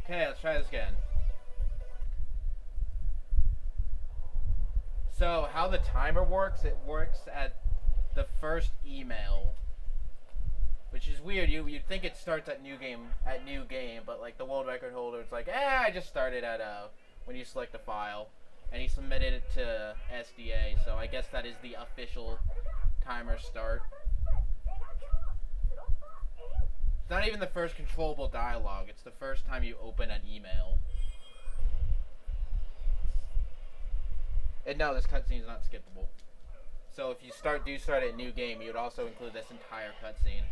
Okay, let's try this again. So, how the timer works, it works at the first email. Which is weird. You'd think it starts at new game, but like the world record holder, it's like, I just started at when you select a file, and he submitted it to SDA. So I guess that is the official timer start. It's not even the first controllable dialogue. It's the first time you open an email. And no, this cutscene is not skippable. So if you do start a new game, you would also include this entire cutscene.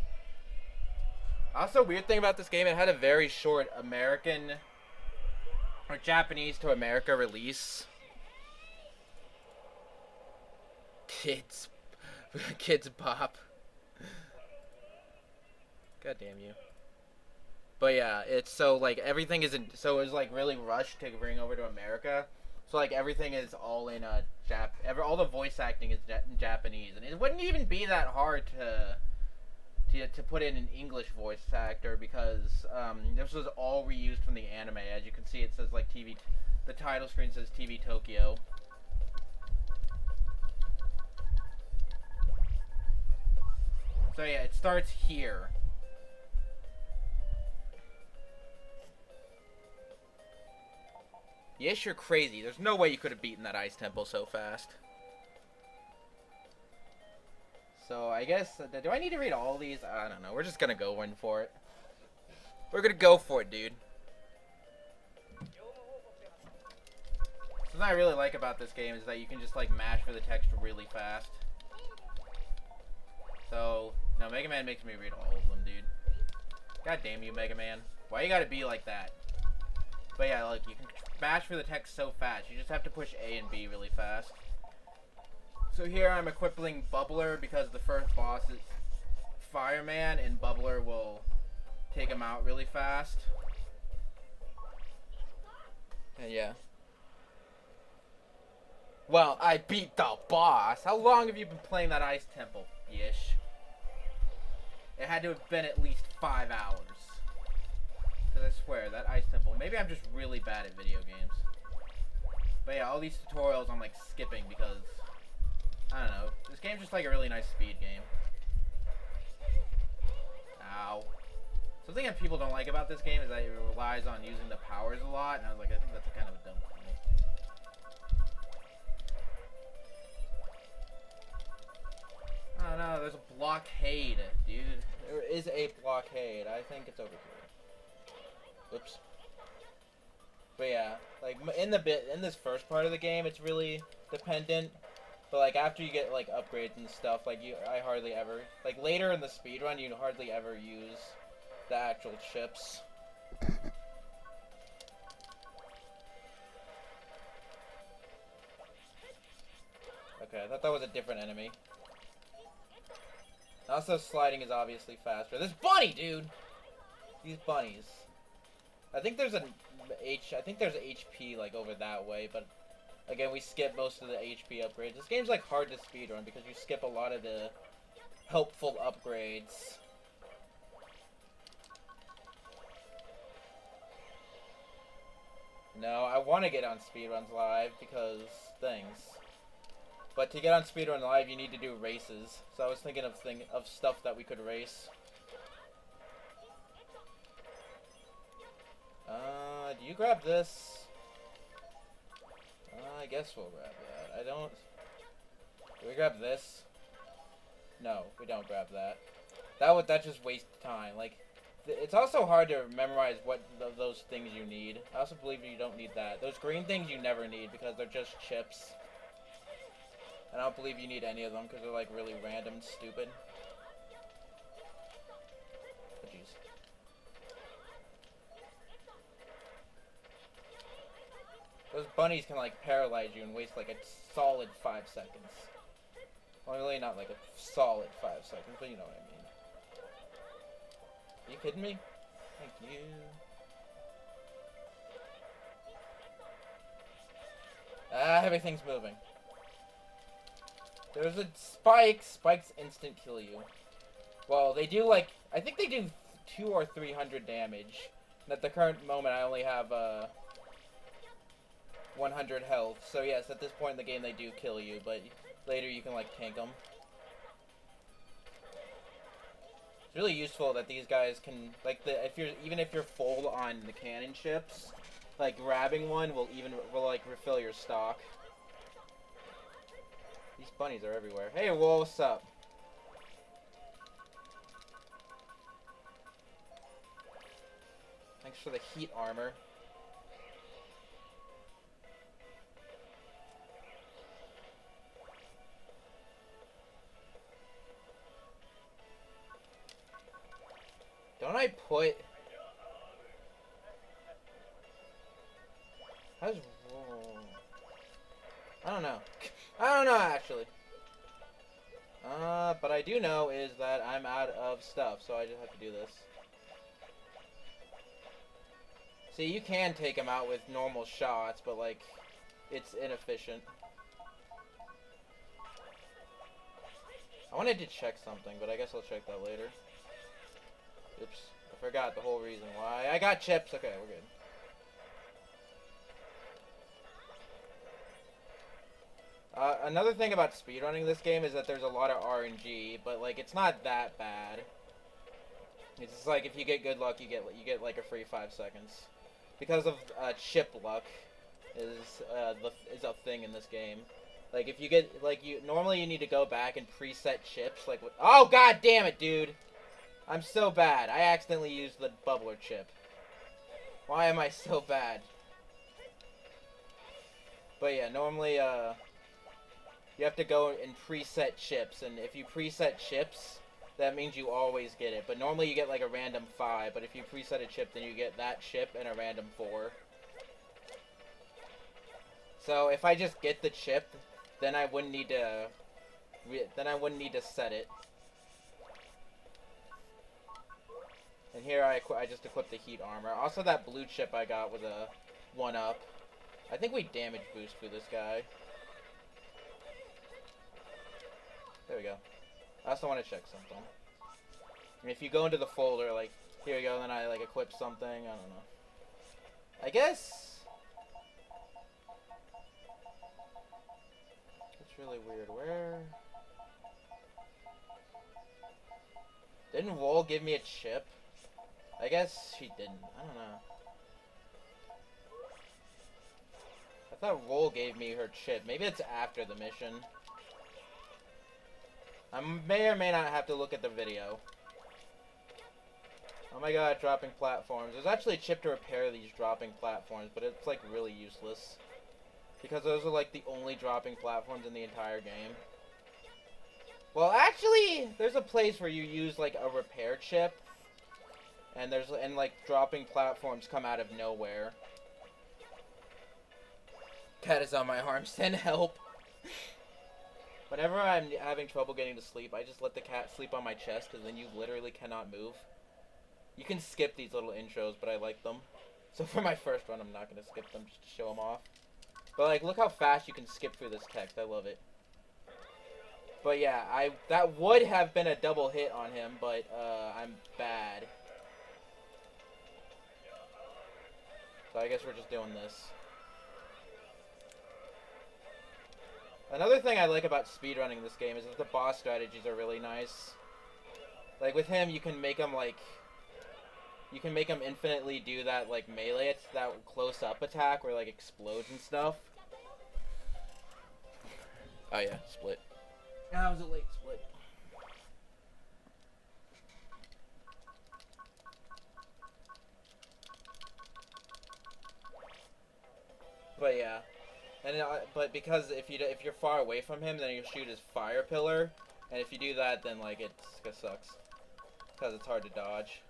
Also, weird thing about this game, it had a very short American or Japanese to America release. Kids pop. God damn you. But yeah, it's so like everything is so it was like really rushed to bring over to America. So like everything is all in all the voice acting is in Japanese, and it wouldn't even be that hard to put in an English voice actor because this was all reused from the anime. As you can see, it says like TV. The title screen says TV Tokyo. So yeah, it starts here. Yes, you're crazy. There's no way you could have beaten that ice temple so fast. So I guess, do I need to read all these? I don't know. We're just gonna go in for it. We're gonna go for it, dude. Something I really like about this game is that you can just like mash for the text really fast. So, no, Mega Man makes me read all of them, dude. God damn you, Mega Man. Why you gotta be like that? But yeah, like, you can mash for the text so fast. You just have to push A and B really fast. So here I'm equipping Bubbler because the first boss is Fireman, and Bubbler will take him out really fast. And yeah. Well, I beat the boss. How long have you been playing that Ice Temple, Yish? It had to have been at least 5 hours. Because I swear, that Ice Temple... Maybe I'm just really bad at video games. But yeah, all these tutorials I'm like skipping because... I don't know. This game's just like a really nice speed game. Ow. Something that people don't like about this game is that it relies on using the powers a lot, and I was like, I think that's kind of a dumb thing. Oh no, there's a blockade, dude. There is a blockade. I think it's over here. Oops. But yeah, like in this first part of the game, it's really dependent. But like after you get like upgrades and stuff, like I hardly ever like later in the speedrun, you hardly ever use the actual chips. Okay, I thought that was a different enemy. Also, sliding is obviously faster. This bunny, dude. These bunnies. I think there's HP like over that way, but again, we skip most of the HP upgrades. This game's like hard to speedrun because you skip a lot of the helpful upgrades. No, I want to get on speedruns live because things. But to get on speedrun live, you need to do races. So I was thinking of stuff that we could race. Do you grab this? I guess we'll grab that. I don't... Do we grab this? No, we don't grab that. That just wastes time. Like, it's also hard to memorize what those things you need. I also believe you don't need that. Those green things you never need because they're just chips. And I don't believe you need any of them because they're like really random and stupid. Oh, jeez. Those bunnies can like paralyze you and waste like a solid 5 seconds. Well, really not like a solid 5 seconds, but you know what I mean. Are you kidding me? Thank you. Everything's moving. There's a spike. Spikes instant kill you. Well, they do like, I think they do 200 or 300 damage. At the current moment, I only have 100 health. So yes, at this point in the game, they do kill you, but later you can like tank them. It's really useful that these guys can like even if you're full on the cannon ships, like grabbing one will like refill your stock. These bunnies are everywhere. Hey, whoa, what's up? Thanks for the heat armor. Don't I put... How's... I don't know. I don't know, actually. But I do know is that I'm out of stuff, so I just have to do this. See, you can take him out with normal shots, but, like, it's inefficient. I wanted to check something, but I guess I'll check that later. Oops. I forgot the whole reason why. I got chips. Okay, we're good. Another thing about speedrunning this game is that there's a lot of RNG, but, like, it's not that bad. It's just like, if you get good luck, you get like, a free 5 seconds. Because of, chip luck is a thing in this game. Like, if you get, like, normally you need to go back and preset chips, like, oh, god damn it, dude! I'm so bad. I accidentally used the bubbler chip. Why am I so bad? But yeah, normally, you have to go and preset chips, and if you preset chips, that means you always get it. But normally you get like a random 5, but if you preset a chip, then you get that chip and a random 4. So if I just get the chip, then I wouldn't need to set it. And here I just equipped the heat armor. Also, that blue chip I got was a 1-up. I think we damage boost for this guy. There we go. I also want to check something. And if you go into the folder, like, here we go, then I, like, equip something. I don't know. I guess... It's really weird. Where... Didn't Wool give me a chip? I guess she didn't. I don't know. I thought Wool gave me her chip. Maybe it's after the mission. I may or may not have to look at the video. Oh my god, dropping platforms. There's actually a chip to repair these dropping platforms, but it's like really useless. Because those are like the only dropping platforms in the entire game. Well, actually, there's a place where you use like a repair chip. And like dropping platforms come out of nowhere. Cat is on my arm. Send help. Whenever I'm having trouble getting to sleep, I just let the cat sleep on my chest, because then you literally cannot move. You can skip these little intros, but I like them. So for my first run, I'm not going to skip them just to show them off. But like, look how fast you can skip through this text. I love it. But yeah, that would have been a double hit on him, but I'm bad. So I guess we're just doing this. Another thing I like about speedrunning this game is that the boss strategies are really nice. Like, with him, you can make him, like... You can make him infinitely do that, like, melee, that close-up attack where, like, explodes and stuff. Oh, yeah, split. That was a late split. But, yeah. And but because if you're far away from him, then you shoot his fire pillar, and if you do that, then like it sucks because it's hard to dodge.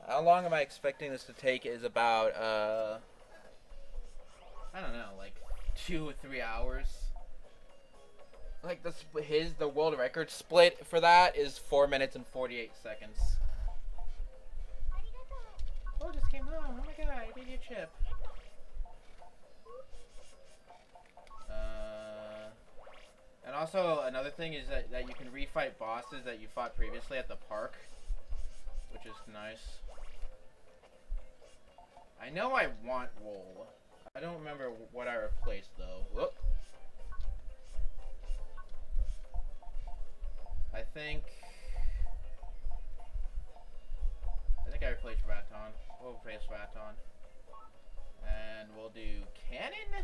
How long am I expecting this to take? Is about I don't know, like 2 or 3 hours. Like the world record split for that is 4 minutes and 48 seconds. Oh, just came home. Oh my god, I gave you a chip. And And also, another thing is that you can refight bosses that you fought previously at the park, which is nice. I know I want roll. I don't remember what I replaced, though. Whoop. I think I replaced Raton. We'll replace Raton. And we'll do Cannon?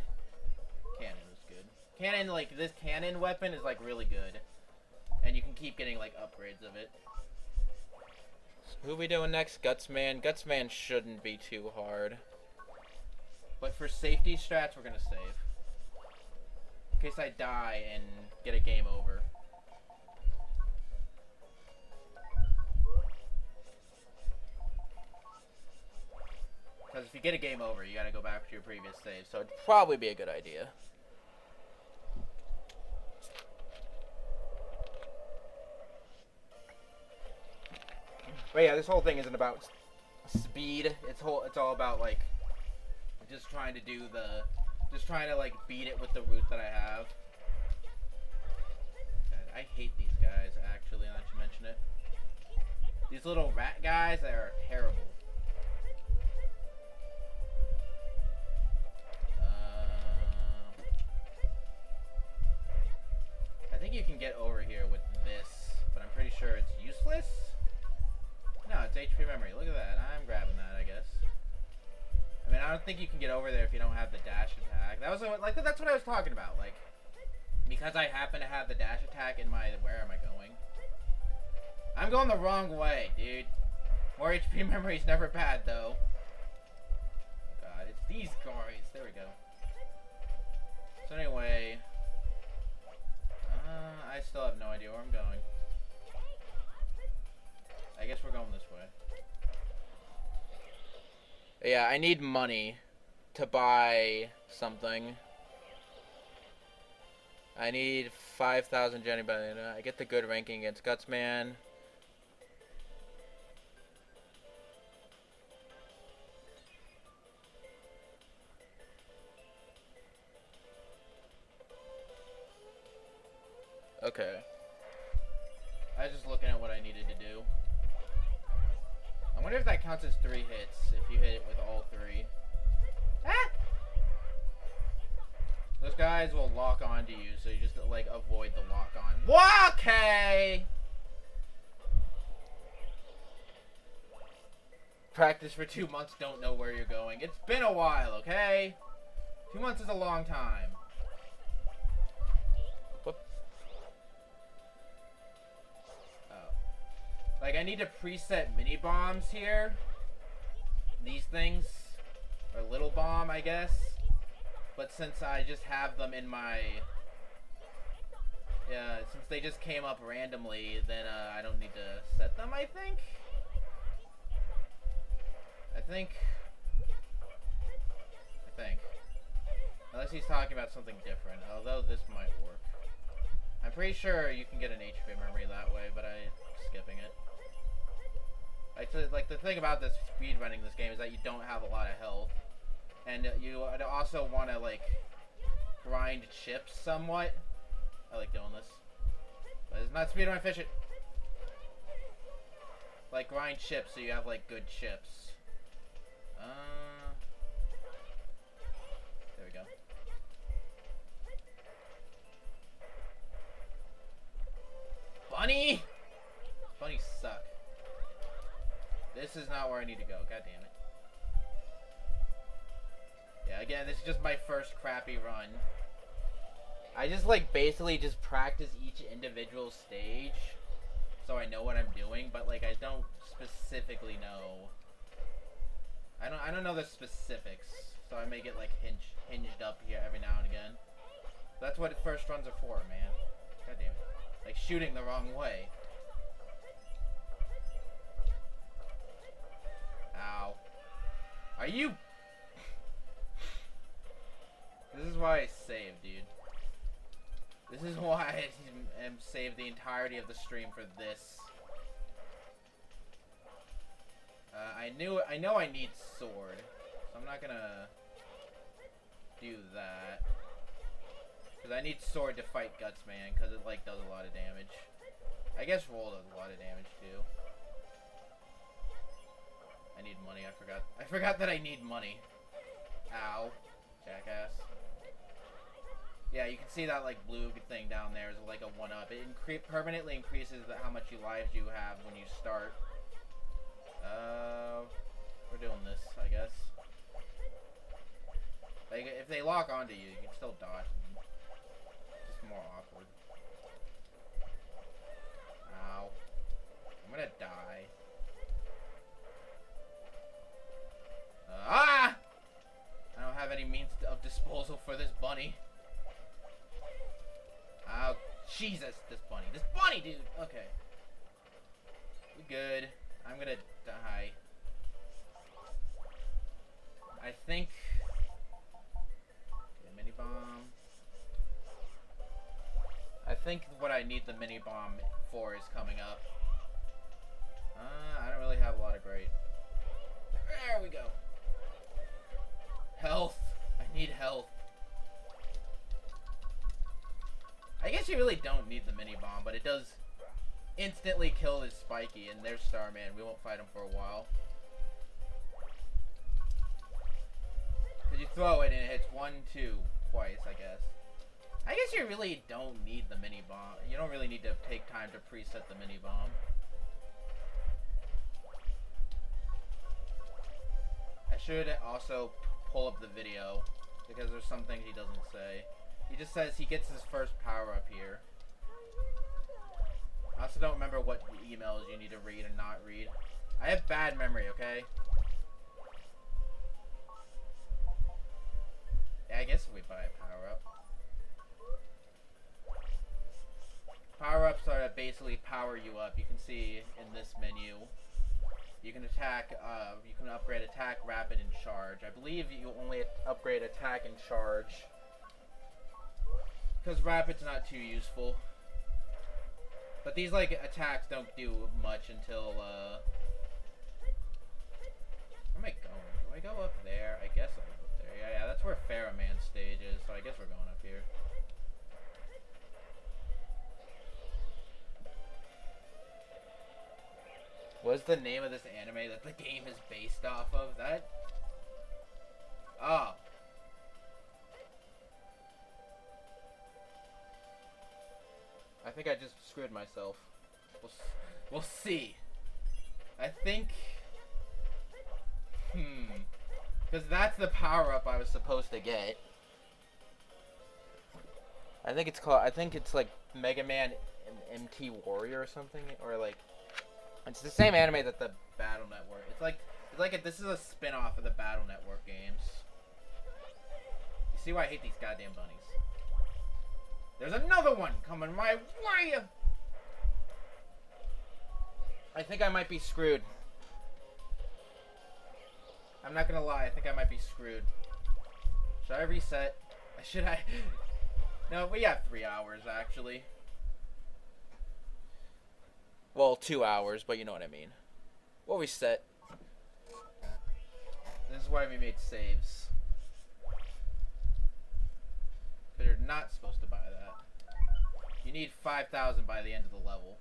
Cannon is good. Cannon, like, this cannon weapon is, like, really good. And you can keep getting, like, upgrades of it. Who are we doing next? Gutsman. Gutsman shouldn't be too hard. But for safety strats, we're gonna save. In case I die and get a game over. Because if you get a game over, you gotta go back to your previous save. So it'd probably be a good idea. But yeah, this whole thing isn't about speed. It's all about like just trying to like beat it with the route that I have. God, I hate these guys actually. Now that you mention it, these little rat guys are terrible. I think you can get over here with this, but I'm pretty sure it's useless. No, it's HP memory. Look at that. I'm grabbing that, I guess. I mean, I don't think you can get over there if you don't have the dash attack. That was like that's what I was talking about. Like, because I happen to have the dash attack in my where am I going? I'm going the wrong way, dude. More HP memory is never bad, though. Oh God, it's these guys. There we go. So anyway, I still have no idea where I'm going. I guess we're going this way. Yeah, I need money to buy something. I need 5,000 Jenny Banana. I get the good ranking against Gutsman. Okay. I was just looking at what I needed to do. I wonder if that counts as 3 hits, if you hit it with all 3. Ah! Those guys will lock onto you, so you just, like, avoid the lock on. Okay! Practice for 2 months, don't know where you're going. It's been a while, okay? 2 months is a long time. Like, I need to preset mini bombs here. These things. Or little bomb, I guess. But since I just have them in my... Yeah, since they just came up randomly, then I don't need to set them, I think? I think. Unless he's talking about something different. Although this might work. I'm pretty sure you can get an HP memory that way, but I'm skipping it. Like the thing about this speedrunning this game is that you don't have a lot of health, and you also want to like grind chips somewhat. I like doing this, but it's not speedrun efficient. Like grind chips so you have like good chips. There we go. Bunny! Bunnies suck. This is not where I need to go. God damn it. Yeah, again, this is just my first crappy run. I just, like, basically just practice each individual stage so I know what I'm doing, but, like, I don't specifically know. I don't know the specifics, so I may get, like, hinged up here every now and again. That's what first runs are for, man. God damn it. Like, shooting the wrong way. Ow. Are you... This is why I save, dude. This is why I am saved the entirety of the stream for this. I know I need sword, so I'm not gonna do that. Because I need sword to fight Guts Man, because it, like, does a lot of damage. I guess roll does a lot of damage, too. I need money, I forgot. I forgot that I need money. Ow. Jackass. Yeah, you can see that, like, blue thing down there is like a 1-up. It permanently increases how much lives you have when you start. We're doing this, I guess. Like, if they lock onto you, you can still dodge them. Just more awkward. Ow. I'm gonna die. I don't have any means of disposal for this bunny. Oh, Jesus, this bunny, dude. Okay. We good. I'm gonna die. I think... Okay, mini bomb. I think what I need the mini bomb for is coming up. I don't really have a lot of great. There we go. Health. I need health. I guess you really don't need the mini bomb, but it does instantly kill his Spiky, and there's Starman. We won't fight him for a while. Because you throw it and it hits 1, 2, twice, I guess. I guess you really don't need the mini bomb. You don't really need to take time to preset the mini bomb. I should also pull up the video, because there's some things he doesn't say. He just says he gets his first power-up here. I also don't remember what emails you need to read and not read. I have bad memory, okay? Yeah, I guess we buy a power-up. Power-ups are that basically power you up. You can see in this menu. You can attack, you can upgrade attack, rapid, and charge. I believe you only upgrade attack and charge, because rapid's not too useful. But these, like, attacks don't do much until, where am I going? Do I go up there? I guess I'll go up there. Yeah, that's where Pharaohman's stage is, so I guess we're going up here. What's the name of this anime that the game is based off of? That? Oh. I think I just screwed myself. We'll see. I think... Because that's the power-up I was supposed to get. I think it's called... I think it's like Mega Man MT Warrior or something. Or like... It's the same anime that the Battle Network... It's like this is a spin-off of the Battle Network games. You see why I hate these goddamn bunnies. There's another one coming my way! I think I might be screwed. I'm not gonna lie, I think I might be screwed. Should I reset? Should I? No, we have 3 hours, actually. Well, 2 hours, but you know what I mean. We'll reset. This is why we made saves. But you're not supposed to buy that. You need 5,000 by the end of the level.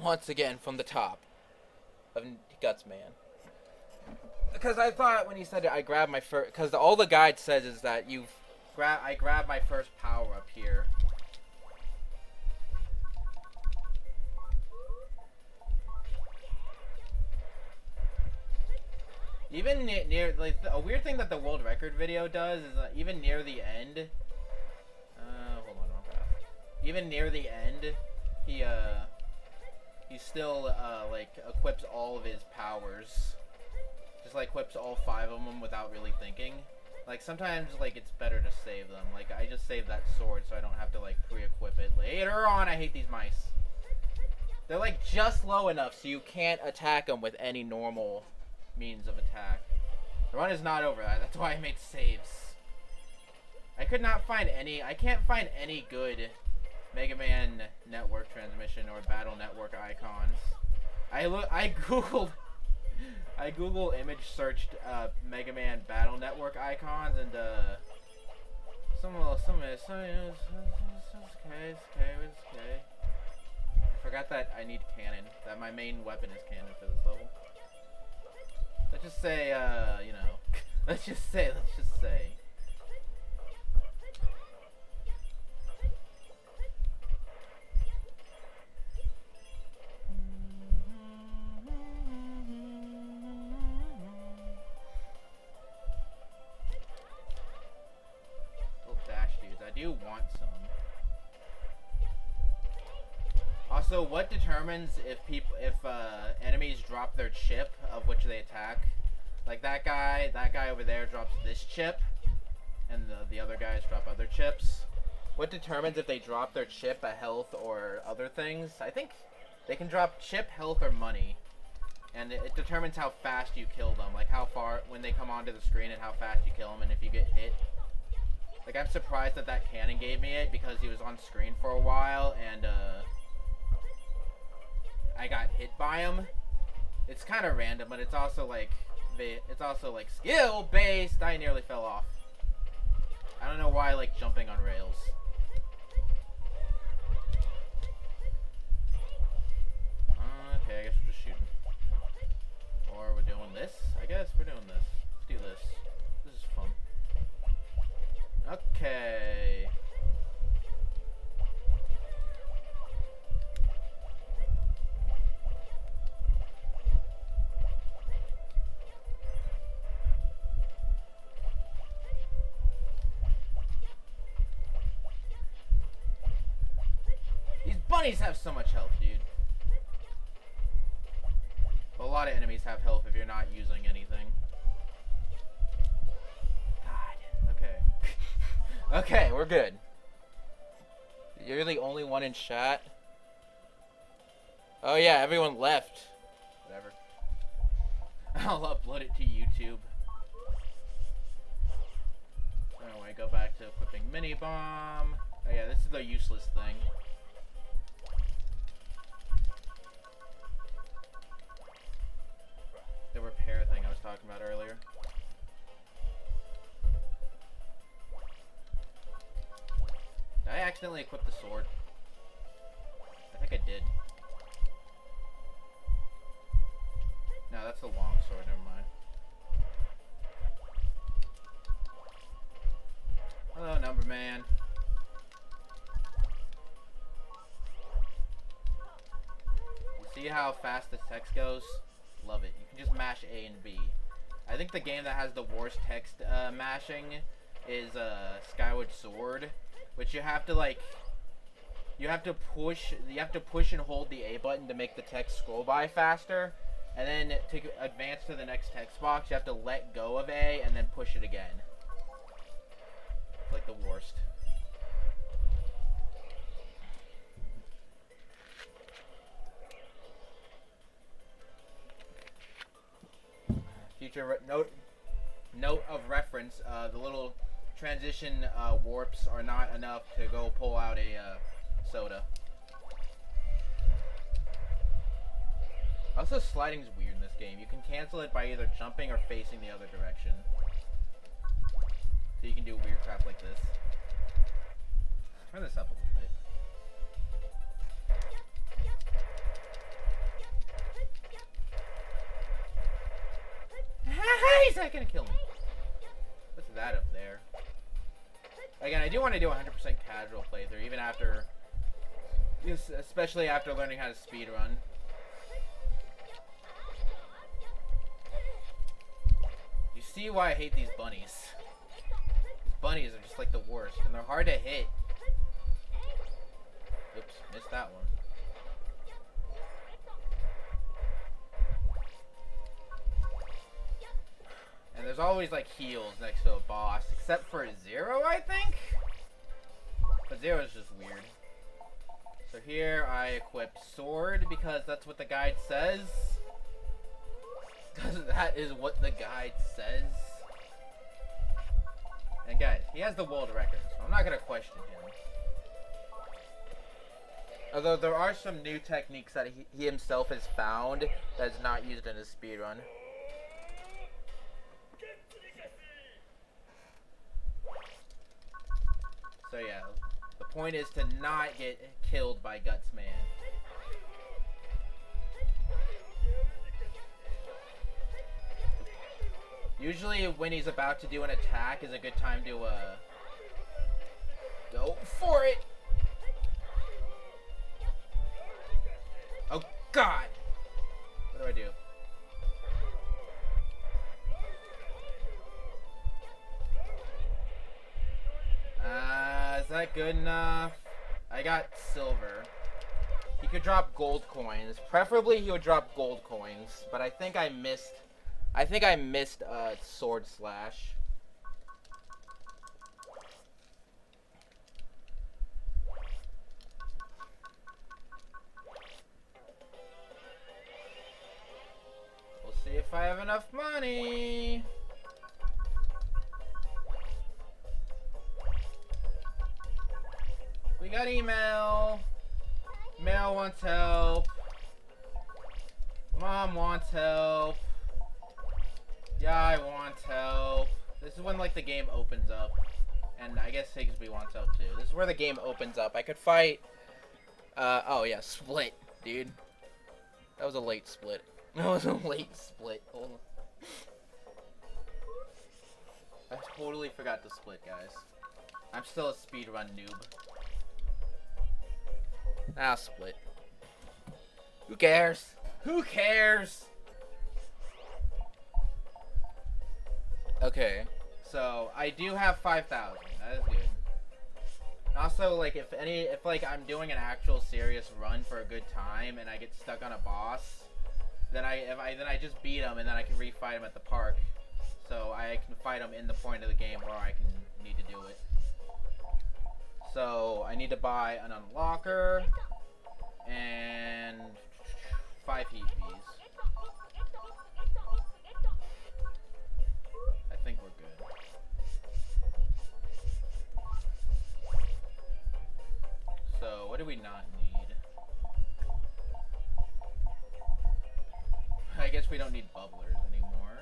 Once again, from the top of Guts Man. Because I thought when he said it, I grabbed my first... Because all the guide says is that I grabbed my first power up here. Even near... Like, a weird thing that the world record video does is that even near the end... hold on, wrong path. Even near the end, he still, like, equips all of his powers. Just, like, equips all 5 of them without really thinking. Like, sometimes, like, it's better to save them. Like, I just saved that sword so I don't have to, like, pre-equip it. Later on, I hate these mice. They're, like, just low enough so you can't attack them with any normal means of attack. The run is not over. That's why I made saves. I could not find any... I can't find any good Mega Man Network transmission or Battle Network icons. I googled image searched Mega Man Battle Network icons, and some it's okay. I forgot that I need cannon. That my main weapon is cannon for this level. Let's just say you know, let's just say. I do want some. Also, what determines if enemies drop their chip of which they attack? Like that guy over there drops this chip, and the other guys drop other chips. What determines if they drop their chip, a health, or other things? I think they can drop chip, health, or money, and it determines how fast you kill them, like how far when they come onto the screen and how fast you kill them, and if you get hit. Like, I'm surprised that cannon gave me it because he was on screen for a while and I got hit by him. It's kind of random, but it's also like skill based. I nearly fell off. I don't know why I like jumping on rails. Okay, I guess we're just shooting. Or we're doing this. I guess we're doing this. Let's do this. This is fun. Okay. These bunnies have so much health, dude. Well, a lot of enemies have health if you're not using anything. Okay, we're good. You're the only one in chat. Oh yeah, everyone left. Whatever. I'll upload it to YouTube. Anyway, go back to equipping mini bomb. Oh yeah, this is the useless thing. The repair thing I was talking about earlier. Did I accidentally equip the sword? I think I did. No, that's the long sword, never mind. Hello, Number Man. You see how fast the text goes? Love it. You can just mash A and B. I think the game that has the worst text mashing is Skyward Sword. Which you have to push and hold the A button to make the text scroll by faster, and then to advance to the next text box you have to let go of A and then push it again. It's like the worst. Future note of reference: the little transition warps are not enough to go pull out a soda. Also, sliding's weird in this game. You can cancel it by either jumping or facing the other direction. So you can do weird crap like this. Turn this up a little bit. He's not gonna kill me. What's that up there? Again, I do want to do a 100% casual playthrough, even after, especially after learning how to speedrun. You see why I hate these bunnies. These bunnies are just like the worst, and they're hard to hit. Oops, missed that one. And there's always like heals next to a boss, except for Zero, I think? But Zero is just weird. So here I equip Sword because that's what the guide says. Because that is what the guide says. And guys, he has the world record, so I'm not going to question him. Although there are some new techniques that he himself has found that's not used in his speedrun. So yeah, the point is to not get killed by Guts Man. Usually when he's about to do an attack is a good time to go for it. Oh God! What do I do? Is that good enough? I got silver. He could drop gold coins. Preferably he would drop gold coins, but I think I missed sword slash. We'll see if I have enough money. We got email. Mel wants help. Mom wants help. Yeah, I want help. This is when like the game opens up. And I guess Higsby wants help too. This is where the game opens up. I could fight oh yeah, split, dude. That was a late split. That was a late split. Hold on. I totally forgot to split, guys. I'm still a speedrun noob. I'll split. Who cares? Who cares? Okay, so I do have 5,000. That is good. Also, like if like I'm doing an actual serious run for a good time and I get stuck on a boss, then I just beat him and then I can refight him at the park. So I can fight him in the point of the game where I can need to do it. So I need to buy an unlocker and 5 heat Vs. I think we're good. So what do we not need? I guess we don't need bubblers anymore.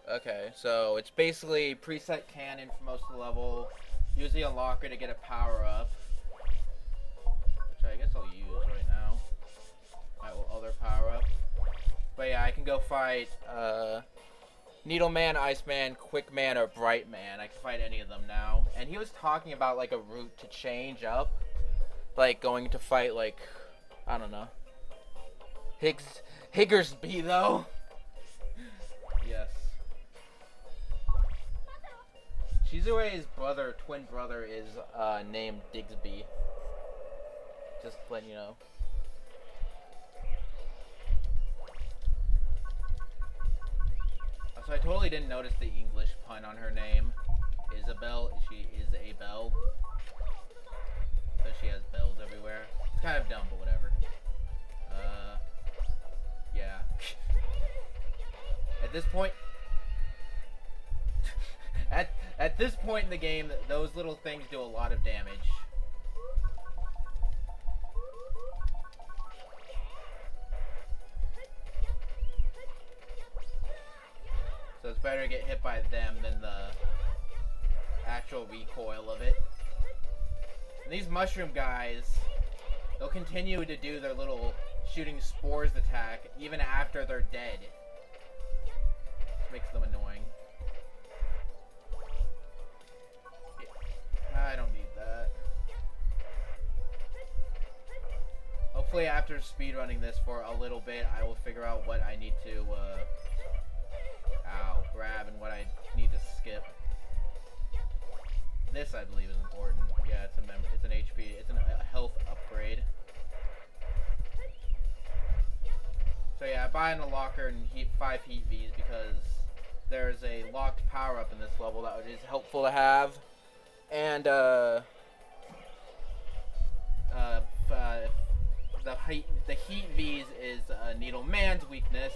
Okay, so it's basically preset cannon for most of the level. Use the unlocker to get a power up, which I guess I'll use right now. My other power up. But yeah, I can go fight Needle Man, Iceman, Quick Man, or Bright Man. I can fight any of them now. And he was talking about like a route to change up, like going to fight like I don't know, Higgersby though. Yes. Shizue's twin brother, is named Digsby. Just letting you know. So I totally didn't notice the English pun on her name. Isabel, she is a bell. So she has bells everywhere. It's kind of dumb, but whatever. Yeah. At this point... At this point in the game, those little things do a lot of damage. So it's better to get hit by them than the actual recoil of it. And these mushroom guys, they'll continue to do their little shooting spores attack even after they're dead. Which makes them annoying. I don't need that. Hopefully after speedrunning this for a little bit, I will figure out what I need to grab and what I need to skip. This, I believe, is important. Yeah, it's an HP, it's a health upgrade. So yeah, I buy in a locker and 5 heat Vs because there's a locked power up in this level that is helpful to have. And the heat V's is Needle Man's weakness.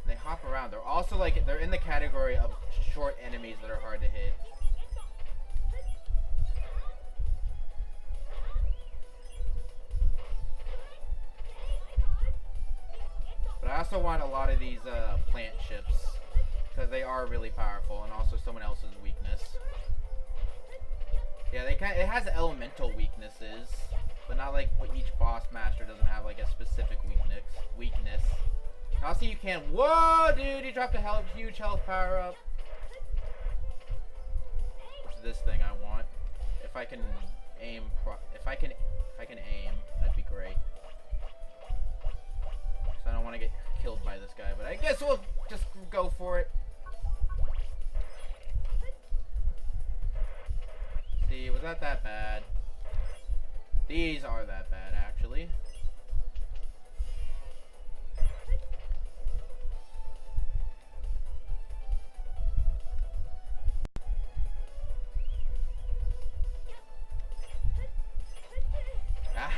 They hop around. They're also like they're in the category of short enemies that are hard to hit. But I also want a lot of these plant ships because they are really powerful and also someone else's weakness. Yeah, it has elemental weaknesses, but not like each boss master doesn't have like a specific weakness. Also, you can. Whoa, dude! He dropped a huge health power up. What's this thing I want? If I can aim, if I can aim, that'd be great. So I don't want to get killed by this guy, but I guess we'll just go for it. See, was that bad? These are that bad, actually.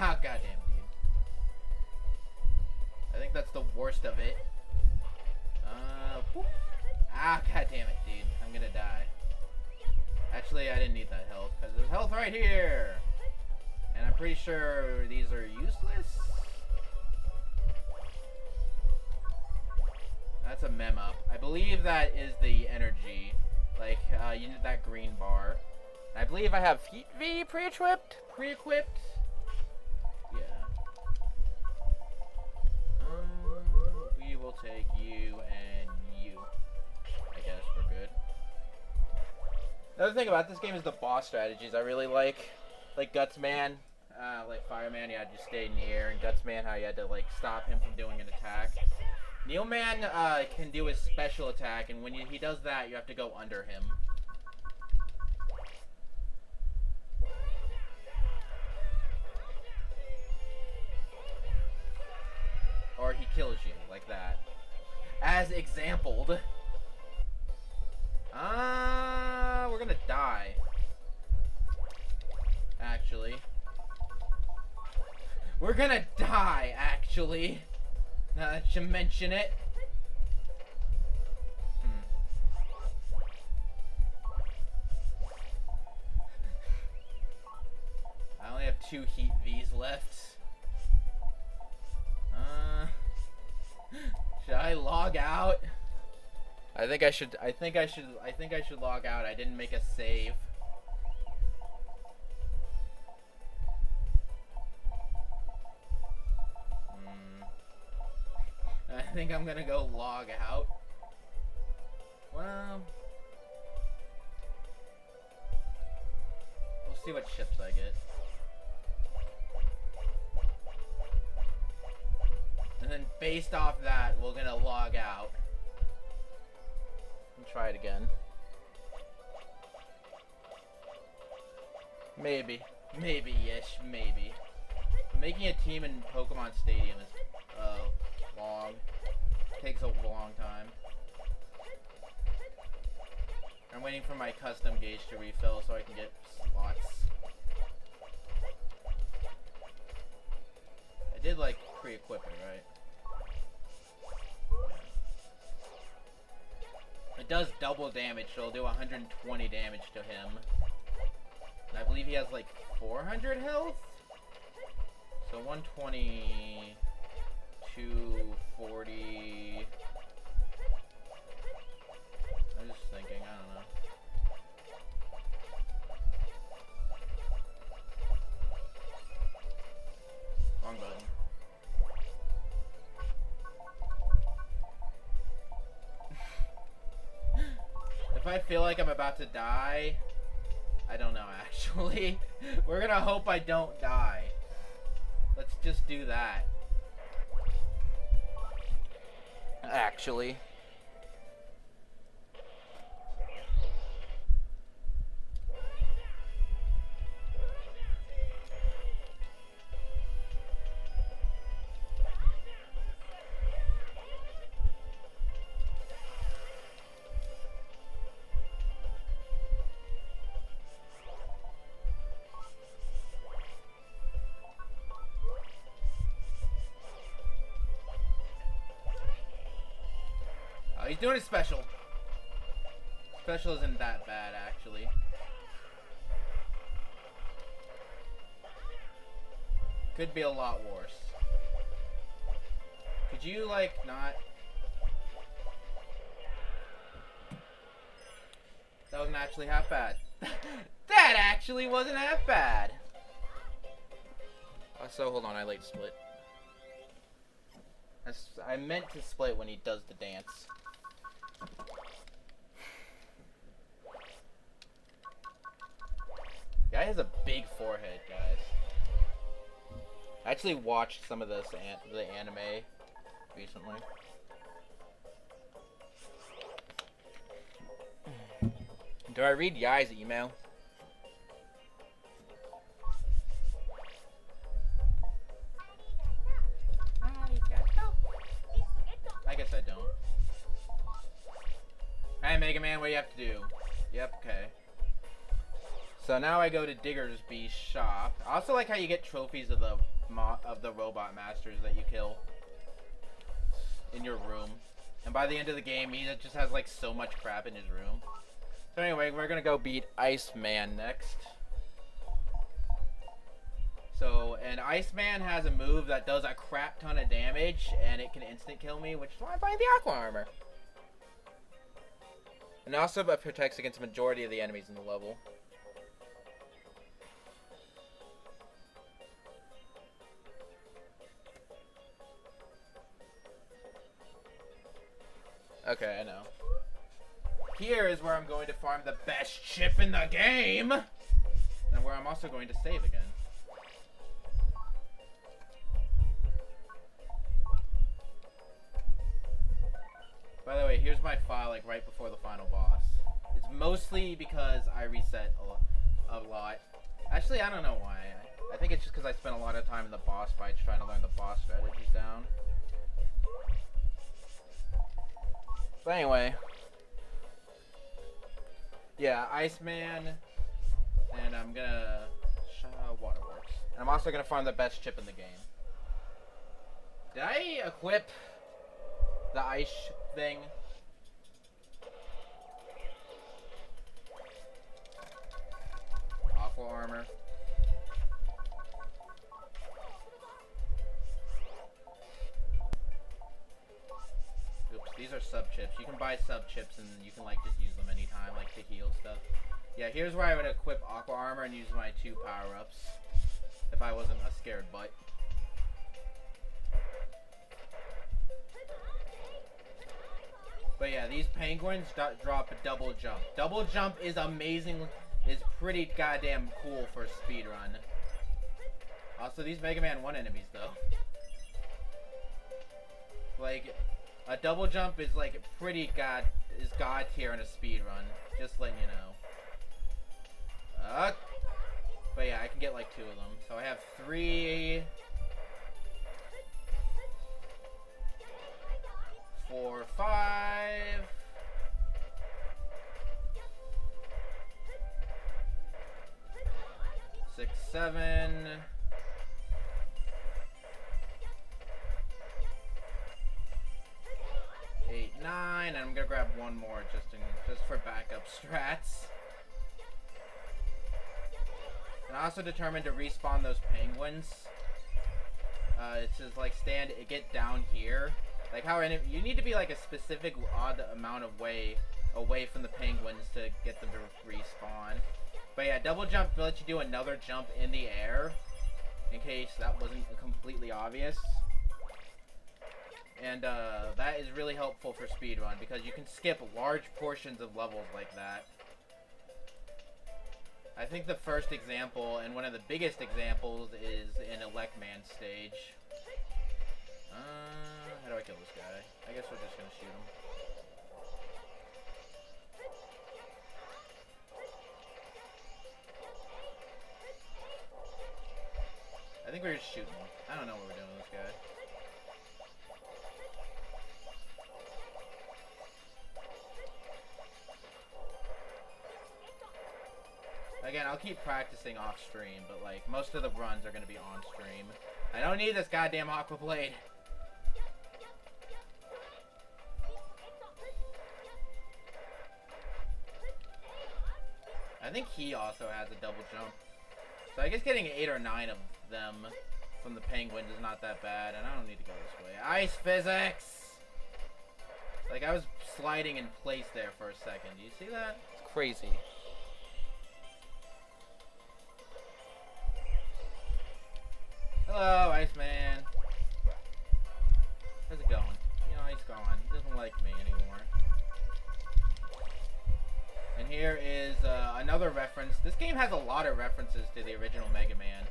Ah, goddamn, dude. I think that's the worst of it. Whoop. Ah, goddamn it, dude. I'm gonna die. Actually, I didn't need that health, because there's health right here! And I'm pretty sure these are useless? That's a mem up. I believe that is the energy. Like, you need that green bar. I believe I have Heat V pre-equipped? Yeah. We will take you and you. I guess we're good. Another thing about this game is the boss strategies I really like. Like Gutsman, like Fireman, you had to stay in the air, and Gutsman, how you had to like stop him from doing an attack. Neilman can do his special attack, and when he does that, you have to go under him. Or he kills you, like that. As exampled. We're gonna die. Actually. We're gonna die, actually. Now that you mention it. I only have 2 Heat V's left. Should I log out? I think I should log out. I didn't make a save. I think I'm gonna go log out. Well, we'll see what ships I get. And then based off that, we're gonna log out. And try it again. Maybe. Maybe-ish, maybe. Making a team in Pokemon Stadium is long. Takes a long time. I'm waiting for my custom gauge to refill so I can get slots. I did like pre-equip it, right? It does double damage, so it'll do 120 damage to him. And I believe he has like 400 health? So 120, 240. I'm just thinking, I don't know. Wrong button. If I feel like I'm about to die, I don't know actually. We're gonna hope I don't die. Let's just do that. Actually. doing his special. Special isn't that bad, actually. Could be a lot worse. Could you, like, not... That wasn't actually half bad. That actually wasn't half bad. So, hold on, I late split. I meant to split when he does the dance. Guy has a big forehead, guys. I actually watched some of the anime recently. Do I read Yai's email? I guess I don't. Hey, Mega Man, what do you have to do? Yep, okay. So now I go to Diggersby's shop. I also like how you get trophies of the robot masters that you kill in your room. And by the end of the game, he just has like so much crap in his room. So anyway, we're gonna go beat Iceman next. So, and Iceman has a move that does a crap ton of damage, and it can instant kill me, which is why I buy the Aqua Armor. And also it protects against the majority of the enemies in the level. Okay, I know. Here is where I'm going to farm the best chip in the game! And where I'm also going to save again. By the way, here's my file, like, right before the final boss. It's mostly because I reset a lot. Actually, I don't know why. I think it's just because I spent a lot of time in the boss fights trying to learn the boss strategies down. But anyway. Yeah, Iceman. And I'm gonna... Waterworks. And I'm also gonna farm the best chip in the game. Did I equip the ice thing? Aqua Armor. Oops, these are sub chips. You can buy sub chips and you can like just use them anytime, like to heal stuff. Yeah, here's where I would equip Aqua Armor and use my 2 power-ups. If I wasn't a scared butt. But yeah, these penguins drop a double jump. Double jump is amazing. Is pretty goddamn cool for speedrun. Also, these Mega Man 1 enemies, though. Like, a double jump is like pretty god tier in a speedrun. Just letting you know. But yeah, I can get like 2 of them. So I have 3... 4, 5. 6, 7. 8, 9, and I'm gonna grab one more just for backup strats. And I also determined to respawn those penguins. It says like get down here. Like how you need to be like a specific odd amount of way away from the penguins to get them to respawn. But yeah, double jump lets you do another jump in the air, in case that wasn't completely obvious. And that is really helpful for speedrun because you can skip large portions of levels like that. I think the first example and one of the biggest examples is in Electman stage. How do I kill this guy? I guess we're just gonna shoot him. I think we're just shooting him. I don't know what we're doing with this guy. Again, I'll keep practicing off stream, but like most of the runs are gonna be on stream. I don't need this goddamn Aqua Blade. I think he also has a double jump. So I guess getting 8 or 9 of them from the penguins is not that bad, and I don't need to go this way. Ice physics! Like, I was sliding in place there for a second. Do you see that? It's crazy. Hello, Iceman. How's it going? You know, he's gone. He doesn't like me anymore. And here is another reference. This game has a lot of references to the original Mega Man.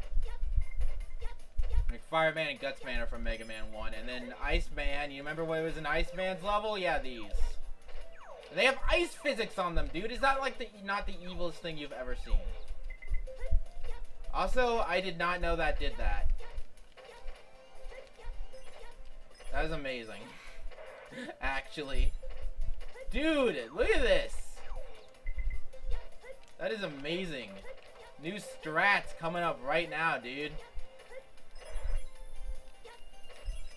Like Fireman and Gutsman are from Mega Man 1. And then Iceman, you remember what was in Iceman's level? Yeah, these. They have ice physics on them, dude. Is that like not the evilest thing you've ever seen? Also, I did not know that did that. That was amazing. Actually. Dude, look at this. That is amazing. New strats coming up right now, dude.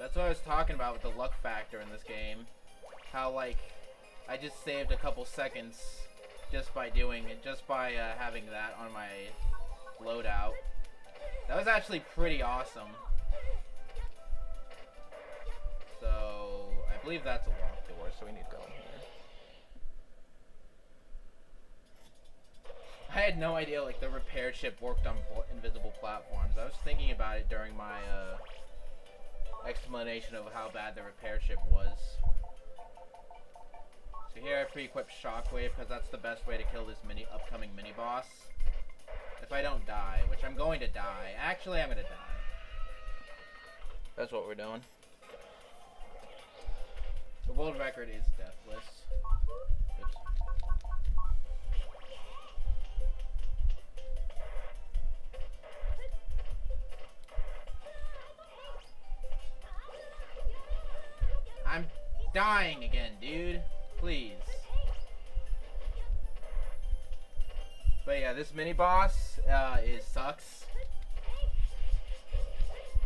That's what I was talking about with the luck factor in this game. How, like, I just saved a couple seconds just by doing it, just by having that on my loadout. That was actually pretty awesome. So, I believe that's a locked door, so we need to go in here. I had no idea, like, the repair ship worked on invisible platforms. I was thinking about it during my, explanation of how bad the repair ship was. So here I pre-equipped Shockwave, because that's the best way to kill this upcoming mini-boss. If I don't die, which I'm going to die. Actually, I'm going to die. That's what we're doing. The world record is deathless. Oops. I'm dying again, dude. Please. But yeah, this mini boss sucks.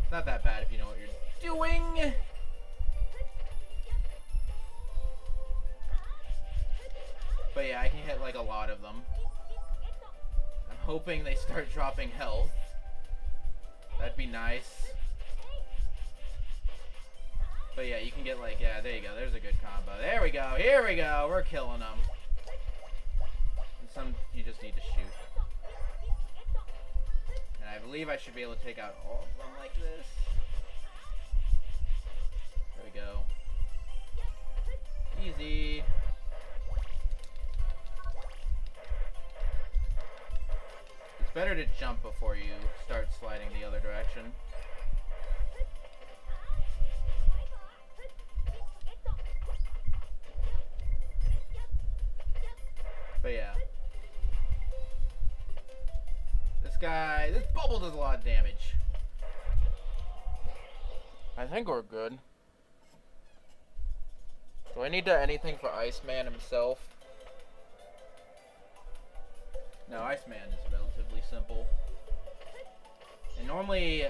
It's not that bad if you know what you're doing. But yeah, I can hit like a lot of them. I'm hoping they start dropping health. That'd be nice. But yeah, you can get like, yeah, there you go. There's a good combo. There we go. Here we go. We're killing them. And some you just need to shoot. And I believe I should be able to take out all of them like this. There we go. Easy. It's better to jump before you start sliding the other direction. But yeah. This bubble does a lot of damage. I think we're good. Do I need to anything for Iceman himself? No, Iceman is relatively simple. And normally,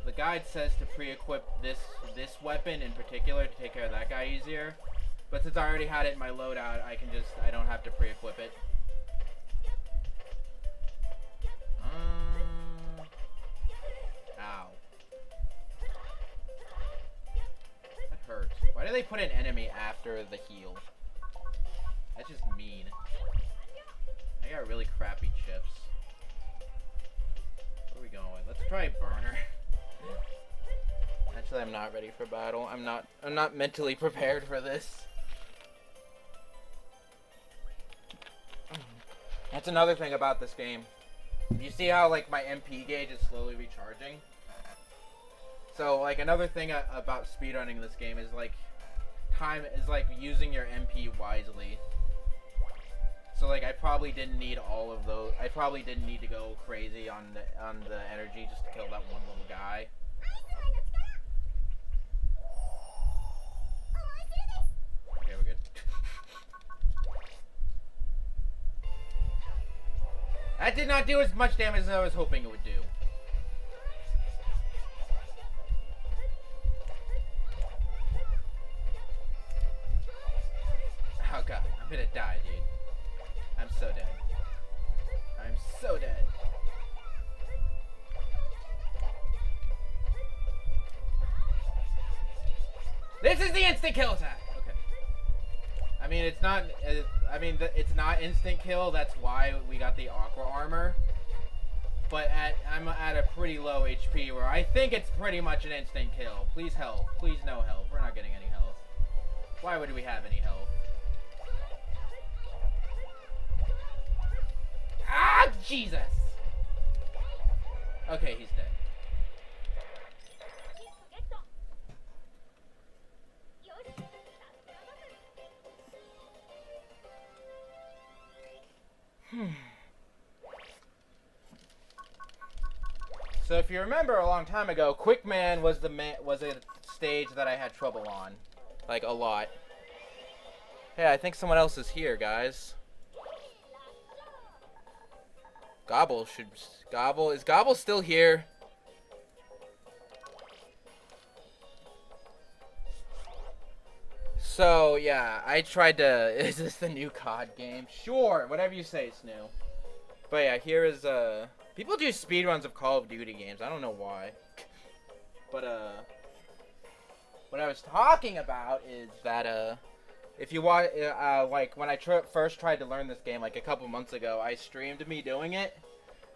the guide says to pre-equip this weapon in particular to take care of that guy easier. But since I already had it in my loadout, I don't have to pre-equip it. Ow. That hurts. Why do they put an enemy after the heal? That's just mean. I got really crappy chips. Where are we going? Let's try Burner. Actually, I'm not ready for battle. I'm not mentally prepared for this. That's another thing about this game. You see how, like, my MP gauge is slowly recharging? So, like, another thing about speedrunning this game is, like, using your MP wisely. So, like, I probably didn't need all of those. I probably didn't need to go crazy on the energy just to kill that one little guy. Okay, we're good. That did not do as much damage as I was hoping it would do. Oh god, I'm gonna die, dude. I'm so dead. the instant kill attack. Okay. I mean, it's not. It's not instant kill. That's why we got the aqua armor. But I'm at a pretty low HP where I think it's pretty much an instant kill. Please help. Please no help. We're not getting any health. Why would we have any health? Ah, Jesus! Okay, he's dead. So if you remember a long time ago, Quickman was a stage that I had trouble on. Like, a lot. Hey, I think someone else is here, guys. Is Gobble still here? So, yeah, I tried to... Is this the new COD game? Sure, whatever you say, Snoo. But yeah, here is, people do speedruns of Call of Duty games. I don't know why. But, what I was talking about is that, if you want, like, when I first tried to learn this game, like, a couple months ago, I streamed me doing it,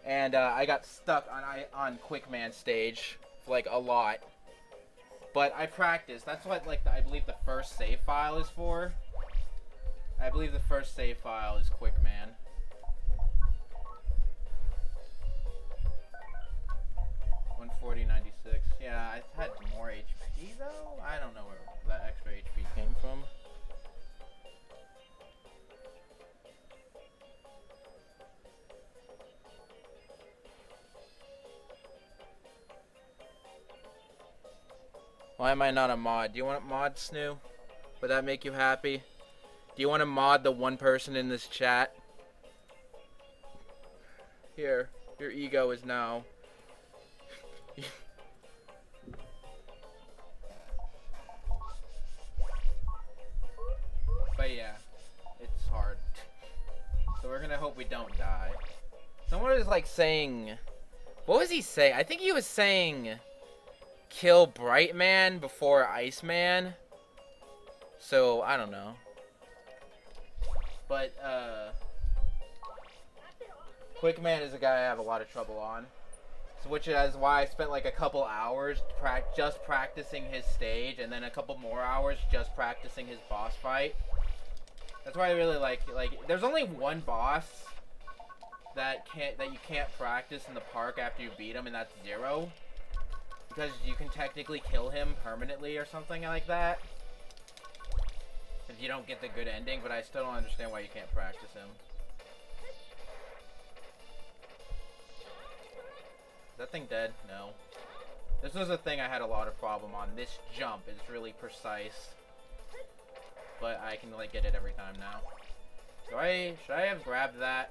and, I got stuck on Quickman stage, like, a lot. But I practiced. That's what, like, I believe the first save file is for. I believe the first save file is Quickman. $140.96. Yeah, I had more HP, though? I don't know where that extra HP came from. Why am I not a mod? Do you want a mod, Snoo? Would that make you happy? Do you want to mod the one person in this chat? Here, your ego is now... But yeah, it's hard. So we're gonna hope we don't die. Someone was like saying... What was he saying? I think he was saying... Kill Brightman before Iceman. So, I don't know. But, Quickman is a guy I have a lot of trouble on. So, which is why I spent like a couple hours just practicing his stage, and then a couple more hours just practicing his boss fight. That's why I really like, there's only one boss that you can't practice in the park after you beat him, and that's Zero. Because you can technically kill him permanently or something like that. If you don't get the good ending, but I still don't understand why you can't practice him. Is that thing dead? No. This was a thing I had a lot of problem on. This jump is really precise. But I can, like, get it every time now. Should I have grabbed that?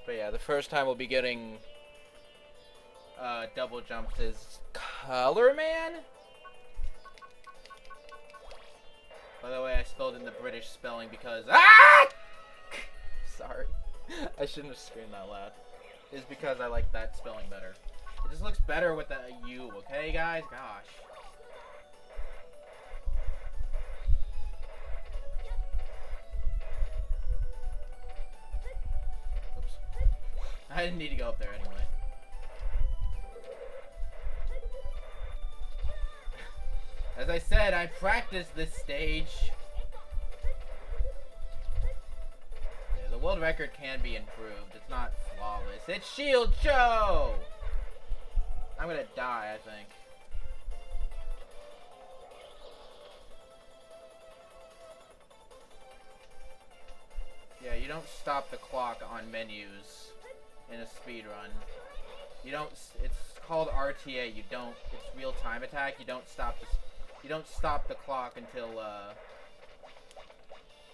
But yeah, the first time we'll be getting... double jumps is Color Man? By the way, I spelled in the British spelling because... Ah! Sorry. I shouldn't have screamed that loud. It's because I like that spelling better. It just looks better with the U, okay, guys? Gosh. Oops. I didn't need to go up there anyway. As I said, I practiced this stage. Yeah, the world record can be improved. It's not flawless. It's Shield Joe! I'm gonna die, I think. Yeah, you don't stop the clock on menus in a speedrun. You don't, it's called RTA, you don't, it's real time attack, you don't stop the clock until,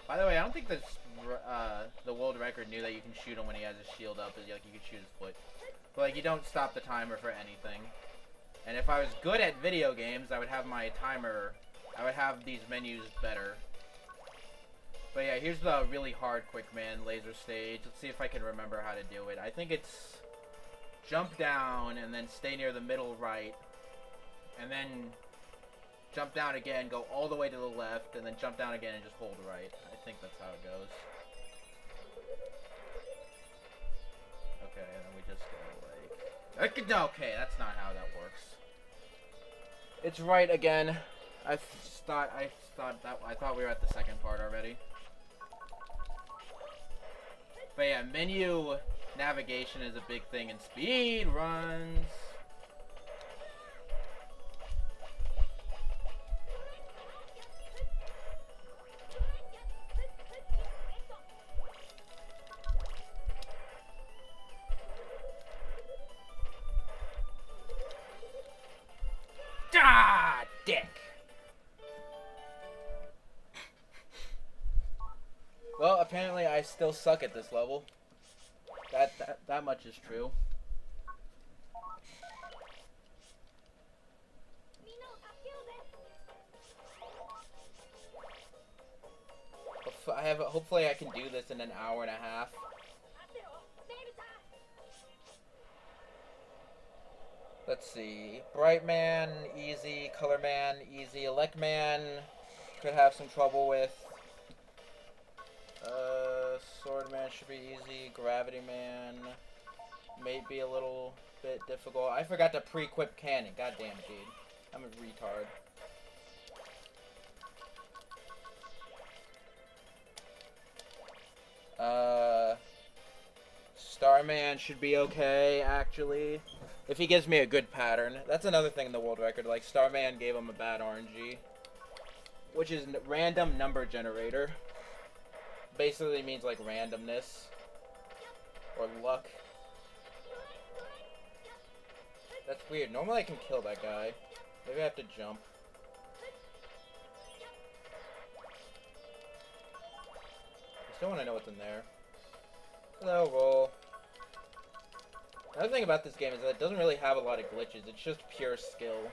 by the way, I don't think the world record knew that you can shoot him when he has his shield up, like you can shoot his foot. But like, you don't stop the timer for anything. And if I was good at video games, I would have my timer, I would have these menus better. But yeah, here's the really hard Quickman laser stage. Let's see if I can remember how to do it. I think it's jump down and then stay near the middle right. and then jump down again, go all the way to the left, and then jump down again and just hold right. I think that's how it goes. Okay, and then we just go like... Okay, that's not how that works. It's right again. I thought we were at the second part already. But yeah, menu navigation is a big thing in speed runs. Ah, dick. Well, apparently I still suck at this level. That much is true. Hopefully I can do this in an hour and a half. Let's see. Bright Man, easy. Color Man, easy. Elect Man, could have some trouble with. Sword Man should be easy. Gravity Man may be a little bit difficult. I forgot to pre-equip cannon. God damn it, dude. I'm a retard. Starman should be okay, actually. If he gives me a good pattern. That's another thing in the world record. Like, Starman gave him a bad RNG. Which is random number generator. Basically means, like, randomness. Or luck. That's weird. Normally I can kill that guy. Maybe I have to jump. I still want to know what's in there. Hello, roll. Another thing about this game is that it doesn't really have a lot of glitches. It's just pure skill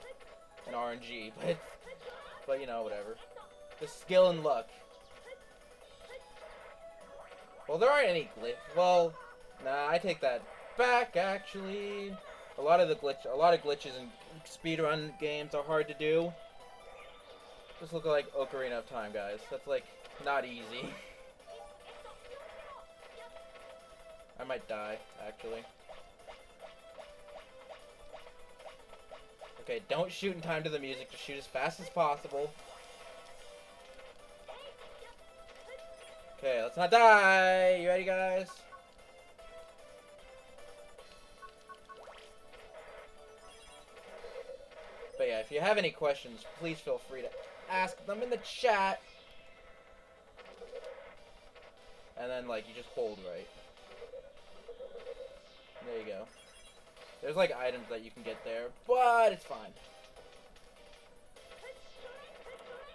and RNG, but you know, whatever. Just skill and luck. Well, there aren't any well, nah, I take that back. Actually, a lot of glitches in speedrun games are hard to do. Just look like Ocarina of Time, guys. That's like not easy. I might die, actually. Okay, don't shoot in time to the music. Just shoot as fast as possible. Okay, let's not die. You ready, guys? But yeah, if you have any questions, please feel free to ask them in the chat. And then, like, you just hold right. There you go. There's, like, items that you can get there, but it's fine.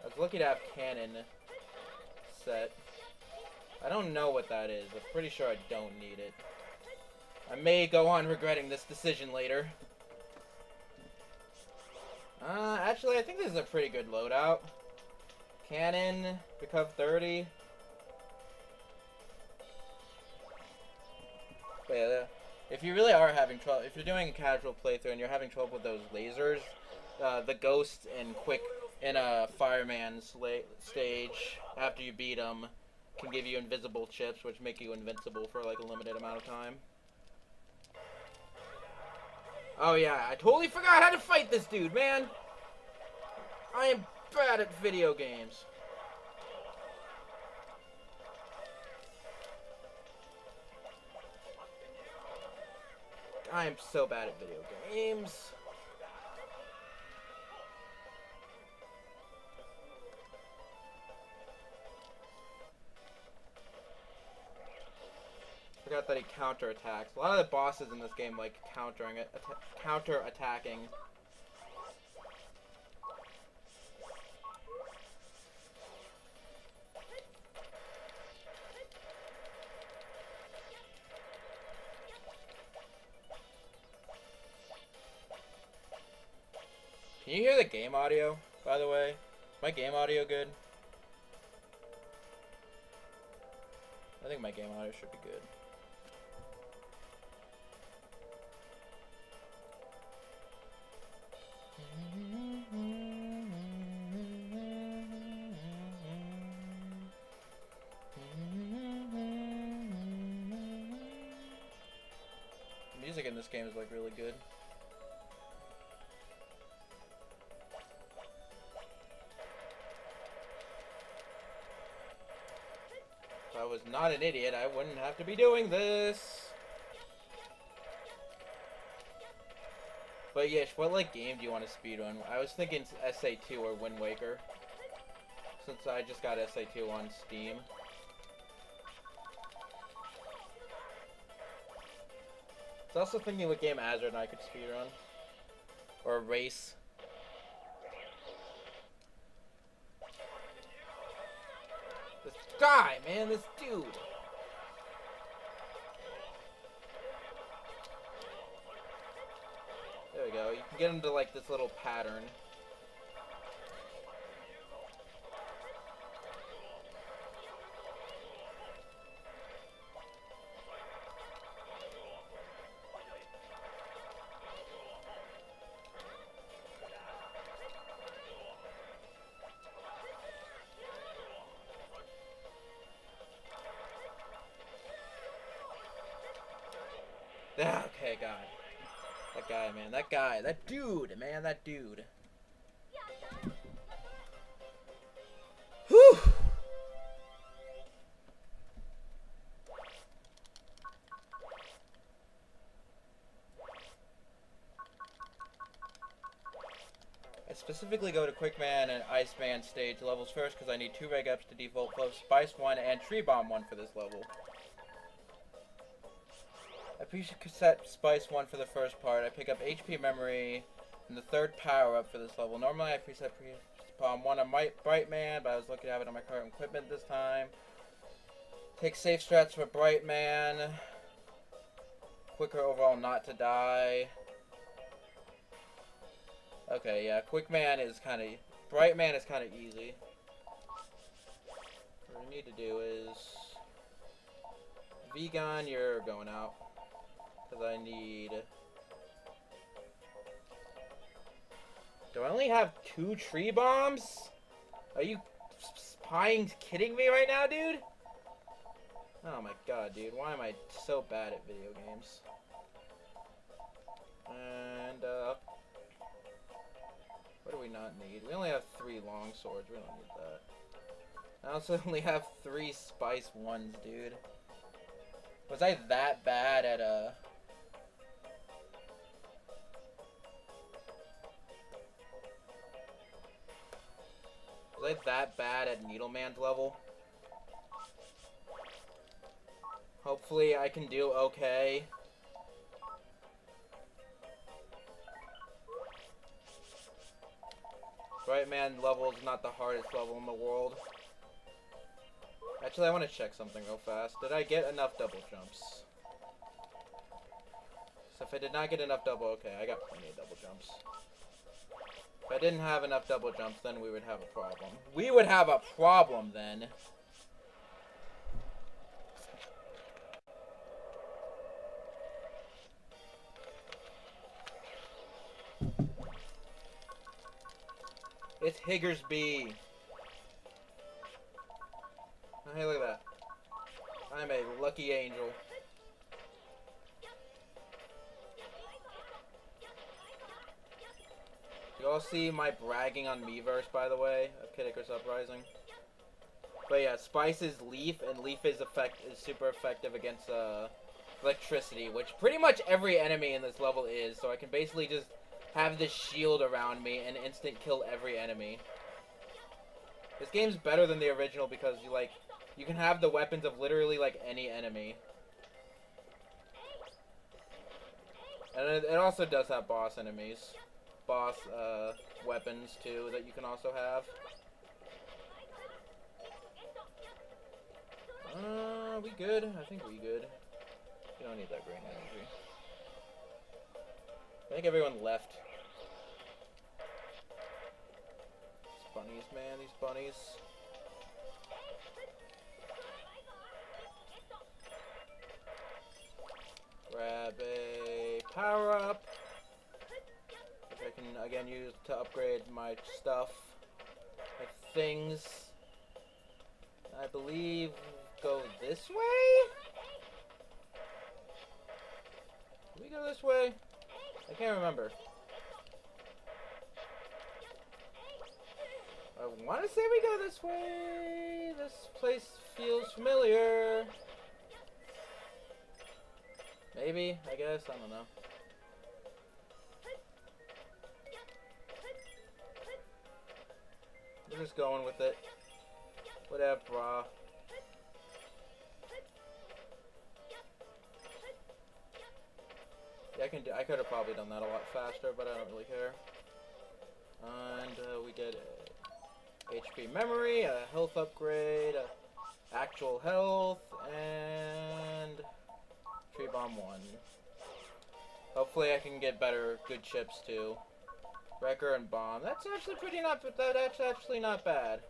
I was lucky to have cannon set. I don't know what that is. I'm pretty sure I don't need it. I may go on regretting this decision later. Actually, I think this is a pretty good loadout. Cannon, Recover 30. But yeah, if you really are having trouble, if you're doing a casual playthrough and you're having trouble with those lasers, the ghost in a fireman's stage, after you beat them, can give you invisible chips, which make you invincible for like a limited amount of time. Oh yeah, I totally forgot how to fight this dude, man! I am bad at video games. I am so bad at video games. Forgot that he counter-attacks. A lot of the bosses in this game like counter-attacking. Can you hear the game audio, by the way? Is my game audio good? I think my game audio should be good. this game is like really good. If I was not an idiot, I wouldn't have to be doing this. But Yish, what like game do you want to speedrun? I was thinking SA2 or Wind Waker, since I just got SA2 on Steam. I was also thinking what game Azure and I could speedrun. Or a race. This guy, man, this dude. There we go. You can get into like this little pattern. Okay, God. That guy, man. That guy. That dude, man. That dude. Whew! I specifically go to Quickman and Iceman stage levels first because I need 2 reg ups to default flow, Spice 1, and Tree Bomb 1 for this level. I preset Spice 1 for the first part. I pick up HP Memory and the 3rd power up for this level. Normally I preset Bomb 1 on Brightman, but I was lucky to have it on my current equipment this time. Take safe strats for Brightman. Quicker overall not to die. Okay, yeah, Quickman is kind of... Brightman is kind of easy. What we need to do is... Vegan, you're going out. Because I need... Do I only have 2 tree bombs? Are you kidding me right now, dude? Oh my god, dude. Why am I so bad at video games? And, what do we not need? We only have 3 long swords. We don't need that. I also only have 3 spice 1s, dude. Was I that bad at, Was I that bad at Needleman's level? Hopefully I can do okay. Brightman level is not the hardest level in the world. Actually, I want to check something real fast. Did I get enough double jumps? So if I did not get enough okay, I got plenty of double jumps. If I didn't have enough double jumps, then we would have a problem. We would have a problem then. It's Higgersby. Oh, hey, look at that. I'm a lucky angel. You all see my bragging on Miiverse, by the way, of Kid Icarus Uprising. But yeah, Spice is Leaf, and Leaf is super effective against electricity, which pretty much every enemy in this level is. So I can basically just have this shield around me and instant kill every enemy. This game's better than the original because you can have the weapons of literally like any enemy. And it also does have boss enemies. Boss weapons too that you can also have. We good? I think we good. We don't need that green energy. I think everyone left. These bunnies, man, these bunnies. Grab a power up, which I can again use to upgrade my stuff, my things. I believe go this way? Do we we go this way? I can't remember. I want to say we go this way. This place feels familiar. Maybe, I guess, I don't know. We're just going with it. Whatever, brah. Yeah, I could have probably done that a lot faster, but I don't really care. And we get a HP memory, a health upgrade, actual health, and tree bomb 1. Hopefully I can get good chips too. Wrecker and bomb. That's actually that's actually not bad.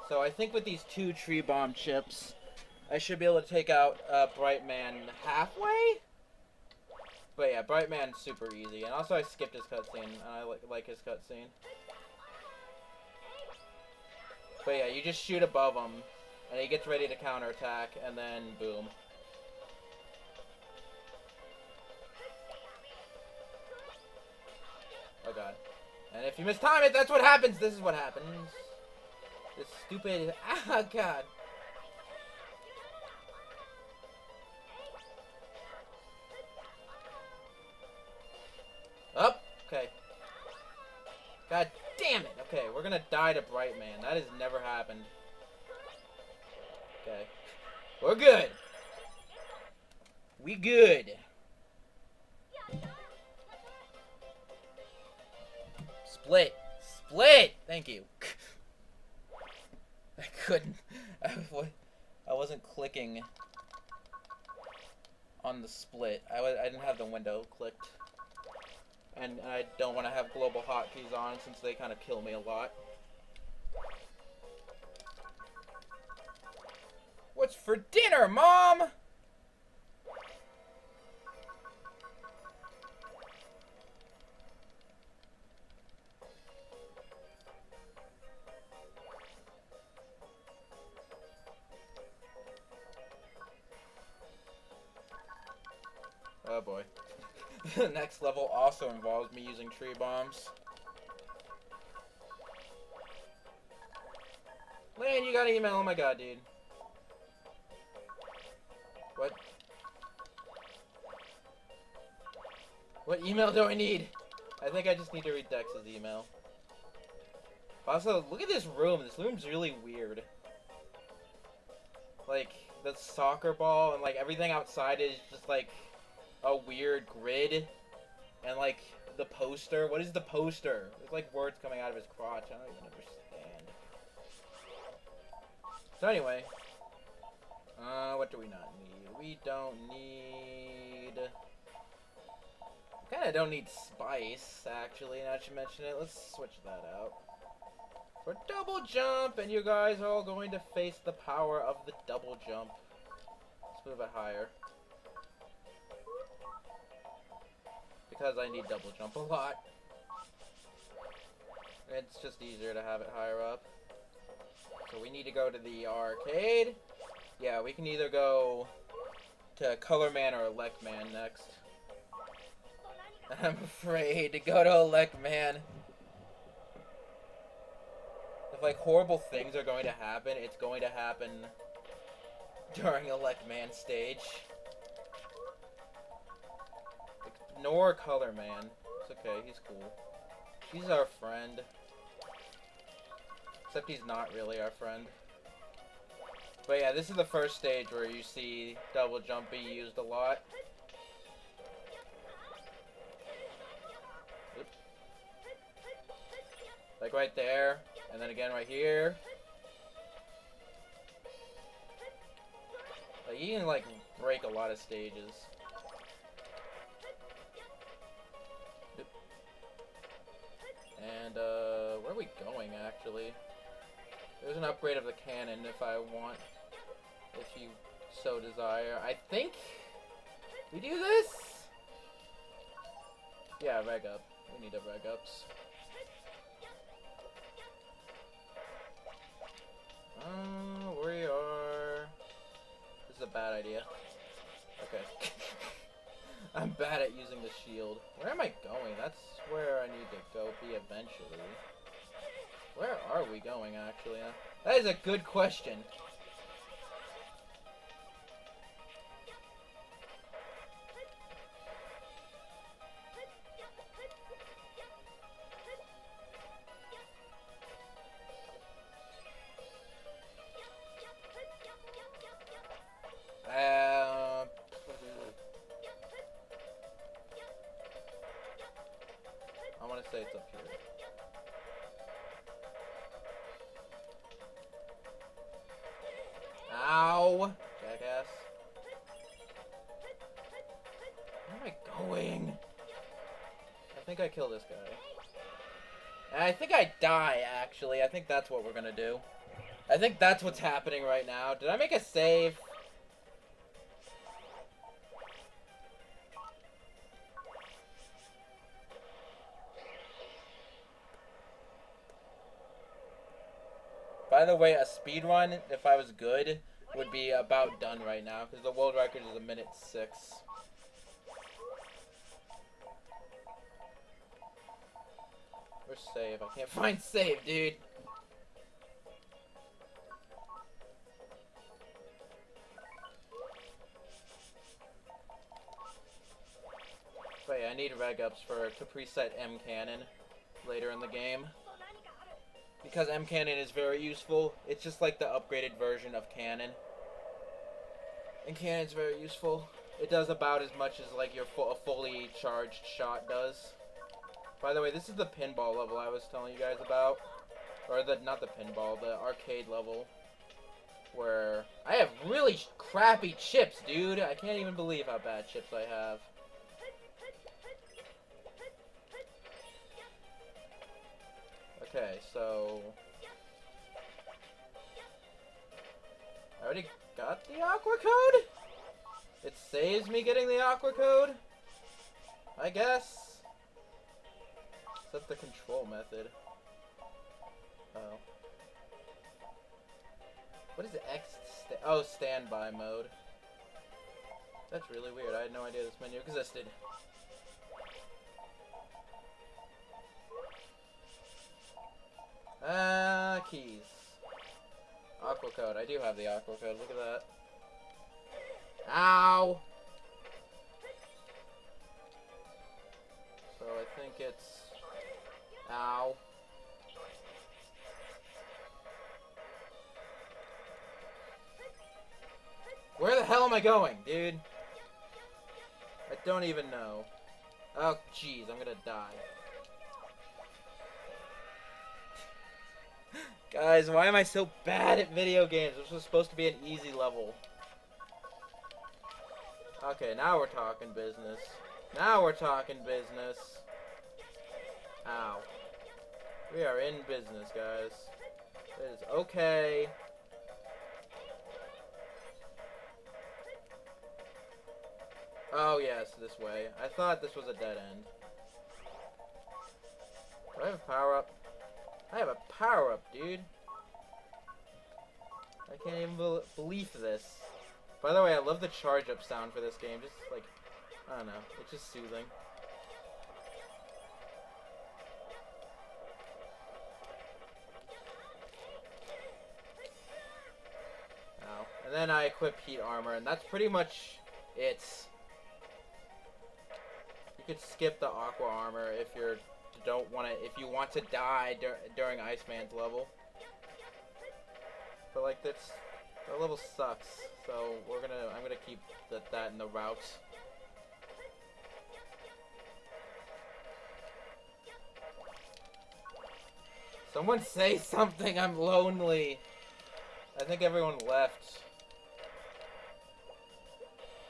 So I think with these 2 tree bomb chips, I should be able to take out Bright Man halfway? But yeah, Bright Man's super easy. And also I skipped his cutscene, and I like his cutscene. But yeah, you just shoot above him, and he gets ready to counterattack, and then boom. Oh god. And if you mistime it, that's what happens! This is what happens. This stupid... Ah, god. Up. Okay. God damn it. Okay, we're gonna die to Bright Man. That has never happened. Okay. We're good. We good. Split. Split! Thank you. I couldn't. I wasn't clicking on the split. I didn't have the window clicked. And I don't want to have global hotkeys on since they kind of kill me a lot. What's for dinner, Mom? Oh boy. The next level also involves me using tree bombs. Lane, you got an email. Oh my god, dude. What? What email do I need? I think I just need to read Dex's email. Also, look at this room. This room's really weird. Like, the soccer ball and, like, everything outside is just, like, a weird grid. And, like, the poster. What is the poster? There's, like, words coming out of his crotch. I don't even understand. So, anyway. What do we not need? We don't need... Kinda don't need spice, actually, now that you mention it. Let's switch that out. For double jump, and you guys are all going to face the power of the double jump. Let's move it higher. Because I need double jump a lot. It's just easier to have it higher up. So we need to go to the arcade. Yeah, we can either go to Color Man or Elect Man next. I'm afraid to go to Elect Man. If, like, horrible things are going to happen, it's going to happen during Elect Man stage. Ignore Color Man. It's okay, he's cool. He's our friend. Except he's not really our friend. But yeah, this is the first stage where you see double jump be used a lot. Oops. Like right there, and then again right here. Like, you can, like, break a lot of stages. And, where are we going, actually? There's an upgrade of the cannon if I want, if you so desire. I think we do this? Yeah, reg up. We need a reg ups. We are... This is a bad idea. Okay. I'm bad at using the shield. Where am I going? That's where I need to go be eventually. Where are we going, actually? That is a good question. I want to say it's up here. Ow! Jackass. Where am I going? I think I kill this guy. I think I die, actually. I think that's what we're gonna do. I think that's what's happening right now. Did I make a save? By the way, a speedrun, if I was good, would be about done right now, because the world record is 1:06. Where's save? I can't find save, dude. But yeah, I need reg ups to preset M cannon later in the game. Because M cannon is very useful. It's just like the upgraded version of cannon. And cannon's very useful. It does about as much as like your a fully charged shot does. By the way, this is the pinball level I was telling you guys about. Or not the pinball, the arcade level. Where I have really crappy chips, dude. I can't even believe how bad chips I have. Okay, so I already got the aqua code? It saves me getting the aqua code? I guess. Except the control method. Oh. What is X? Oh, standby mode. That's really weird. I had no idea this menu existed. Keys. Aqua code. I do have the aqua code. Look at that. Ow! So I think it's... Ow. Where the hell am I going, dude? I don't even know. Oh, jeez. I'm gonna die. Guys, why am I so bad at video games? This was supposed to be an easy level. Okay, now we're talking business. Now we're talking business. Ow. We are in business, guys. It is okay. Oh, yes, this way. I thought this was a dead end. Do I have a power-up? I have a power-up, dude. I can't even believe this. By the way, I love the charge-up sound for this game. Just, like, I don't know. It's just soothing. Ow. And then I equip heat armor, and that's pretty much it. You could skip the aqua armor if you don't want to, if you want to die during Iceman's level. But like that level sucks, so I'm gonna keep that in the route. Someone say something, I'm lonely. I think everyone left. Is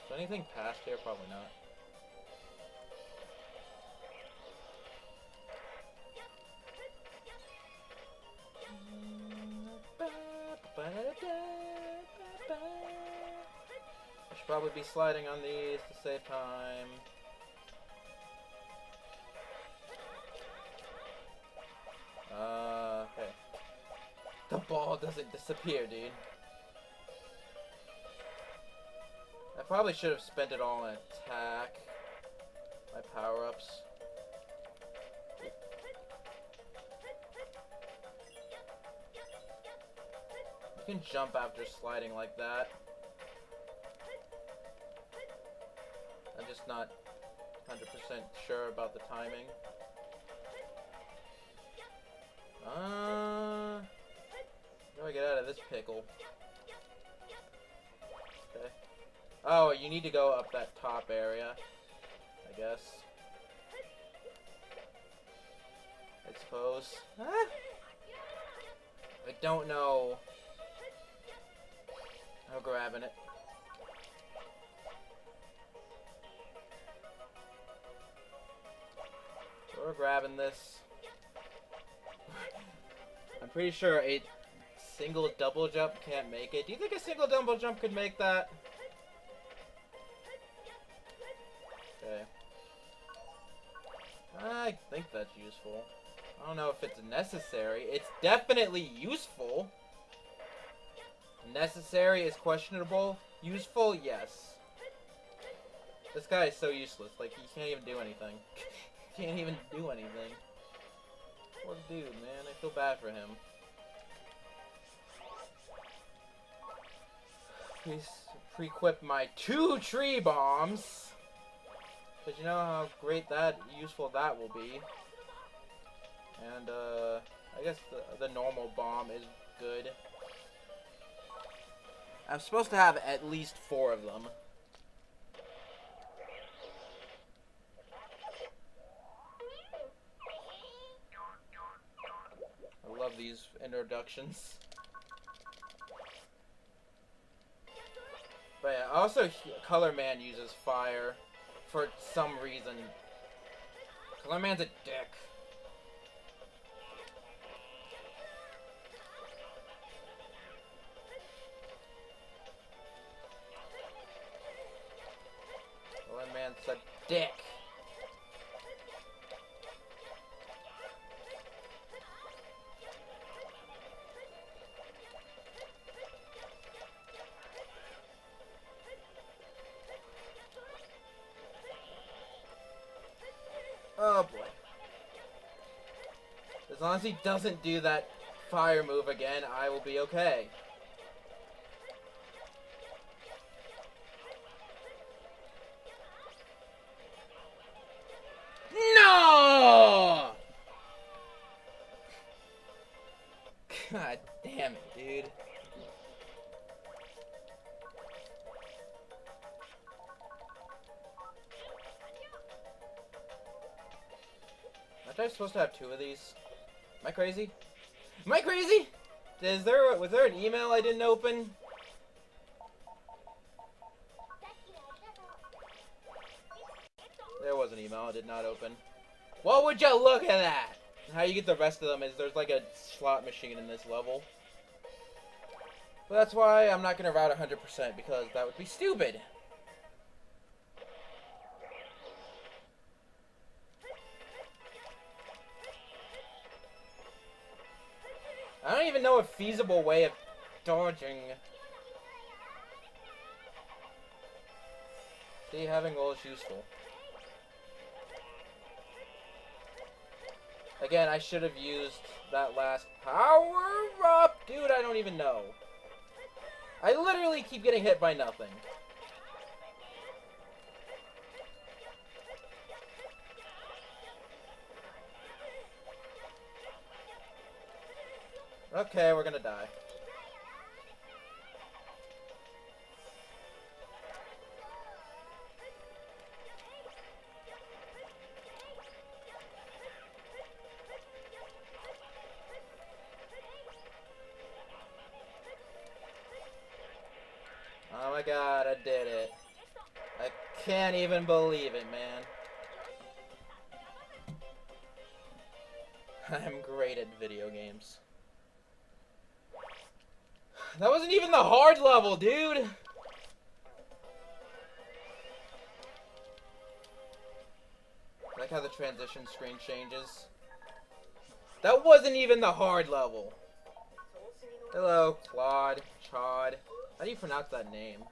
there anything past here? Probably not. I should probably be sliding on these to save time. Okay. The ball doesn't disappear, dude. I probably should have spent it all on attack. My power-ups. You can jump after sliding like that. I'm just not 100% sure about the timing. How do I get out of this pickle? Okay. Oh, you need to go up that top area, I guess. I suppose. Ah! I don't know. I'm grabbing it. We're grabbing this. I'm pretty sure a single double jump can't make it. Do you think a single double jump could make that? Okay. I think that's useful. I don't know if it's necessary. It's definitely useful. Necessary is questionable. Useful, yes. This guy is so useless. Like, he can't even do anything. Can't even do anything. Poor dude, man. I feel bad for him. Please pre-equip my 2 tree bombs. Because you know how great that, useful that will be. And, I guess the normal bomb is good. I'm supposed to have at least 4 of them. I love these introductions. But yeah, also Color Man uses fire for some reason. Color Man's a dick. Color Man's a dick. Oh boy. As long as he doesn't do that fire move again, I will be okay. No! God damn it, dude. Aren't I supposed to have 2 of these? Am I crazy? Am I crazy? Was there an email I didn't open? There was an email I did not open. What would you look at that? How you get the rest of them is there's like a slot machine in this level. But that's why I'm not going to route 100% because that would be stupid. I don't even know a feasible way of dodging. See, having roll is useful. Again, I should have used that last power up. Dude, I don't even know. I literally keep getting hit by nothing. Okay, we're gonna die. Oh my god, I did it. I can't even believe it, man. I'm great at video games. That wasn't even the hard level, dude! I like how the transition screen changes. That wasn't even the hard level. Hello, Claude, Chod. How do you pronounce that name?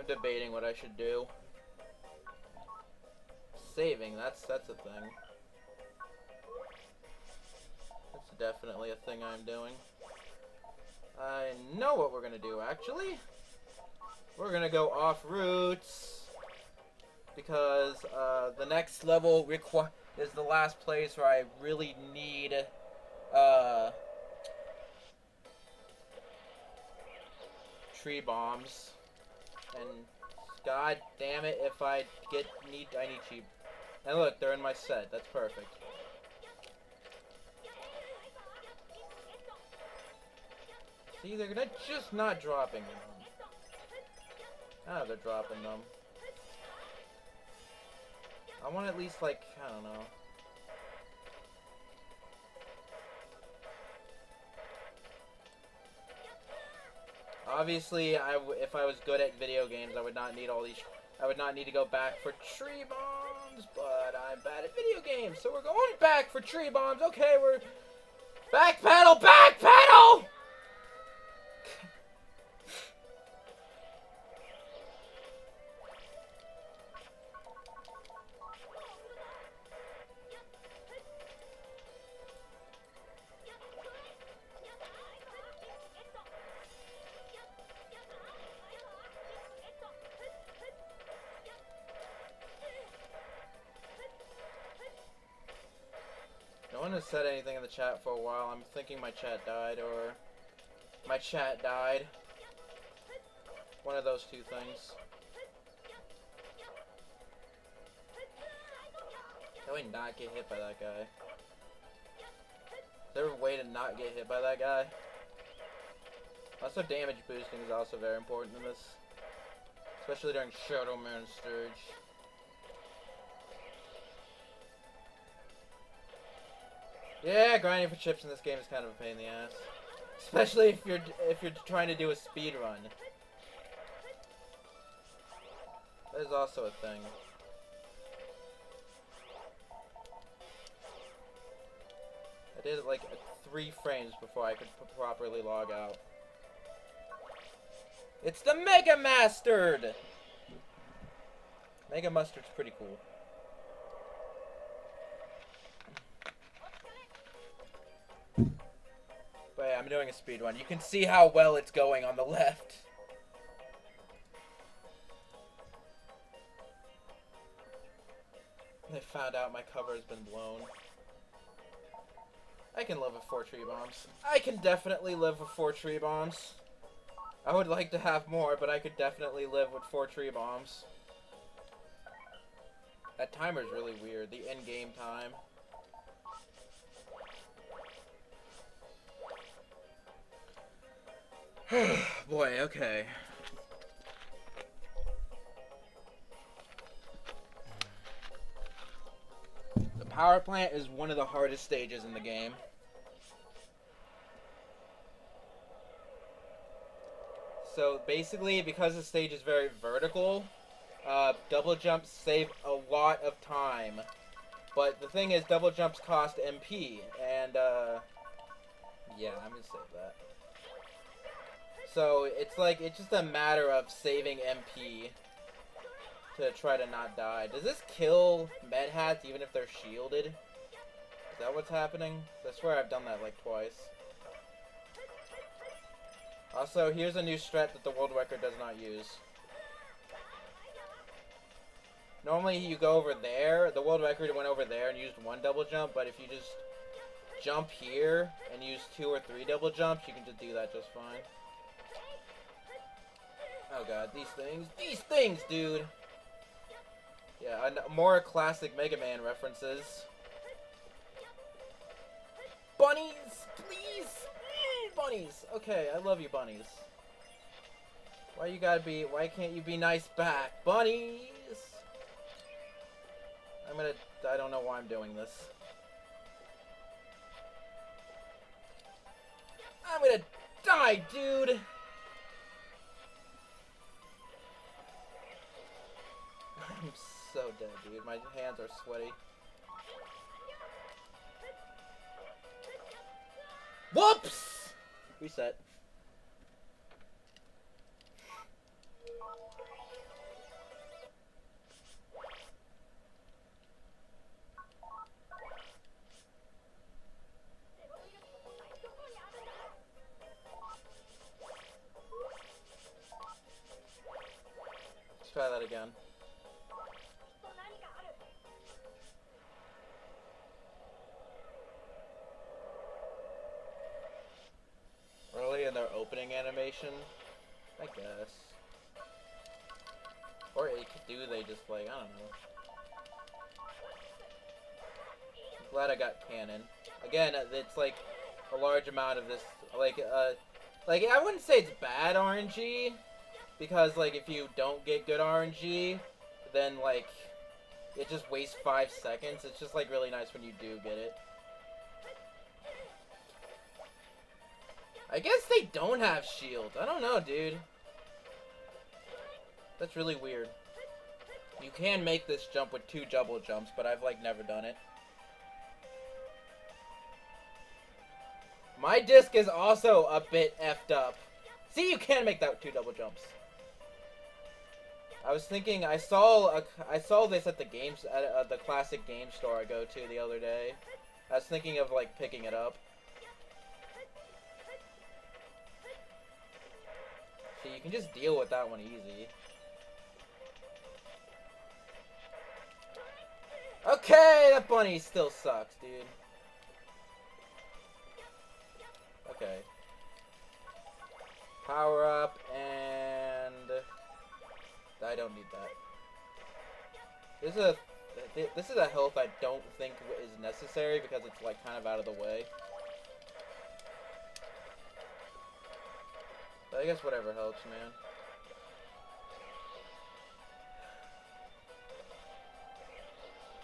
debating what I should do. Saving, that's a thing. That's definitely a thing I'm doing. I know what we're gonna do, actually. We're gonna go off routes. Because, the next level is the last place where I really need, tree bombs. And, god damn it, if I need cheap. And look, they're in my set. That's perfect. See, they're just not dropping them. Ah, they're dropping them. I want at least, like, I don't know. Obviously, if I was good at video games, I would not need all these. I would not need to go back for tree bombs, but I'm bad at video games, so we're going back for tree bombs. Okay, we're backpedal, backpedal. No one has said anything in the chat for a while. I'm thinking my chat died, or my chat died. One of those two things. How do I not get hit by that guy? Is there a way to not get hit by that guy? Also, damage boosting is also very important in this. Especially during Shadow Man Sturge. Yeah, grinding for chips in this game is kind of a pain in the ass. Especially if you're trying to do a speed run. That is also a thing. I did it like 3 frames before I could properly log out. It's the Mega Mustard! Mega Mustard's pretty cool. But yeah, I'm doing a speed run. You can see how well it's going on the left. They found out my cover has been blown. I can live with 4 tree bombs. I can definitely live with 4 tree bombs. I would like to have more, but I could definitely live with 4 tree bombs. That timer's really weird, the in-game time. Boy, okay. The power plant is one of the hardest stages in the game. So basically, because the stage is very vertical, double jumps save a lot of time. But the thing is, double jumps cost MP, and yeah, I'm gonna save that. So it's like, it's just a matter of saving MP to try to not die. Does this kill med hats even if they're shielded? Is that what's happening? I swear I've done that like twice. Also, here's a new strat that the world record does not use. Normally you go over there, the world record went over there and used 1 double jump, but if you just jump here and use 2 or 3 double jumps, you can just do that just fine. Oh god, these things, dude! Yeah, more classic Mega Man references. Bunnies, please! Bunnies! Okay, I love you, bunnies. Why can't you be nice back? Bunnies! I don't know why I'm doing this. I'm gonna die, dude! I'm so dead, dude. My hands are sweaty. Whoops! Reset. again. Early in their opening animation, I guess. Or they just like, I don't know. I'm glad I got cannon. Again, it's like a large amount of this, like I wouldn't say it's bad RNG, because like if you don't get good RNG, then like it just wastes 5 seconds. It's just like really nice when you do get it. I guess they don't have shields. I don't know, dude. That's really weird. You can make this jump with 2 double jumps, but I've like never done it. My disc is also a bit effed up. See, you can make that with 2 double jumps. I was thinking, I saw this at the classic game store I go to the other day. I was thinking of like picking it up. See, you can just deal with that one easy. Okay, that bunny still sucks, dude. Okay. Power up, and I don't need that. This is a health I don't think is necessary because it's like kind of out of the way. But I guess whatever helps, man.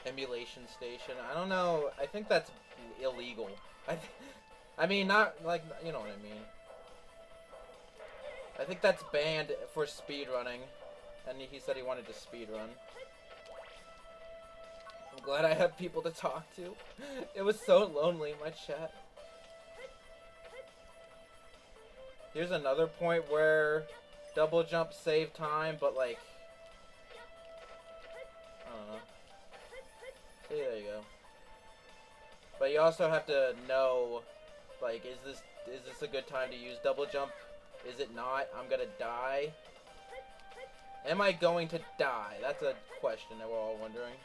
Emulation station. I don't know. I think that's illegal. I mean, not like, you know what I mean. I think that's banned for speedrunning. And he said he wanted to speedrun. I'm glad I have people to talk to. It was so lonely in my chat. Here's another point where double jump save time, but like, I don't know. See, there you go. But you also have to know, like, is this a good time to use double jump? Is it not? I'm gonna die. Am I going to die? That's a question that we're all wondering.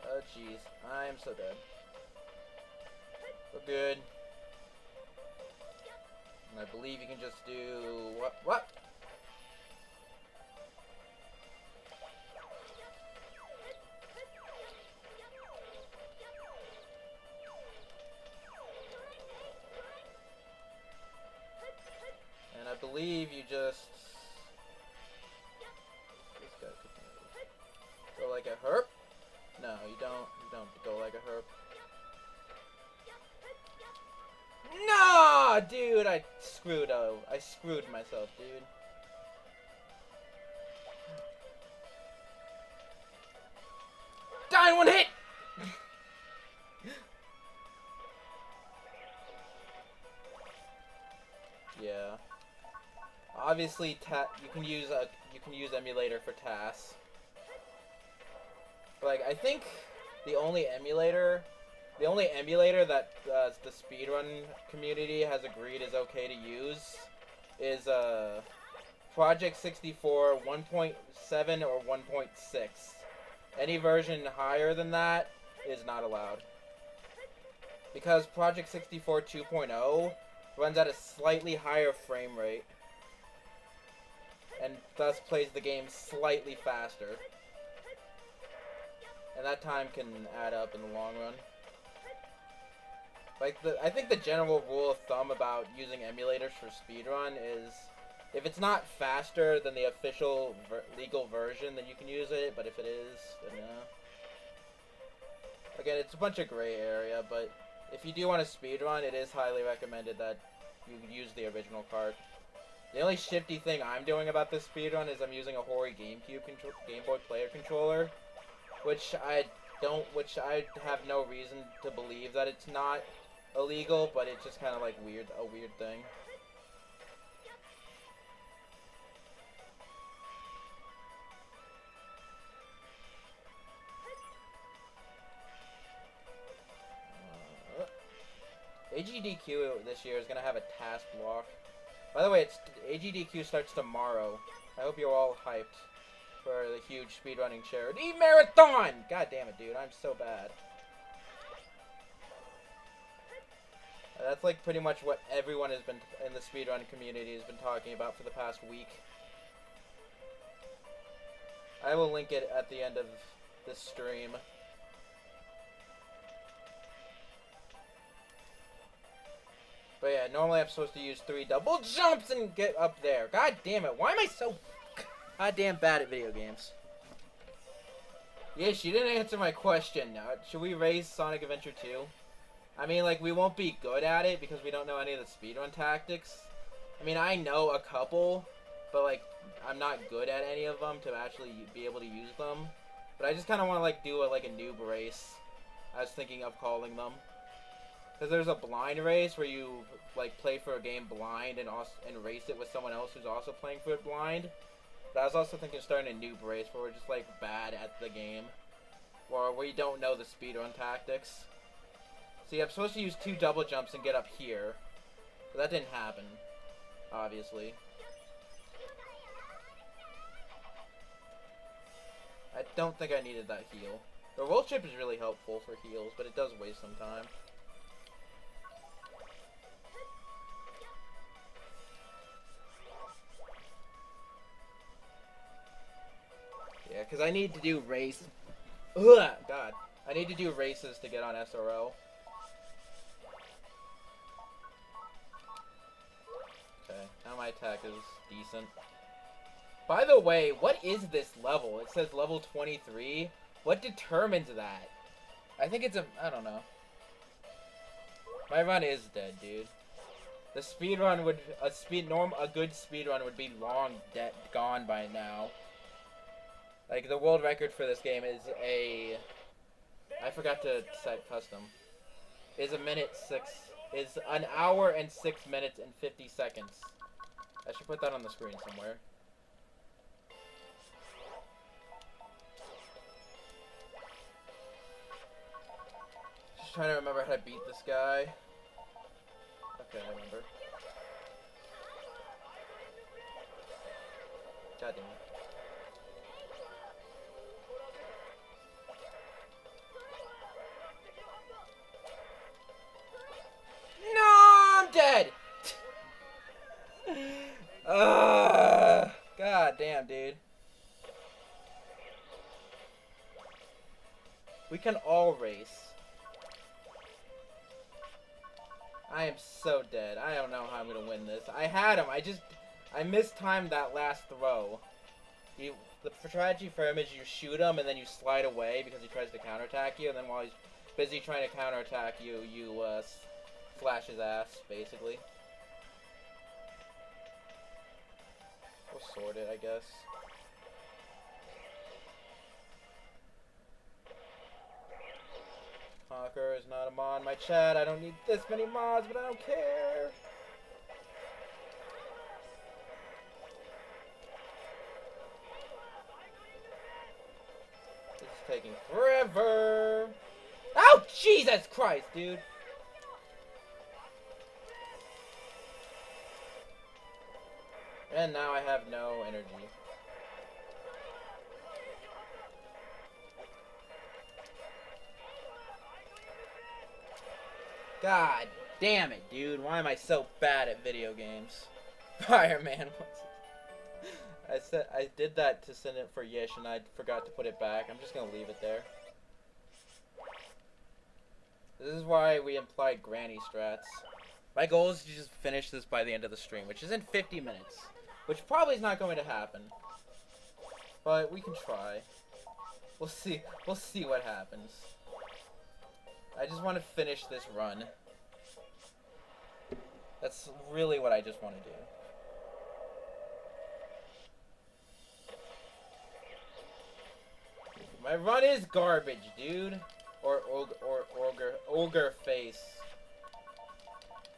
Oh jeez, I am so dead. We're good. And I believe you can just do what? And I believe you just this guy could go like a herp. No, you don't. You don't go like a herp. No, dude, I screwed myself, dude. Die in one hit. Yeah. Obviously, you can use emulator for tasks. Like, I think the only emulator that the speedrun community has agreed is okay to use is Project 64 1.7 or 1.6. Any version higher than that is not allowed. Because Project 64 2.0 runs at a slightly higher frame rate and thus plays the game slightly faster. And that time can add up in the long run. Like, I think the general rule of thumb about using emulators for speedrun is if it's not faster than the official legal version, then you can use it, but if it is, then no. Again, it's a bunch of gray area, but if you do want to speedrun, it is highly recommended that you use the original cart. The only shifty thing I'm doing about this speedrun is I'm using a Hori Game Boy player controller, which I have no reason to believe that it's not illegal, but it's just kind of like a weird thing. AGDQ this year is gonna have a task block. By the way, AGDQ starts tomorrow. I hope you're all hyped for the huge speedrunning charity marathon! God damn it, dude. I'm so bad. That's like pretty much what everyone has been in the speedrun community has been talking about for the past week. I will link it at the end of this stream. But yeah, normally I'm supposed to use 3 double jumps and get up there. God damn it, why am I so goddamn bad at video games? Yeah, she didn't answer my question. Should we raise Sonic Adventure 2? I mean, like, we won't be good at it because we don't know any of the speedrun tactics. I mean, I know a couple, but, like, I'm not good at any of them to actually be able to use them. But I just kind of want to, like, do a noob race. I was thinking of calling them. Because there's a blind race where you, like, play for a game blind and race it with someone else who's also playing for it blind. But I was also thinking of starting a noob race where we're just, like, bad at the game. Or where you don't know the speedrun tactics. See, I'm supposed to use 2 double jumps and get up here. But that didn't happen, obviously. I don't think I needed that heal. The roll chip is really helpful for heals, but it does waste some time. Yeah, because I need to do race. Ugh, God. I need to do races to get on SRO. Okay, now my attack is decent. By the way, what is this level? It says level 23. What determines that? I think it's I don't know. My run is dead, dude. The speedrun would a good speedrun would be long gone by now. Like, the world record for this game is I forgot to set custom. Is an hour and 6 minutes and 50 seconds. I should put that on the screen somewhere. Just trying to remember how to beat this guy. Okay, I remember. God damn it. No, I'm dead! God damn, dude. We can all race. I am so dead. I don't know how I'm gonna win this. I had him. I mistimed that last throw. The strategy for him is you shoot him and then you slide away because he tries to counterattack you, and then while he's busy trying to counterattack you, you slash his ass, basically. We'll sort it, I guess. Conquer is not a mod in my chat. I don't need this many mods, but I don't care. This is taking forever. Oh, Jesus Christ, dude. And now I have no energy. God damn it, dude. Why am I so bad at video games? Fireman. I did that to send it for Yish and I forgot to put it back. I'm just gonna leave it there. This is why we implied granny strats. My goal is to just finish this by the end of the stream, which is in 50 minutes. Which probably is not going to happen. But we can try. We'll see what happens. I just want to finish this run. That's really what I just want to do. My run is garbage, dude. Or ogre face.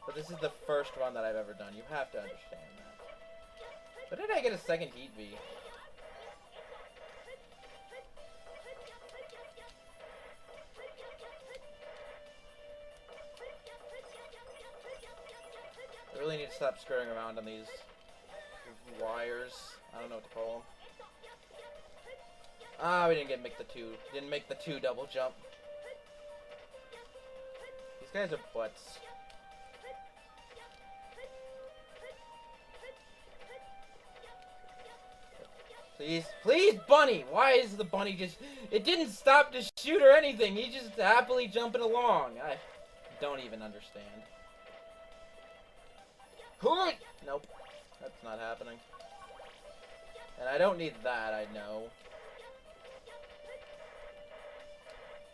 But this is the first run that I've ever done. You have to understand that. But did I get a second heat V? I really really need to stop screwing around on these wires. I don't know what to call them. Ah, we didn't make the two double jump. These guys are butts. Please, please, bunny! Why is the bunny just... It didn't stop to shoot or anything. He's just happily jumping along. I don't even understand. Nope. That's not happening. And I don't need that, I know.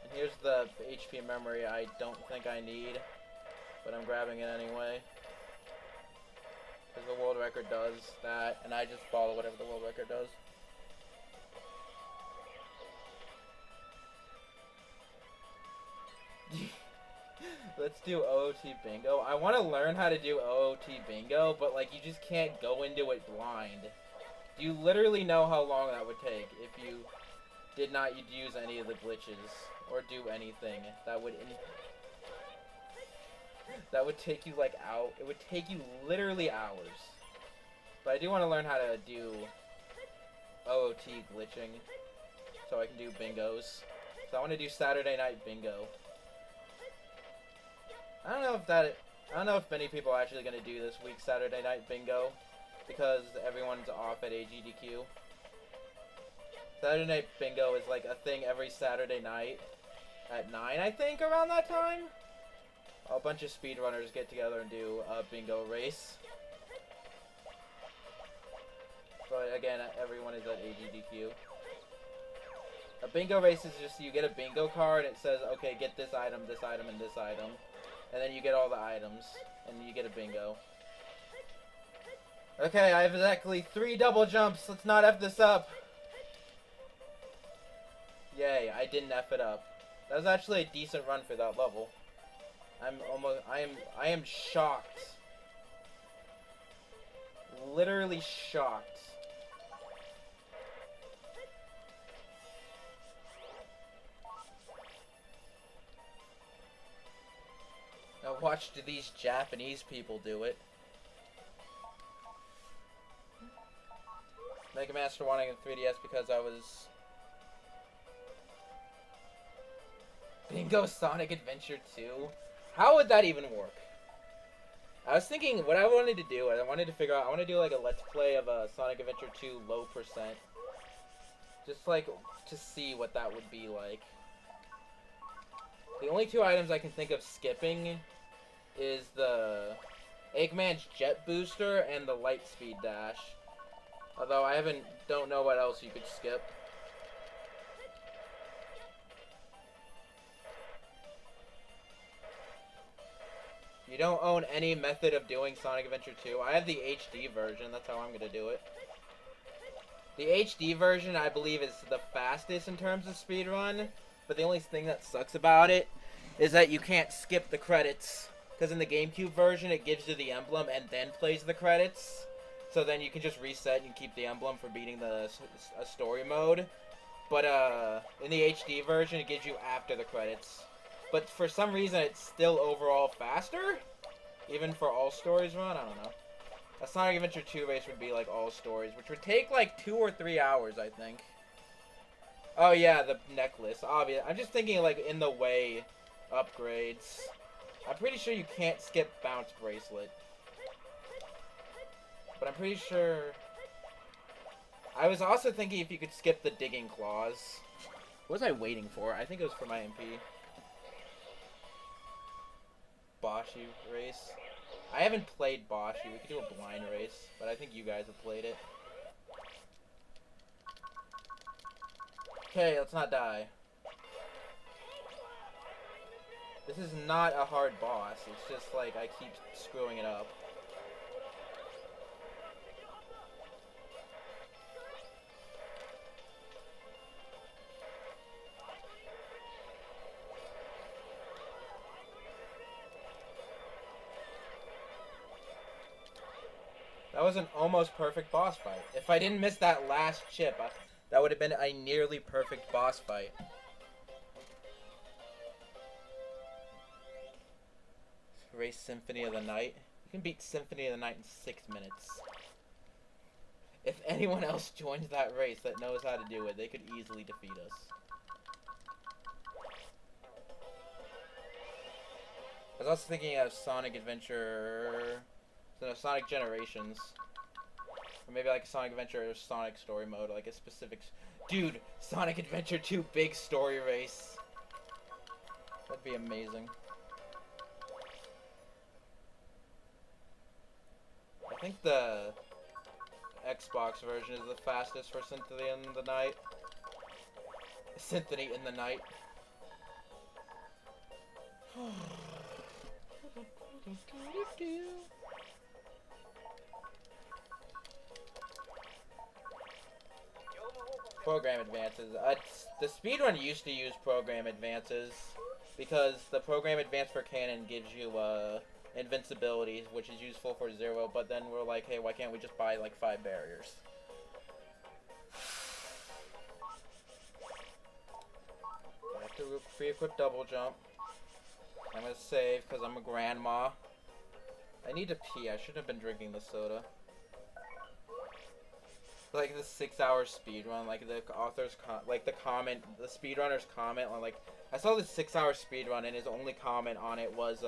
And here's the HP memory I don't think I need. But I'm grabbing it anyway. Because the world record does that. And I just follow whatever the world record does. Let's do OOT bingo. I want to learn how to do OOT bingo, but like you just can't go into it blind. Do you literally know how long that would take if you did not use any of the glitches or do anything that would take you like out? It would take you literally hours. But I do want to learn how to do OOT glitching so I can do bingos. So I want to do Saturday night bingo. I don't know if many people are actually gonna do this week's Saturday night bingo because everyone's off at AGDQ. Saturday night bingo is like a thing every Saturday night at 9, I think, around that time. A bunch of speedrunners get together and do a bingo race. But again, everyone is at AGDQ. A bingo race is just you get a bingo card and it says, okay, get this item, and this item. And then you get all the items, and you get a bingo. Okay, I have exactly 3 double jumps. Let's not F this up. Yay, I didn't F it up. That was actually a decent run for that level. I am shocked. Literally shocked. I watched these Japanese people do it. Mega Master wanting a 3DS because I was... Bingo Sonic Adventure 2? How would that even work? I was thinking what I wanted to do, I wanted to figure out, I want to do like a Let's Play of Sonic Adventure 2 low percent. Just like to see what that would be like. The only 2 items I can think of skipping is the Eggman's Jet Booster and the Light Speed Dash. Although I don't know what else you could skip. You don't own any method of doing Sonic Adventure 2. I have the HD version, that's how I'm gonna do it. The HD version, I believe, is the fastest in terms of speedrun, but the only thing that sucks about it is that you can't skip the credits. Because in the GameCube version, it gives you the emblem and then plays the credits. So then you can just reset and keep the emblem for beating a story mode. But in the HD version, it gives you after the credits. But for some reason, it's still overall faster? Even for all stories run? I don't know. A Sonic Adventure 2 race would be like all stories, which would take like 2 or 3 hours, I think. Oh yeah, the necklace. Obvious. I'm just thinking like in the way upgrades. I'm pretty sure you can't skip Bounce Bracelet. But I'm pretty sure... I was also thinking if you could skip the Digging Claws. What was I waiting for? I think it was for my MP. Boshi race. I haven't played Boshi. We could do a blind race, but I think you guys have played it. Okay, let's not die. This is not a hard boss. It's just like I keep screwing it up. That was an almost perfect boss fight. If I didn't miss that last chip, that would have been a nearly perfect boss fight. Race Symphony of the Night. You can beat Symphony of the Night in 6 minutes. If anyone else joins that race that knows how to do it, they could easily defeat us. I was also thinking of Sonic Adventure... No, Sonic Generations. Or maybe like a Sonic Adventure or Sonic Story Mode, like a specific... Dude, Sonic Adventure 2 big story race. That'd be amazing. I think the Xbox version is the fastest for Symphony in the Night. Symphony in the Night. Program advances. The speedrun used to use program advances because the program advance for canon gives you invincibility, which is useful for 0, but then we're like, hey, why can't we just buy like 5 barriers? I have to re-equip double jump. I'm gonna save because I'm a grandma. I need to pee. I shouldn't have been drinking the soda. Like the 6-hour speedrun, like the author's the speedrunner's comment on, like, I saw the 6-hour speedrun and his only comment on it was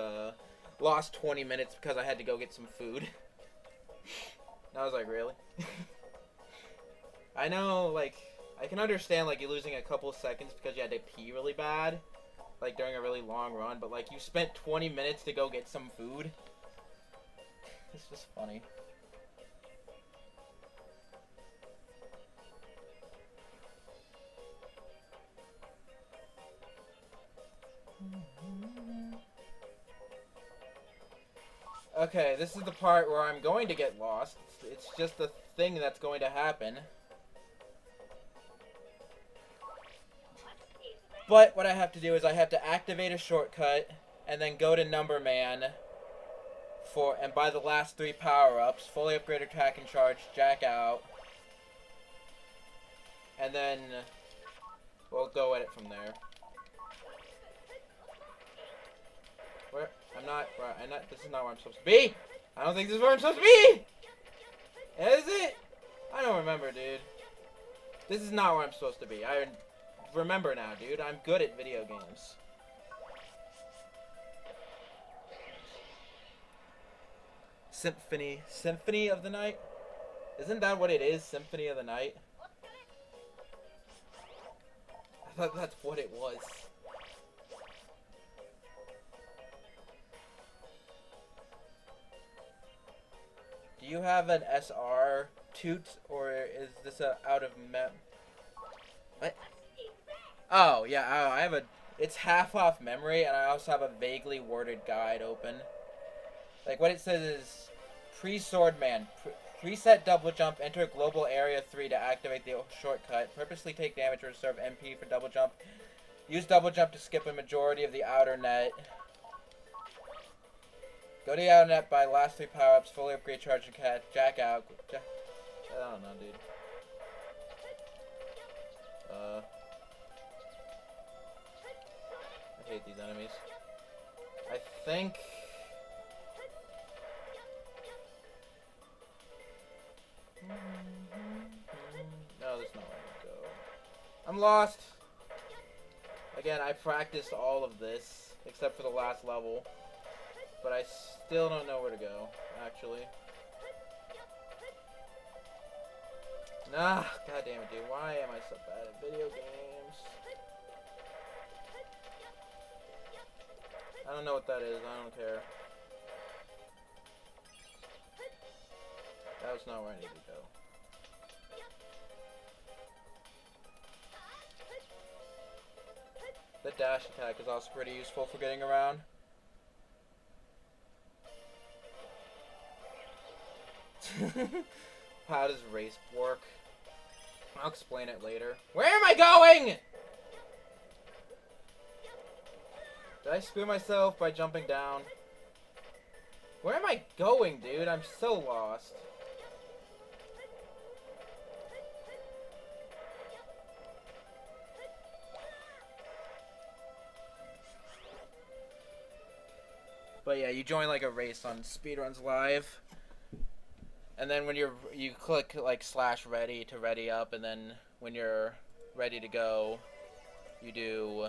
lost 20 minutes because I had to go get some food. And I was like, really? I know, like, I can understand like you losing a couple of seconds because you had to pee really bad, like during a really long run, but like you spent 20 minutes to go get some food. It's just funny. Okay, this is the part where I'm going to get lost. It's just the thing that's going to happen. But what I have to do is I have to activate a shortcut and then go to Number Man and buy the last 3 power-ups, fully upgrade attack and charge, jack out. And then we'll go at it from there. Where? This is not where I'm supposed to be! I don't think this is where I'm supposed to be! Is it? I don't remember, dude. This is not where I'm supposed to be. I remember now, dude. I'm good at video games. Symphony of the Night? Isn't that what it is? Symphony of the Night? I thought that's what it was. Do you have an SR toot, or is this a out of What? Oh, yeah, I have it's half off memory, and I also have a vaguely worded guide open. Like, what it says is, pre-Swordman, preset double jump, enter global area 3 to activate the shortcut, purposely take damage to reserve MP for double jump, use double jump to skip a majority of the outer net. Go to the outer net, buy last 3 power-ups, fully upgrade charge and jack out. I don't know, dude. I hate these enemies. I think... No, there's not where to go. I'm lost! Again, I practiced all of this, except for the last level. But I still don't know where to go, actually. Nah, god damn it, dude. Why am I so bad at video games? I don't know what that is. I don't care. That was not where I needed to go. The dash attack is also pretty useful for getting around. How does race work? I'll explain it later. Where am I going? Did I screw myself by jumping down? Where am I going, dude? I'm so lost. But yeah, you join like a race on Speedruns Live, and then when you click like /ready to ready up, and then when you're ready to go, you do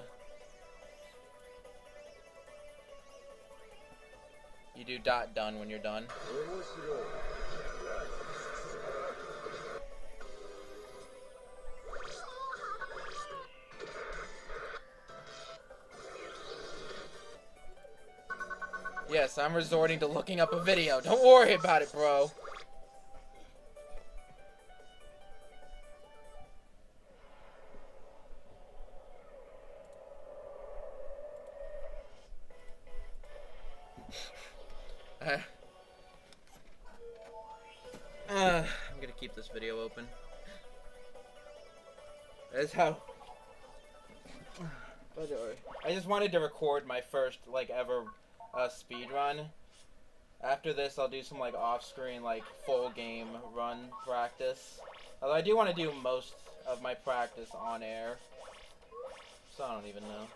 .done when you're done. Yes, I'm resorting to looking up a video. Don't worry about it, bro. I'm gonna keep this video open. That's how. I just wanted to record my first like ever speed run. After this, I'll do some like off-screen like full game run practice. Although I do want to do most of my practice on air, so I don't even know.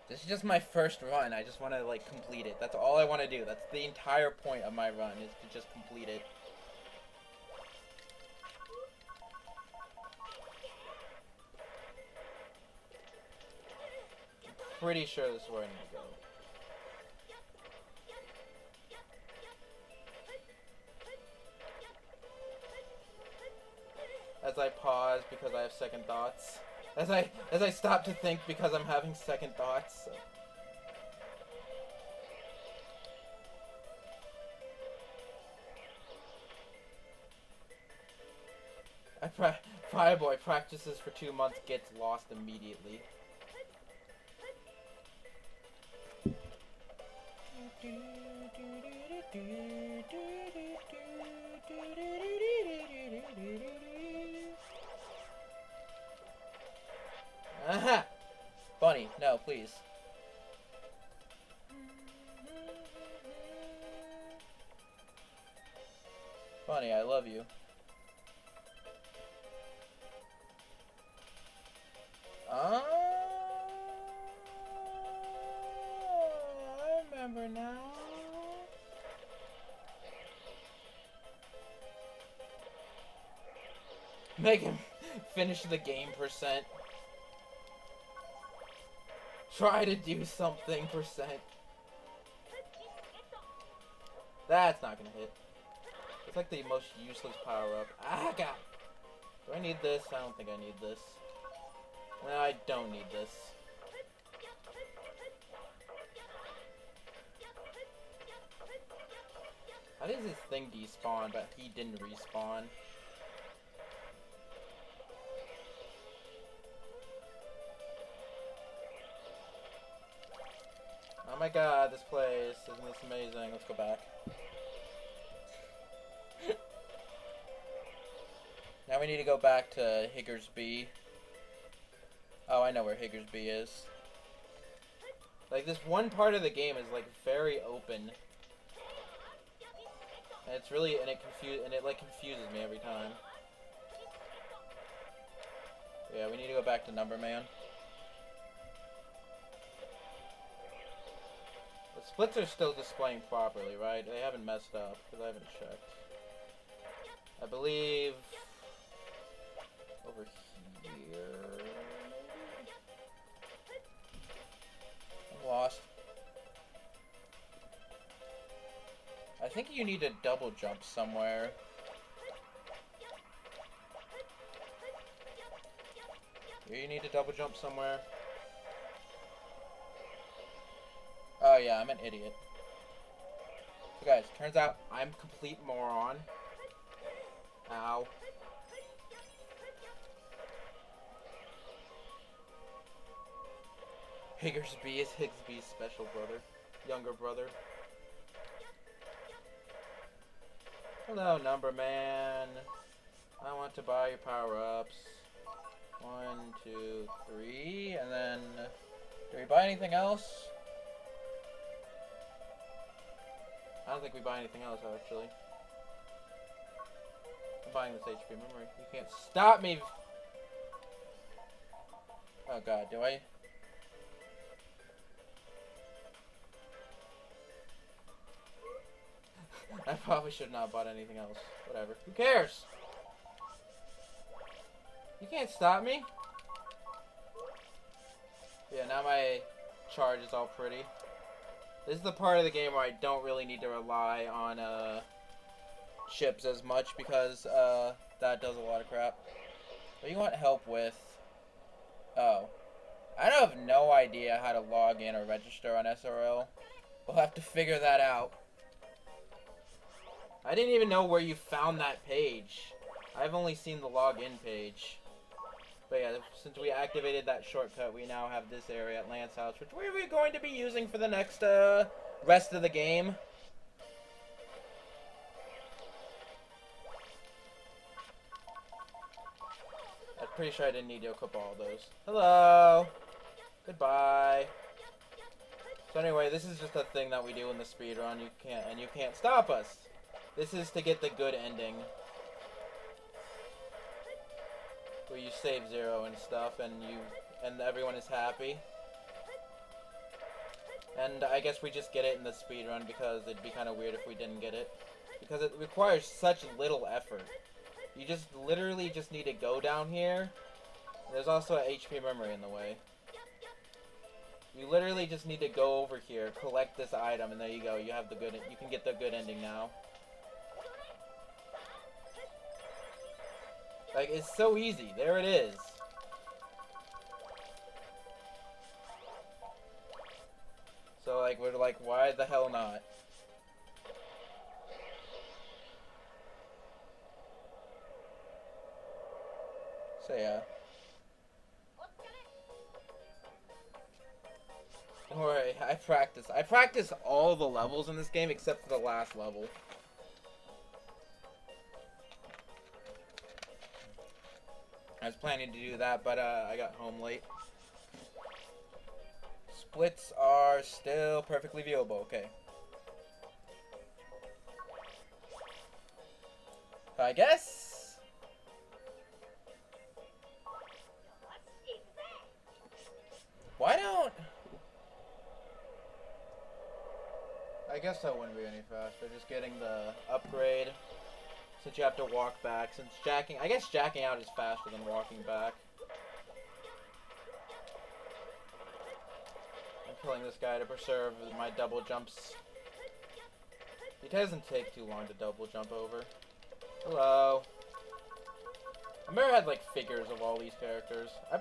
This is just my first run. I just want to like complete it. That's all I want to do. That's the entire point of my run, is to just complete it. I'm pretty sure this is where I need to go. As I pause because I have second thoughts. As I stop to think because I'm having second thoughts. Fireboy practices for 2 months, gets lost immediately. Aha! Bunny, no, please. Bunny, I love you. I remember now. Make him finish the game %. Try to do something %. That's not gonna hit. It's like the most useless power-up. Ah, God! Do I need this? I don't think I need this. No, I don't need this. How does this thing despawn, but he didn't respawn? Oh my god, this place. Isn't this amazing? Let's go back. Now we need to go back to Higgersby. Oh, I know where Higgersby is. Like, this one part of the game is, like, very open. And it's really, and it confuses me every time. Yeah, we need to go back to Number Man. The splits are still displaying properly, right? They haven't messed up, because I haven't checked. I believe over here. I'm lost. I think you need to double jump somewhere. You need to double jump somewhere. Oh yeah, I'm an idiot. So guys, turns out I'm a complete moron. Ow. Higgersby is Higgsby's special brother. Younger brother. Hello, Number Man. I want to buy your power-ups. 1, 2, 3, and then... Do we buy anything else? I don't think we buy anything else, actually. buying this HP memory. You can't stop me. Oh god, do I? I probably should not have bought anything else. Whatever. Who cares? You can't stop me. Yeah, now my charge is all pretty. This is the part of the game where I don't really need to rely on chips as much because that does a lot of crap. What you want help with? Oh. I have no idea how to log in or register on SRL. We'll have to figure that out. I didn't even know where you found that page. I've only seen the login page. But yeah, since we activated that shortcut, we now have this area at Lance House, which we're going to be using for the next rest of the game. I'm pretty sure I didn't need to equip all those. Hello! Goodbye. So anyway, this is just a thing that we do in the speedrun. You can't stop us. This is to get the good ending. Where you save zero and stuff, and everyone is happy. And I guess we just get it in the speedrun because it'd be kind of weird if we didn't get it. Because it requires such little effort. You just literally just need to go down here. There's also an HP memory in the way. You literally just need to go over here, collect this item, and there you go. You have the good. You can get the good ending now. Like, it's so easy. There it is. So, like, we're like, why the hell not? So, yeah. Don't worry, I practice. I practice all the levels in this game except for the last level. I was planning to do that, but I got home late. Splits are still perfectly viewable. Okay. I guess. Why don't? I guess that wouldn't be any faster. Just getting the upgrade. Since you have to walk back, since I guess jacking out is faster than walking back. I'm killing this guy to preserve my double jumps. It doesn't take too long to double jump over. Hello. I remember I had like figures of all these characters. I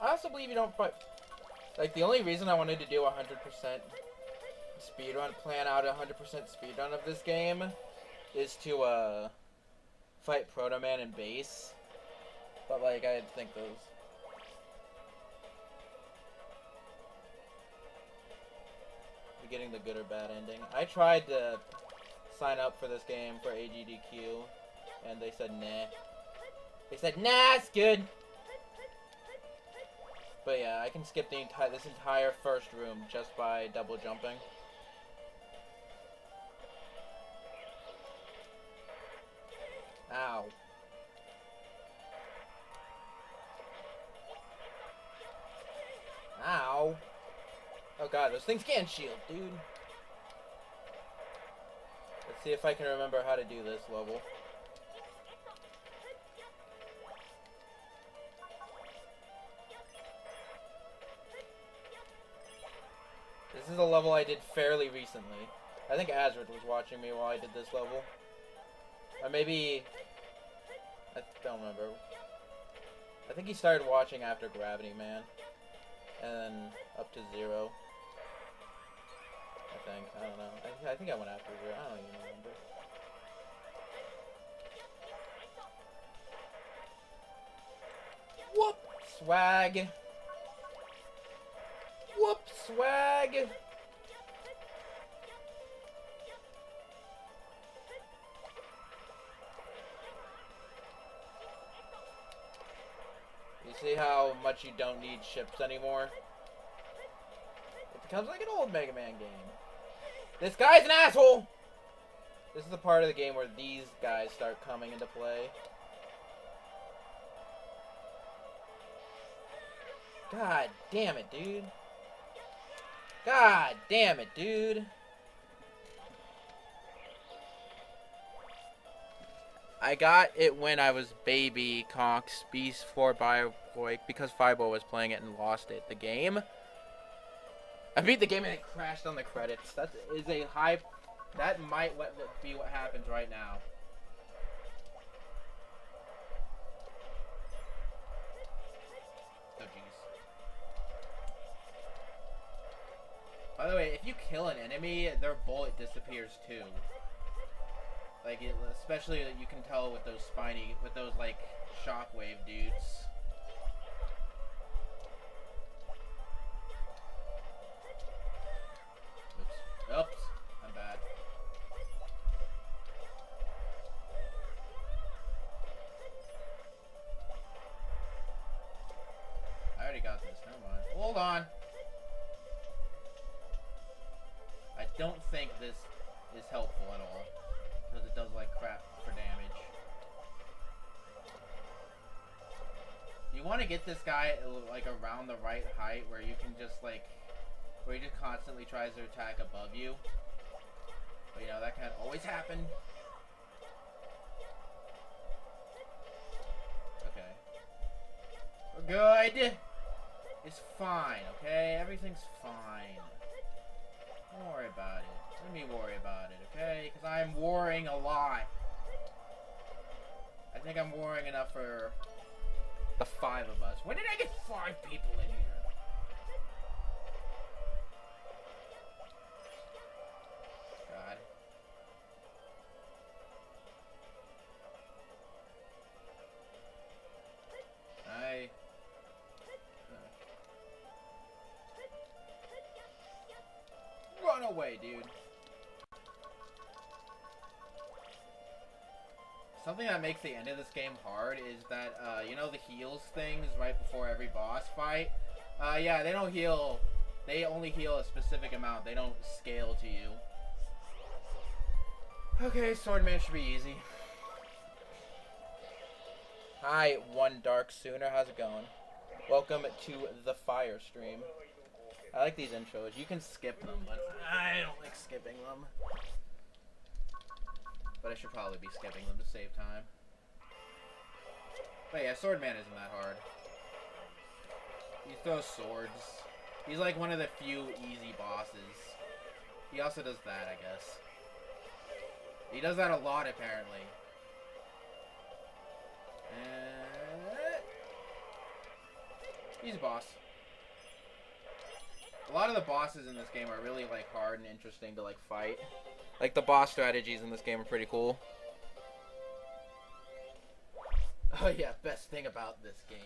also believe you don't fight. Like, the only reason I wanted to do 100% speedrun, plan out 100% speedrun of this game, is to fight Proto Man and base. But like, I had to think those. We're getting the good or bad ending. I tried to sign up for this game for AGDQ, and they said nah. They said nah, it's good. But yeah, I can skip this entire first room just by double jumping. Ow. Ow. Oh god, those things can't shield, dude. Let's see if I can remember how to do this level. This is a level I did fairly recently. I think Azrid was watching me while I did this level. Or maybe... I don't remember. I think he started watching after Gravity Man. And then up to Zero. I think. I don't know. I think I went after Zero. I don't even remember. Whoop! Swag! Whoop! Swag! You see how much you don't need ships anymore? It becomes like an old Mega Man game. This guy's an asshole! This is the part of the game where these guys start coming into play. God damn it, dude. God damn it, dude. I got it when I was baby Conks Beast for Fireboy because Fireboy was playing it and lost it. The game. I beat the game and it crashed on the credits. That is a high. That might be what happens right now. Oh jeez. By the way, if you kill an enemy, their bullet disappears too. Like, especially you can tell with those like shockwave dudes. Oops, I'm bad. I already got this. Never mind. Hold on. I don't think this is helpful at all. Because it does like crap for damage. You want to get this guy like around the right height where you can just like, where he just constantly tries to attack above you. But you know, that can't always happen. Okay. We're good. It's fine, okay? Everything's fine. Don't worry about it. Let me worry about it, okay? Because I'm worrying a lot. I think I'm worrying enough for the 5 of us. When did I get 5 people in here? God. Run away, dude. Something that makes the end of this game hard is that, you know the heals things right before every boss fight? Yeah, they don't heal. They only heal a specific amount. They don't scale to you. Okay, Swordman should be easy. Hi, One Dark Sooner. How's it going? Welcome to the Fire stream. I like these intros. You can skip them, but I don't like skipping them. But I should probably be skipping them to save time. But yeah, Swordman isn't that hard. He throws swords. He's like one of the few easy bosses. He also does that, I guess. He does that a lot, apparently. He's a boss. A lot of the bosses in this game are really like hard and interesting to like fight. Like the boss strategies in this game are pretty cool. Oh yeah, best thing about this game.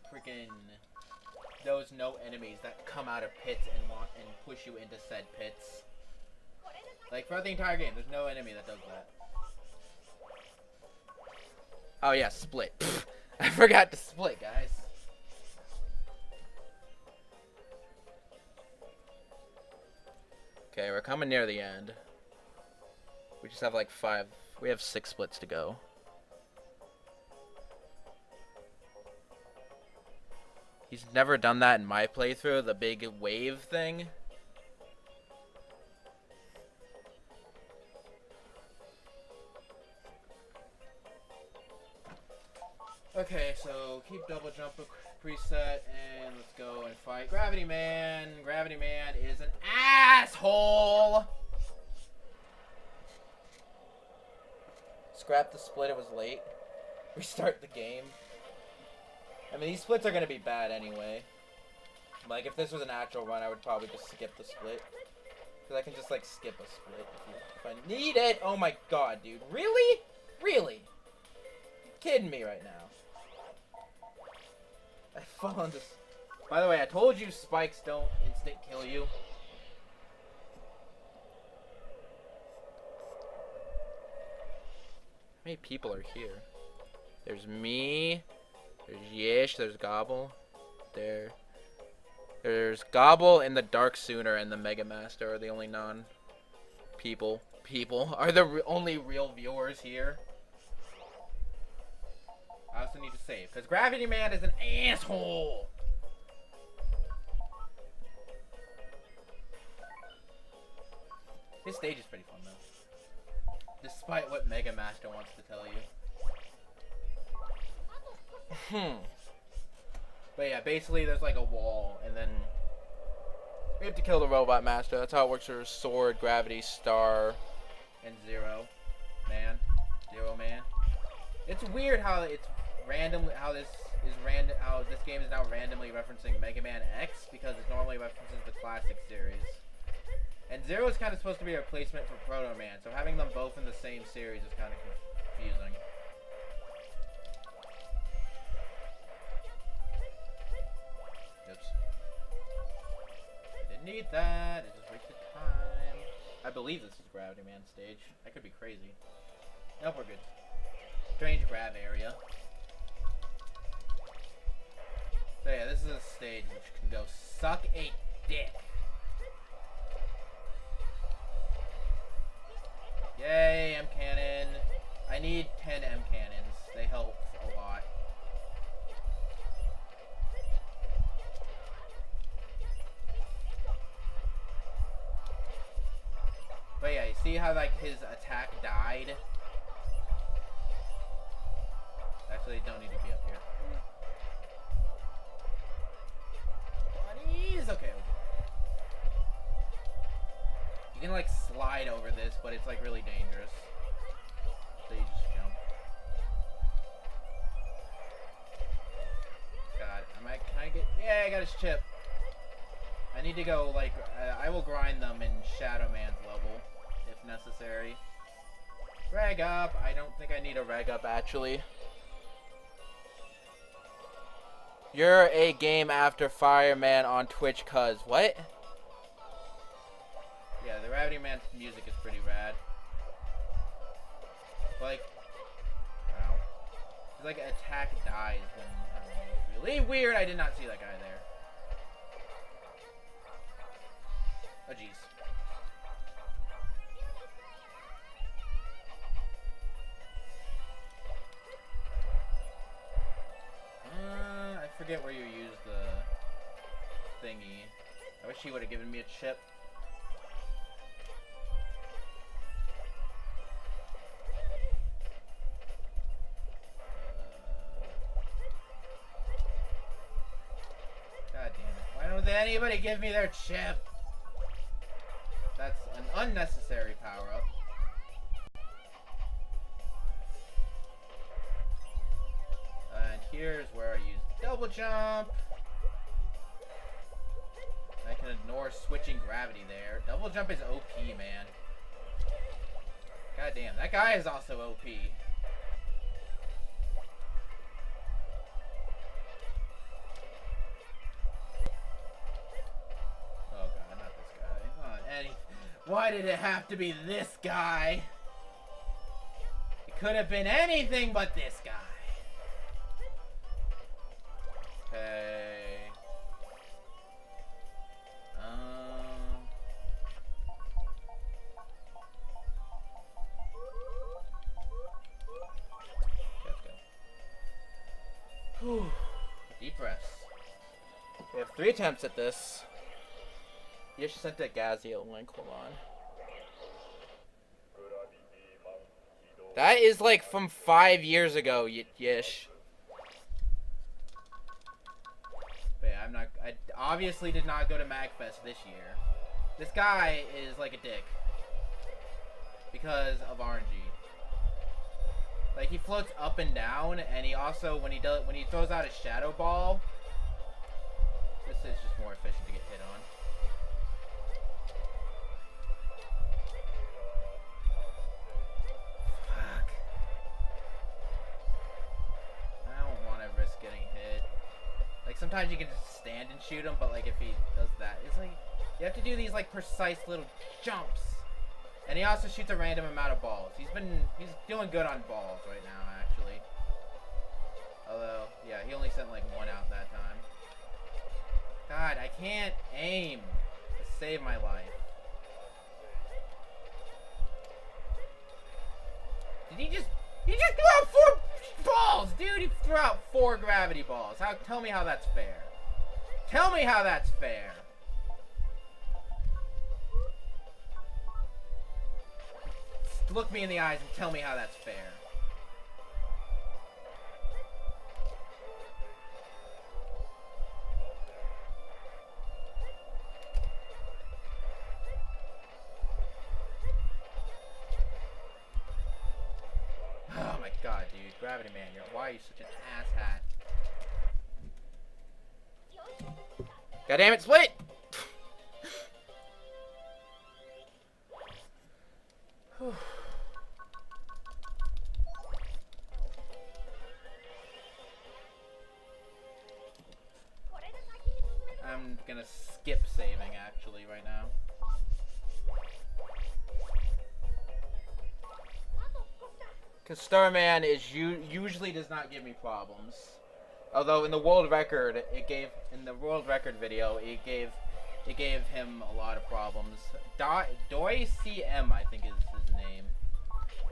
Freaking those no enemies that come out of pits and push you into said pits. Like throughout the entire game, there's no enemy that does that. Oh yeah, split. Pfft, I forgot to split, guys. Okay, we're coming near the end. We just have like 5. We have 6 splits to go. He's never done that in my playthrough, the big wave thing. Okay, so keep double jump preset and let's go and fight Gravity Man. Gravity Man is an asshole. Scrap the split, it was late. Restart the game. I mean, these splits are going to be bad anyway. Like, if this was an actual run, I would probably just skip the split. Because I can just, like, skip a split if I need it. Oh my god, dude. Really? Really? You're kidding me right now. I fall on this. By the way, I told you spikes don't instant kill you. How many people are here? There's me. There's Yish. There's Gobble. There's Gobble and the Dark Sooner and the Mega Master are the only non-people. Are the only real viewers here. I also need to save because Gravity Man is an asshole. His stage is pretty fun though, despite what Mega Master wants to tell you. But yeah, basically there's like a wall, and then we have to kill the Robot Master. That's how it works for Sword, Gravity, Star, and Zero Man. It's weird how it's random. How this game is now randomly referencing Mega Man X, because it normally references the classic series. And Zero is kind of supposed to be a replacement for Proto Man, so having them both in the same series is kind of confusing. Oops. I didn't need that. It just wasted time. I believe this is Gravity Man's stage. I could be crazy. Nope, we're good. Strange grav area. So yeah, this is a stage which can go suck a dick. Yay, M cannon. I need 10 M cannons. They help a lot. But yeah, you see how like his attack died? Actually, don't need to be up here. Buddies! Okay. You can like slide over this, but it's like really dangerous. So you just jump. God, can I get... Yeah, I got his chip. I need to go like... I will grind them in Shadow Man's level, if necessary. Rag up. I don't think I need a rag up, actually. You're a game after Fireman on Twitch, cuz. What? Yeah, the Gravity Man's music is pretty rad. Like, wow. His like attack dies when, I don't know, it's really weird. I did not see that guy there. Oh jeez. I forget where you use the thingy. I wish he would have given me a chip. God damn it. Why don't anybody give me their chip? That's an unnecessary power-up. And here's where I use double jump. I can ignore switching gravity there. Double jump is OP, man. God damn, that guy is also OP. Oh god, not this guy. Why did it have to be this guy? It could have been anything but this guy. Okay. Let's go. Whew. Deep breaths. We have 3 attempts at this. You should send that Gazio link. Hold on. That is like from 5 years ago, Yish. But yeah, I obviously did not go to MagFest this year. This guy is like a dick. Because of RNG. Like, he floats up and down, and he also, when he throws out his Shadow Ball, this is just more efficient to get hit on. Fuck. I don't want to risk getting hit. Like, sometimes you can just stand and shoot him, but, like, if he does that, it's like, you have to do these, like, precise little jumps. And he also shoots a random amount of balls. He's doing good on balls right now, actually. Although, yeah, he only sent, like, 1 out that time. God, I can't aim to save my life. He just threw out 4 balls, dude! He threw out 4 gravity balls. Tell me how that's fair. Tell me how that's fair. look me in the eyes and tell me how that's fair. Oh my god, dude. Gravity Man, why are you such an asshat? God damn it, split! I'm gonna skip saving actually right now. Cause Starman is usually does not give me problems. Although in the world record video it gave him a lot of problems. Doi CM I think is his name.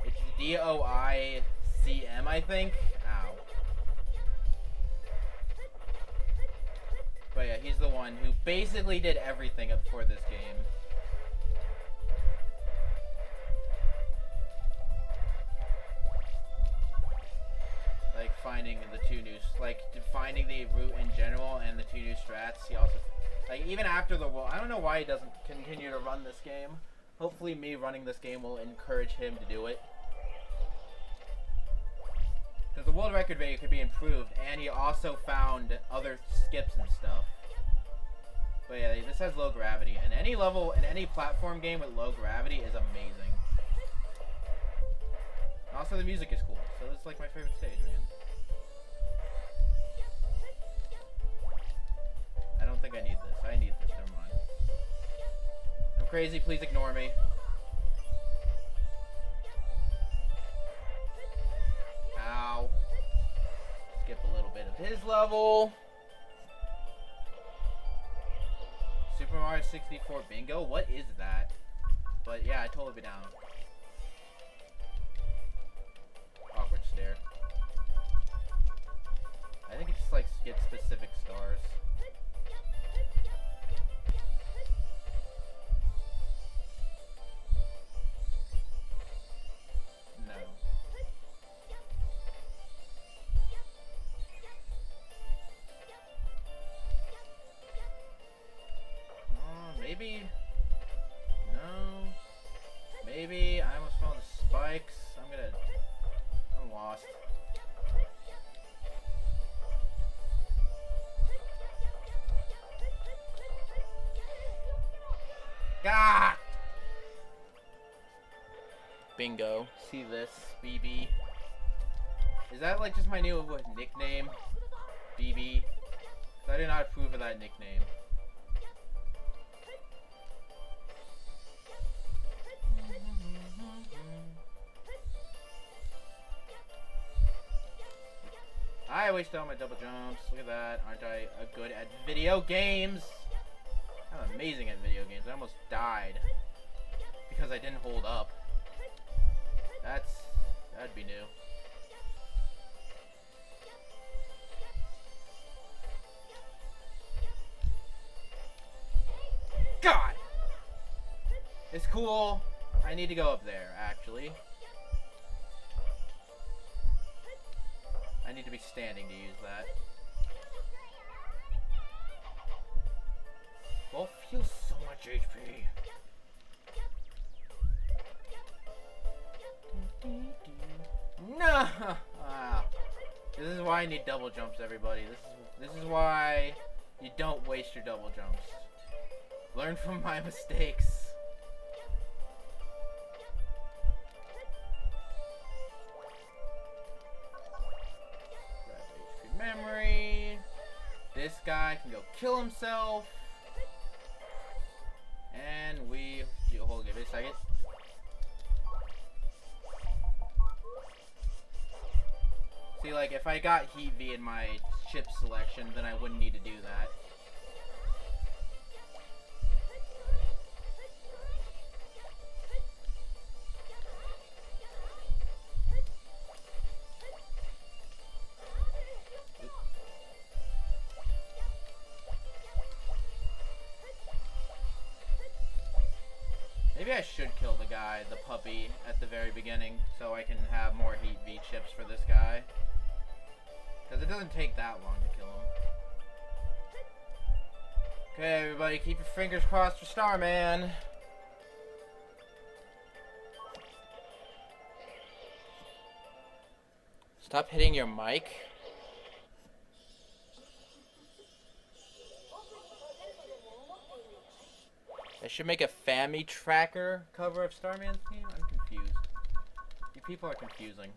It's DOICM I think. Ow. But yeah, he's the one who basically did everything up for this game. Like finding the two new, finding the route in general and the two new strats. He also, like, even after the world, I don't know why he doesn't continue to run this game. Hopefully me running this game will encourage him to do it. Because the world record video could be improved, and he also found other skips and stuff. But yeah, this has low gravity, and any level in any platform game with low gravity is amazing. Also, the music is cool, so it's like my favorite stage, man. I don't think I need this. I need this. Never mind. I'm crazy. Please ignore me. Ow. Skip a little bit of his level. Super Mario 64 Bingo? What is that? But yeah, I totally be down. Awkward stare. I think it's just like skip specific stars. No. Maybe. No. Maybe. I almost found the spikes. I'm lost. God! Bingo. See this, BB. Is that like just my new nickname? BB? I did not approve of that nickname. I wasted all my double jumps. Look at that. Aren't I good at video games? I'm amazing at video games. I almost died because I didn't hold up. That'd be new. God! It's cool. I need to go up there, actually. I need to be standing to use that. Wolf feels so much HP. No! Ah. This is why I need double jumps, everybody. This is why you don't waste your double jumps. Learn from my mistakes. Memory. This guy can go kill himself. And hold, give it a second. See, like, if I got Heat V in my chip selection, then I wouldn't need to do that. Maybe I should kill the guy. guy, the puppy, at the very beginning, so I can have more Heat V chips for this guy. Because it doesn't take that long to kill him. Okay, everybody, keep your fingers crossed for Starman. Stop hitting your mic. I should make a Family Tracker cover of Starman's team? I'm confused. You people are confusing.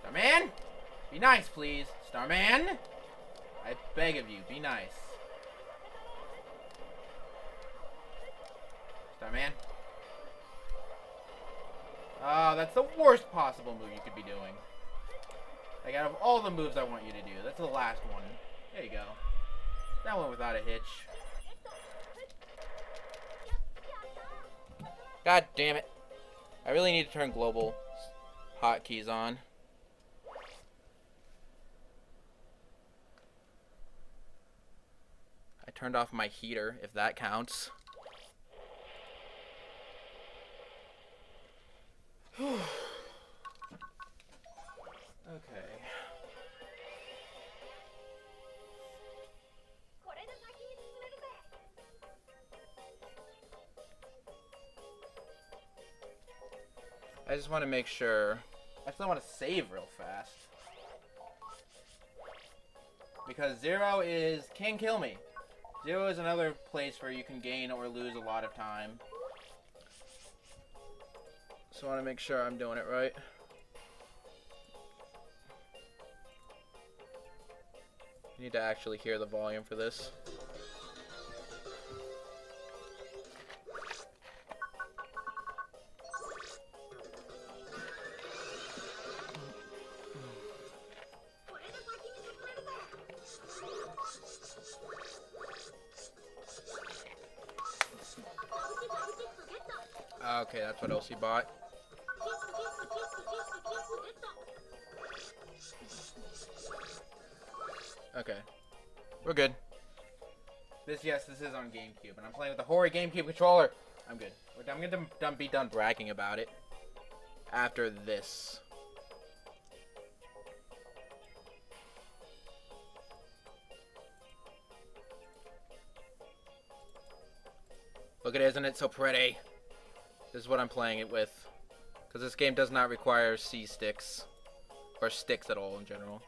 Starman? Be nice, please. Starman? I beg of you, be nice. Starman? Oh, that's the worst possible move you could be doing. Like, out of all the moves I want you to do, that's the last one. There you go. That one without a hitch. God damn it. I really need to turn global hotkeys on. I turned off my heater, if that counts. Okay. I just want to make sure. I still want to save real fast. Because 0 can kill me. 0 is another place where you can gain or lose a lot of time. So I want to make sure I'm doing it right. You need to actually hear the volume for this. Okay, that's what else he bought. Okay. We're good. Yes, this is on GameCube, and I'm playing with the horrid GameCube controller. I'm good. I'm gonna be done bragging about it after this. Look at it, isn't it so pretty? This is what I'm playing it with. Because this game does not require C sticks. Or sticks at all in general.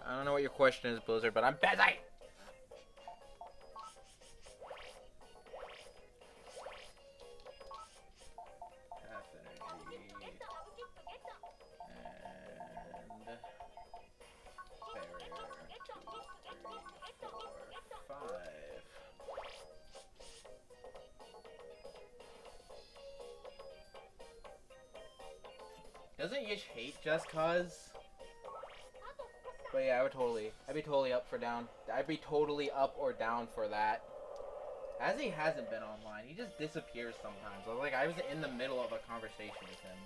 I don't know what your question is, Blizzard, but I'm busy! Half energy. And... barrier. 2, 3, 4, 5. Doesn't Yish hate just cause? But yeah, I'd be totally up or down for that. As he hasn't been online, he just disappears sometimes. I was in the middle of a conversation with him.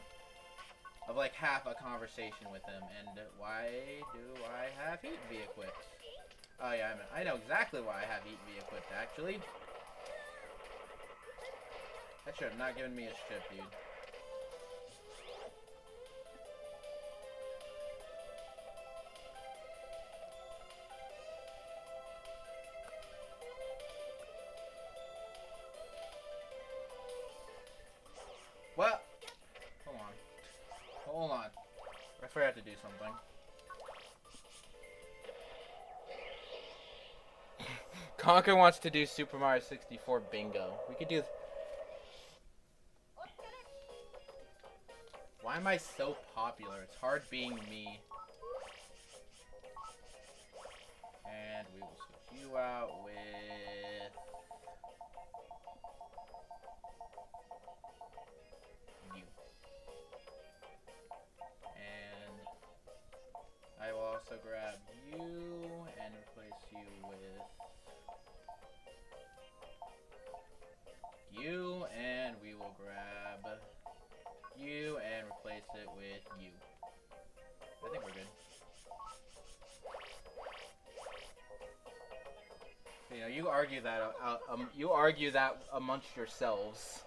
Of like half a conversation with him, and why do I have Heat V equipped? Oh yeah, I know exactly why I have Heat V equipped, actually. That should have not given me a ship, dude. Well, hold on. I forgot to do something. Conker wants to do Super Mario 64 bingo. We could do... Why am I so popular? It's hard being me. And we will switch you out with... you. And I will also grab you and replace you with you, and we will grab you and replace it with you. I think we're good. You know, you argue that amongst yourselves.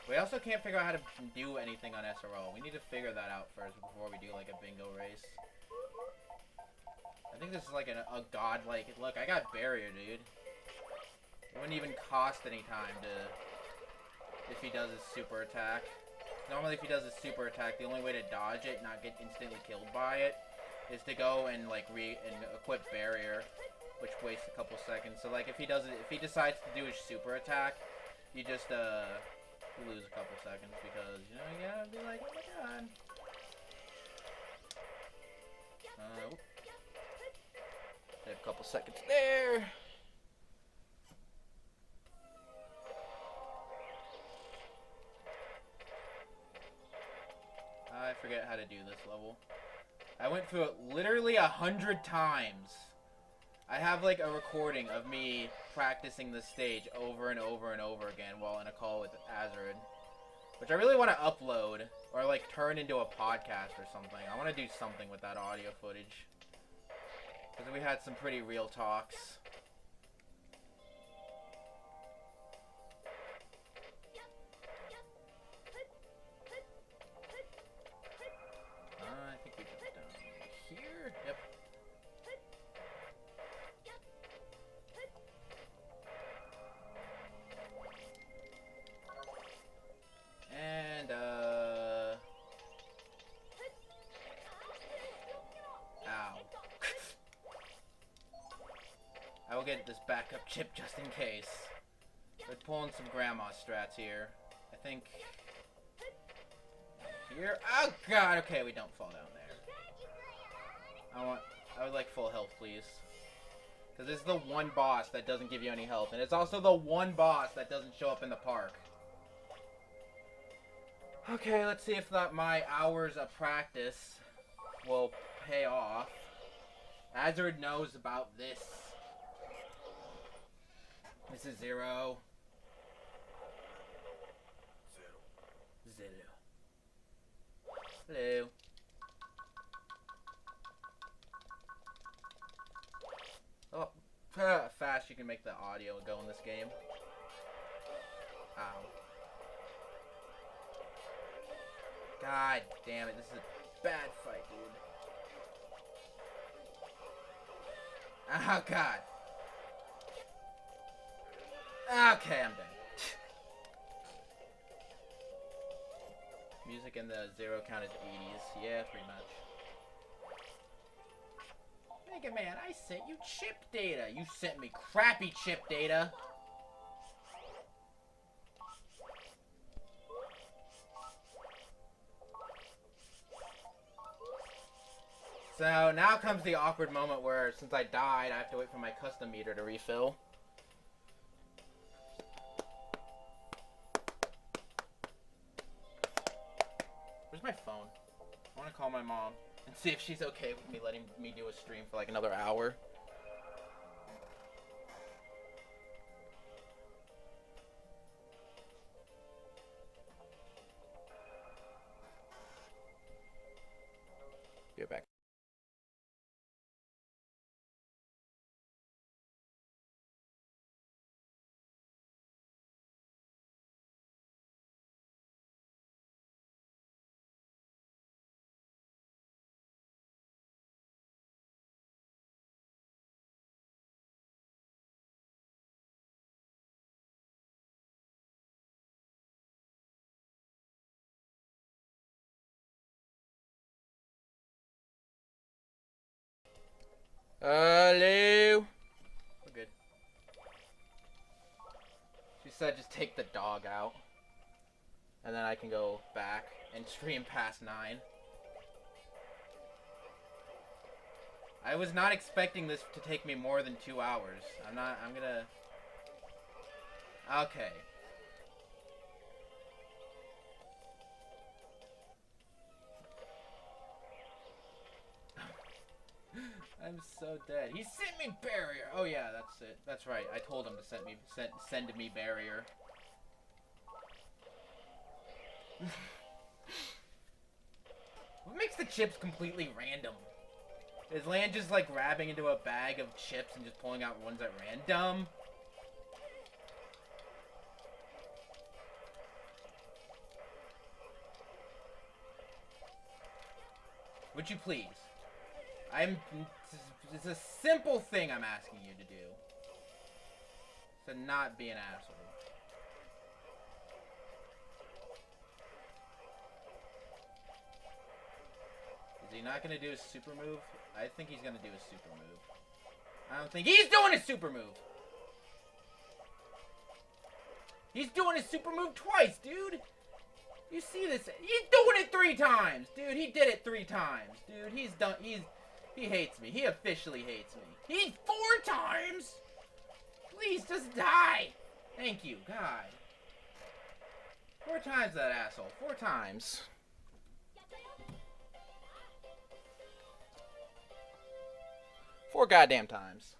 We also can't figure out how to do anything on SRO. We need to figure that out first before we do like a bingo race. I think this is like a godlike. Look, I got barrier, dude. It wouldn't even cost any time to if he does his super attack. Normally, if he does his super attack, the only way to dodge it, not get instantly killed by it, is to go and like equip barrier, which wastes a couple seconds. So like if he decides to do his super attack, you just you lose a couple seconds because you know you gotta be like, oh my god. Save a couple seconds there. I forget how to do this level. I went through it literally 100 times. I have like a recording of me practicing this stage over and over and over again while in a call with Azrid, which I really want to upload or like turn into a podcast or something. I want to do something with that audio footage because we had some pretty real talks. I think we jumped down here. Yep. And, ow. I will get this backup chip just in case. We're pulling some grandma strats here. I think... Here? Oh, God! Okay, we don't fall down there. I would like full health, please. Because this is the one boss that doesn't give you any health. And it's also the one boss that doesn't show up in the park. Okay, let's see if my hours of practice will pay off. Azard knows about this. This is Zero. Hello. Oh, fast you can make the audio go in this game. Ow. God damn it, this is a bad fight, dude. Oh, God. Okay, I'm done. Music in the Zero count is 80s. Yeah, pretty much. Mega Man, I sent you chip data. You sent me crappy chip data. So now comes the awkward moment where, since I died, I have to wait for my custom meter to refill. Where's my phone? I want to call my mom and see if she's okay with me letting me do a stream for like another hour. Be right back. Hello. We're good. She said just take the dog out. And then I can go back and stream past 9. I was not expecting this to take me more than 2 hours. I'm gonna... Okay. I'm so dead. He sent me barrier. Oh yeah, that's it. That's right. I told him to send me barrier. makes the chips completely random? Is Lan just like grabbing into a bag of chips and just pulling out ones at random? Would you please? It's a simple thing I'm asking you to do. To not be an asshole. Is he not gonna do a super move? I think he's gonna do a super move. I don't think he's doing a super move! He's doing a super move twice, dude! You see this? He's doing it 3 times! Dude, he did it 3 times. Dude, he hates me. He officially hates me. He's 4 times! Please, just die! Thank you, God. 4 times that asshole. 4 times. Four goddamn times.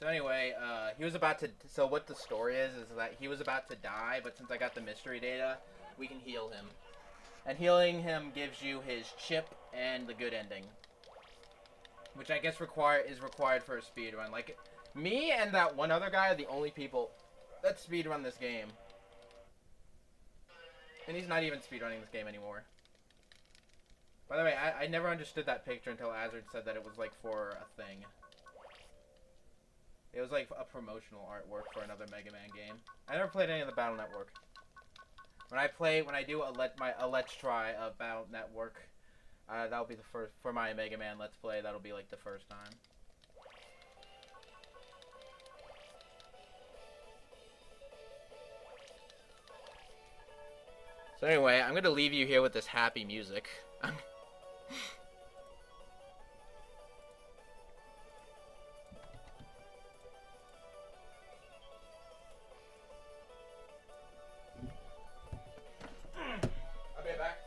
So anyway, he was about to... So what the story is that he was about to die, but since I got the mystery data, we can heal him. And healing him gives you his chip and the good ending. Which I guess is required for a speedrun. Like, me and that one other guy are the only people that speedrun this game. And he's not even speedrunning this game anymore. By the way, I never understood that picture until Azard said that it was like for a thing. It was like a promotional artwork for another Mega Man game. I never played any of the Battle Network. When I do a Let's Try of Battle Network, that'll be the first, for my Mega Man Let's Play, that'll be like the first time. So anyway, I'm gonna leave you here with this happy music. I'll be right back.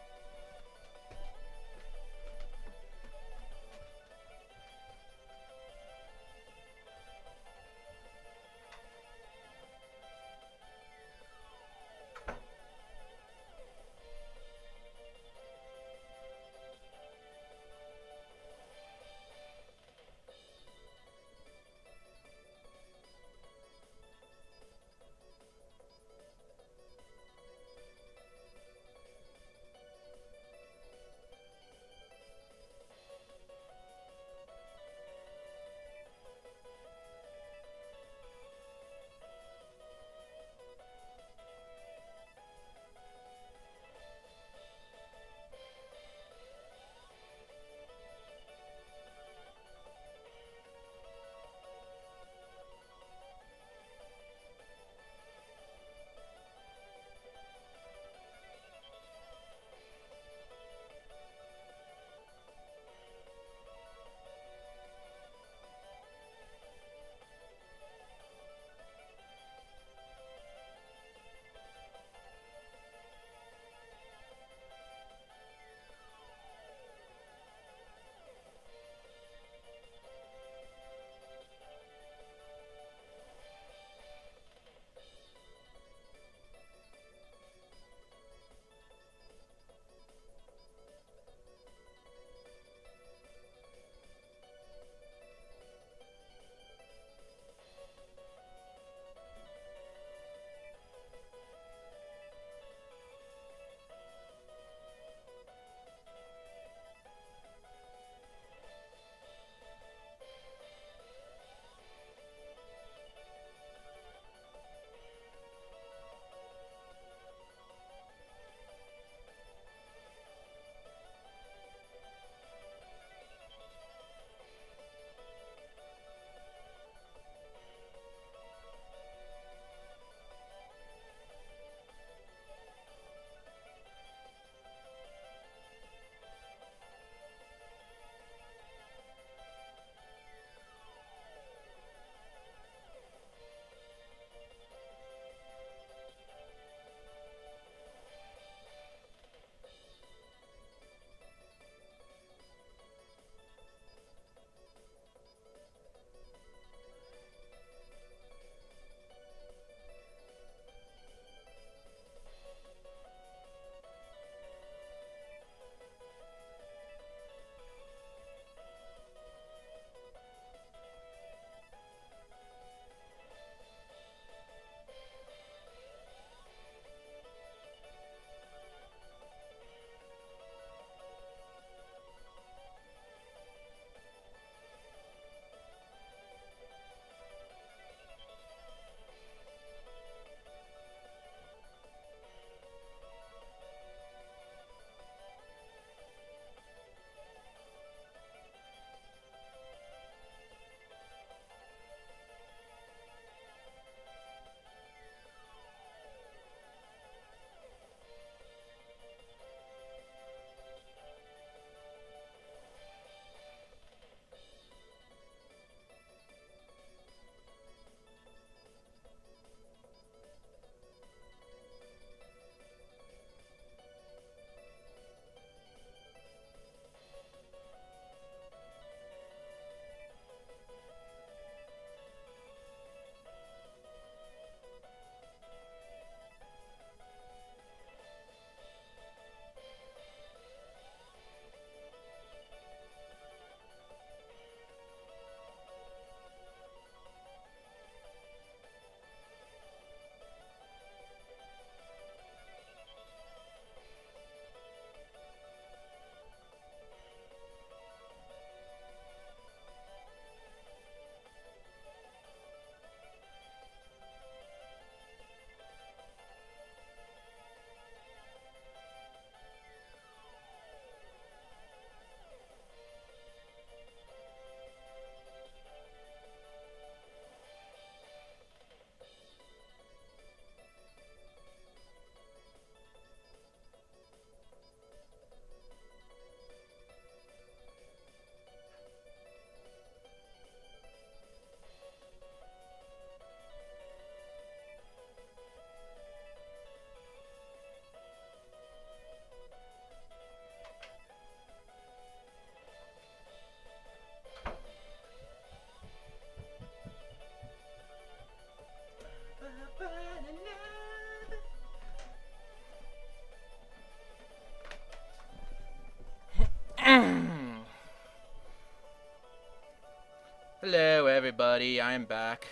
Hello, everybody. I am back.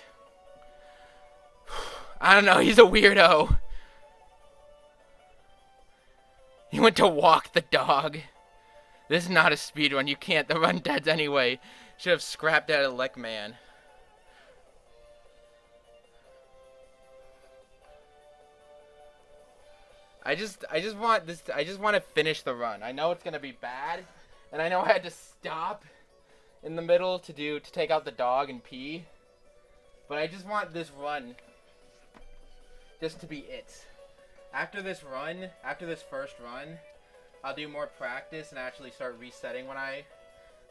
I don't know. He's a weirdo. He went to walk the dog. This is not a speedrun. You can't. The run deads anyway. Should have scrapped out a Lek Man. I just want this. I just want to finish the run. I know it's gonna be bad, and I know I had to stop in the middle to take out the dog and pee. But I just want this run just to be it. After this first run, I'll do more practice and actually start resetting when I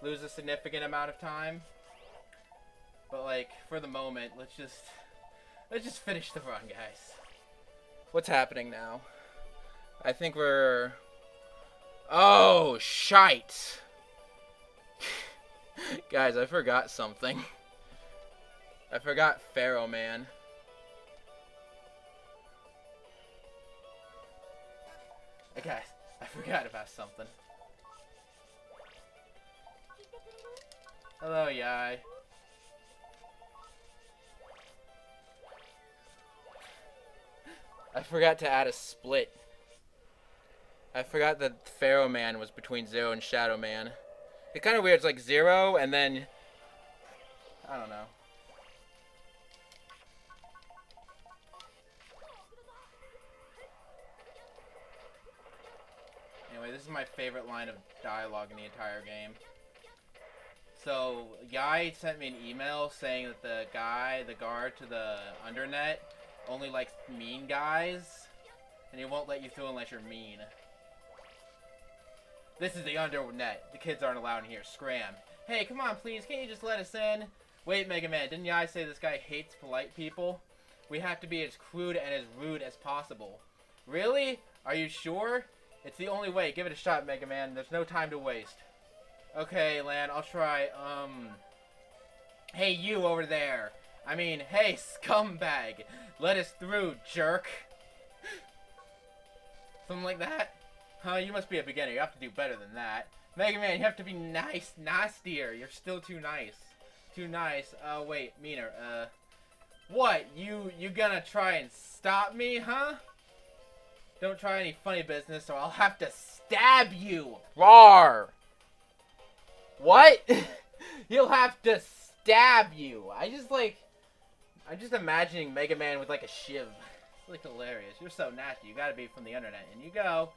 lose a significant amount of time. But like for the moment, let's just finish the run, guys. What's happening now? I think we're... Oh, shite. Guys, I forgot something. I forgot Pharaoh Man. Guys, I forgot about something. Hello, Yai. I forgot to add a split. I forgot that Pharaoh Man was between Zero and Shadow Man. It's kind of weird. It's like Zero and then... I don't know. Anyway, this is my favorite line of dialogue in the entire game. So, Yai sent me an email saying that the guard to the undernet, only likes mean guys, and he won't let you through unless you're mean. This is the undernet. The kids aren't allowed in here. Scram. Hey, come on, please. Can't you just let us in? Wait, Mega Man. Didn't Yai say this guy hates polite people? We have to be as crude and as rude as possible. Really? Are you sure? It's the only way. Give it a shot, Mega Man. There's no time to waste. Okay, Lan. I'll try. Hey, you over there. I mean, hey, scumbag. Let us through, jerk. Something like that? Huh, you must be a beginner. You have to do better than that. Mega Man, you have to be nastier. You're still too nice. Too nice. Wait, meaner. What? You gonna try and stop me, huh? Don't try any funny business or I'll have to stab you. Rawr! What? You'll have to stab you. I'm just imagining Mega Man with like a shiv. It's like hilarious. You're so nasty. You gotta be from the internet. And you go.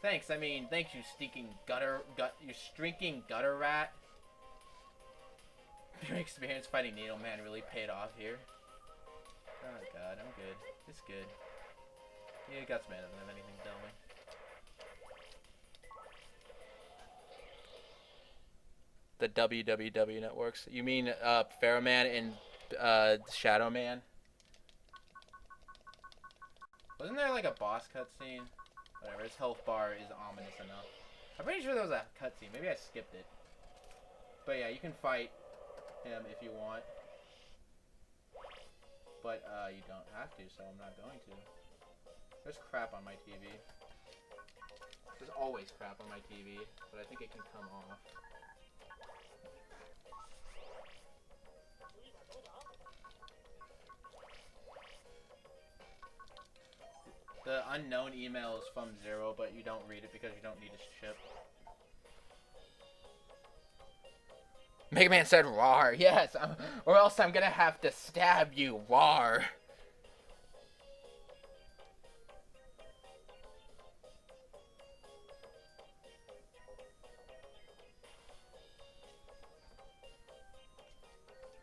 Thanks, I mean, thanks, you stinking you stinking gutter rat. Your experience fighting Needle Man really paid off here. Oh god, I'm good. It's good. Yeah, Guts Man doesn't have anything to tell me. The WWW networks. You mean Pharaoh Man and Shadow Man? Wasn't there like a boss cutscene? Whatever, his health bar is ominous enough. I'm pretty sure there was a cutscene. Maybe I skipped it. But yeah, you can fight him if you want. But you don't have to, so I'm not going to. There's crap on my TV. There's always crap on my TV, but I think it can come off. The unknown email is from Zero, but you don't read it because you don't need a ship. Mega Man said "rawr." Yes, or else I'm gonna have to stab you. Rawr.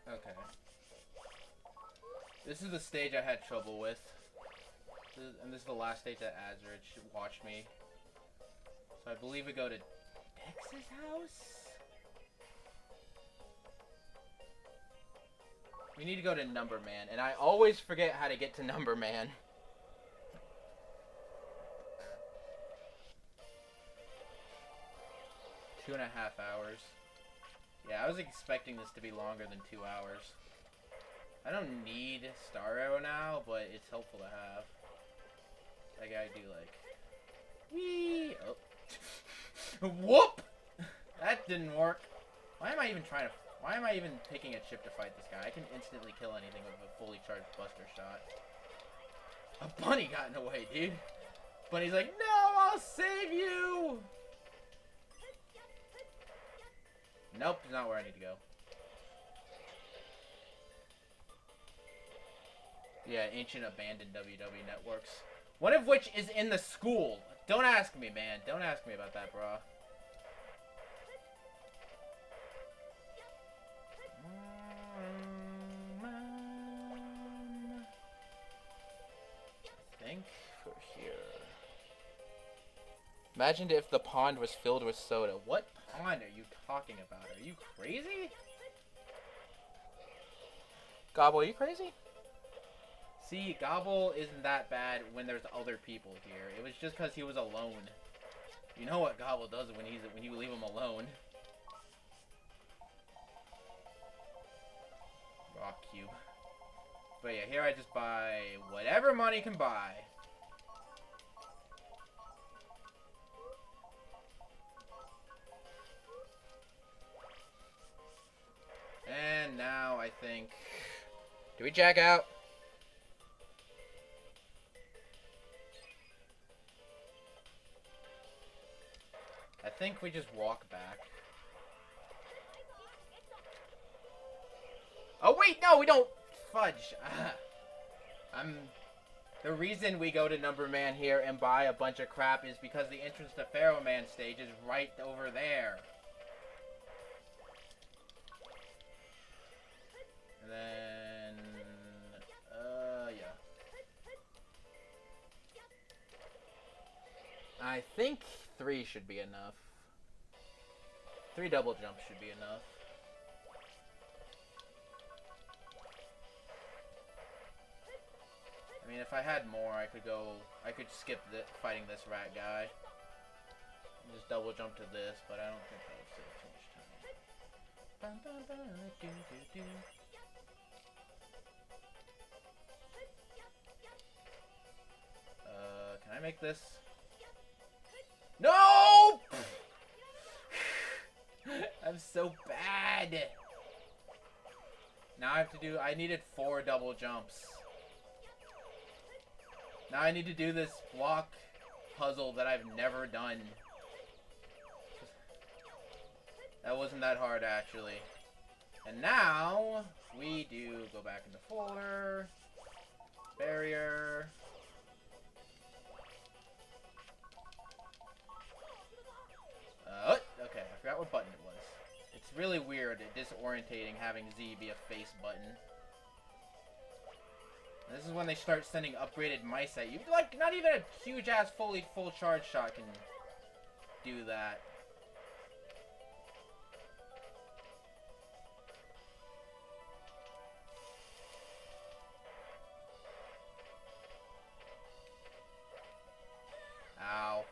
Okay. This is the stage I had trouble with. And this is the last stage that Azrich watched me. So I believe we go to Dex's house? We need to go to Number Man, and I always forget how to get to Number Man. Two and a half hours. Yeah, I was expecting this to be longer than 2 hours. I don't need Star Arrow now, but it's helpful to have. I gotta do like... Whee! Oh. Whoop! That didn't work. Why am I even trying to... Why am I even picking a chip to fight this guy? I can instantly kill anything with a fully charged Buster Shot. A bunny got in the way, dude. Bunny's like, no, I'll save you! Nope, it's not where I need to go. Yeah, ancient abandoned WW networks. One of which is in the school. Don't ask me, man. Don't ask me about that, bro. I think we're here. Imagine if the pond was filled with soda. What pond are you talking about? Are you crazy? Gobble, are you crazy? See, Gobble isn't that bad when there's other people here. It was just because he was alone. You know what Gobble does when you leave him alone. Rock cube. But yeah, here I just buy whatever money can buy. And now I think... Do we jack out? I think we just walk back. Oh wait, no, we don't! Fudge. The reason we go to Number Man here and buy a bunch of crap is because the entrance to Pharaoh Man stage is right over there. And then... yeah. I think 3 should be enough. 3 double jumps should be enough. I mean, if I had more, I could skip fighting this rat guy. And just double jump to this, but I don't think that would save too much time. Can I make this? No! I'm so bad. Now I needed 4 double jumps. Now I need to do this block puzzle that I've never done. That wasn't that hard, actually. And now we do go back into 4. Barrier. Okay, I forgot what button it was. It's really weird and disorientating having Z be a face button. And this is when they start sending upgraded mice at you. Like, not even a huge-ass full charge shot can do that. Ow.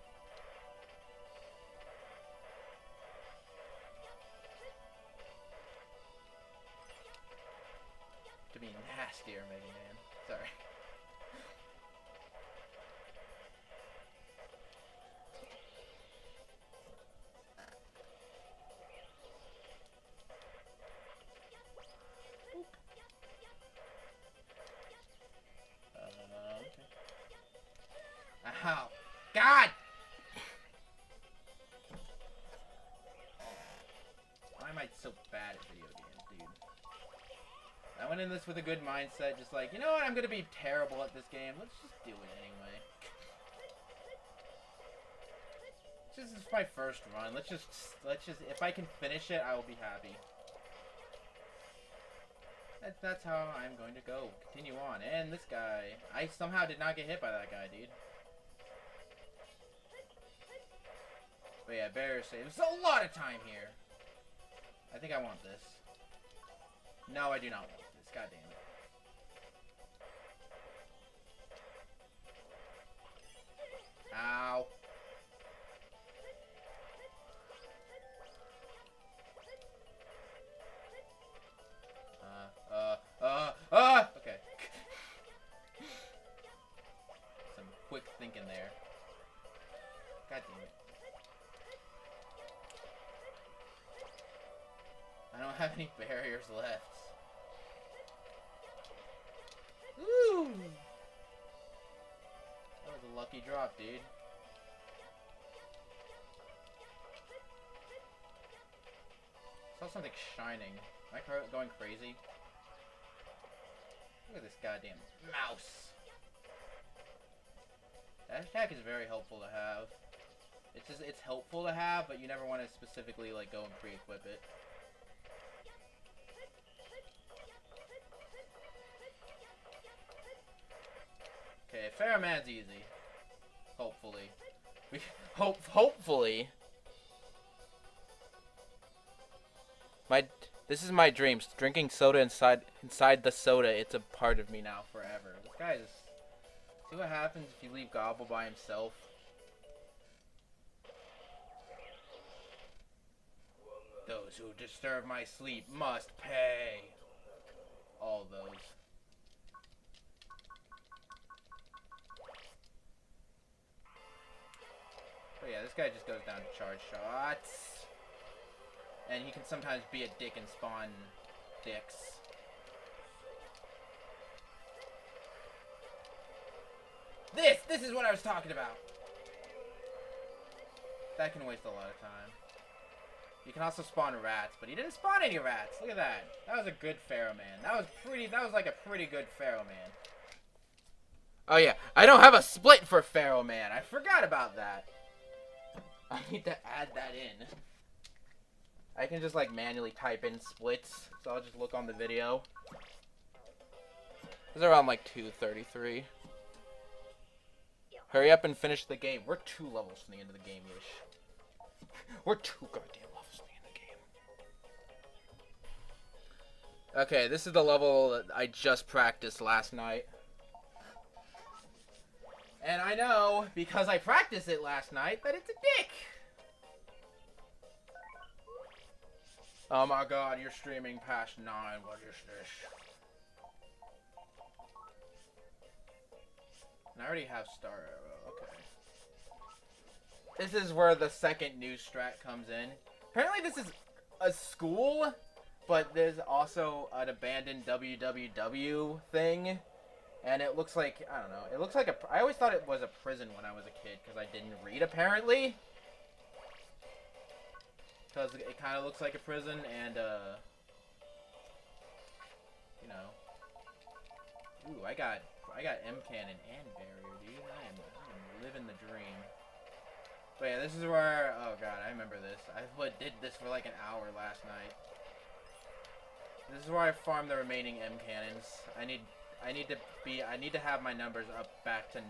To be nastier, Mega Man. Sorry. Okay. Ow. God! Why am I so bad at video games, dude? I went in this with a good mindset, just like, you know what, I'm gonna be terrible at this game. Let's just do it anyway. This is my first run. Let's just, if I can finish it, I will be happy. That's how I'm going to go. Continue on. And this guy, I somehow did not get hit by that guy, dude. But yeah, barrier save. There's a lot of time here. I think I want this. No, I do not want this. God damn it. Ow. Okay. Some quick thinking there. God damn it. have any barriers left. Woo! That was a lucky drop, dude. I saw something shining. Am I going crazy? Look at this goddamn mouse. That attack is very helpful to have. It's helpful to have, but you never want to specifically like go and pre-equip it. Okay, Pharaoh's easy. Hopefully. Hopefully. This is my dreams. Drinking soda inside the soda. It's a part of me now forever. This guy is. See what happens if you leave Gobble by himself. Those who disturb my sleep must pay. All those. But yeah, this guy just goes down to charge shots. And he can sometimes be a dick and spawn dicks. This is what I was talking about. That can waste a lot of time. You can also spawn rats, but he didn't spawn any rats. Look at that. That was a good Pharaoh man. That was like a pretty good Pharaoh man. Oh yeah, I don't have a split for Pharaoh man. I forgot about that. I need to add that in. I can just like manually type in splits, so I'll just look on the video. It's around like 2:33. Hurry up and finish the game. We're 2 levels from the end of the game-ish. We're 2 goddamn levels from the end of the game. Okay, this is the level that I just practiced last night. And I know, because I practiced it last night, that it's a dick! Oh my god, you're streaming past 9. What is this? And I already have Star Arrow. Okay. This is where the second news strat comes in. Apparently this is a school, but there's also an abandoned WWW thing. And it looks like, I don't know, it looks like I always thought it was a prison when I was a kid, because I didn't read, apparently. Because it kind of looks like a prison, and, you know. Ooh, I got M cannon and barrier, dude. I am living the dream. But yeah, this is where, oh god, I remember this. I did this for like an hour last night. This is where I farmed the remaining M cannons. I need to have my numbers up back to 9.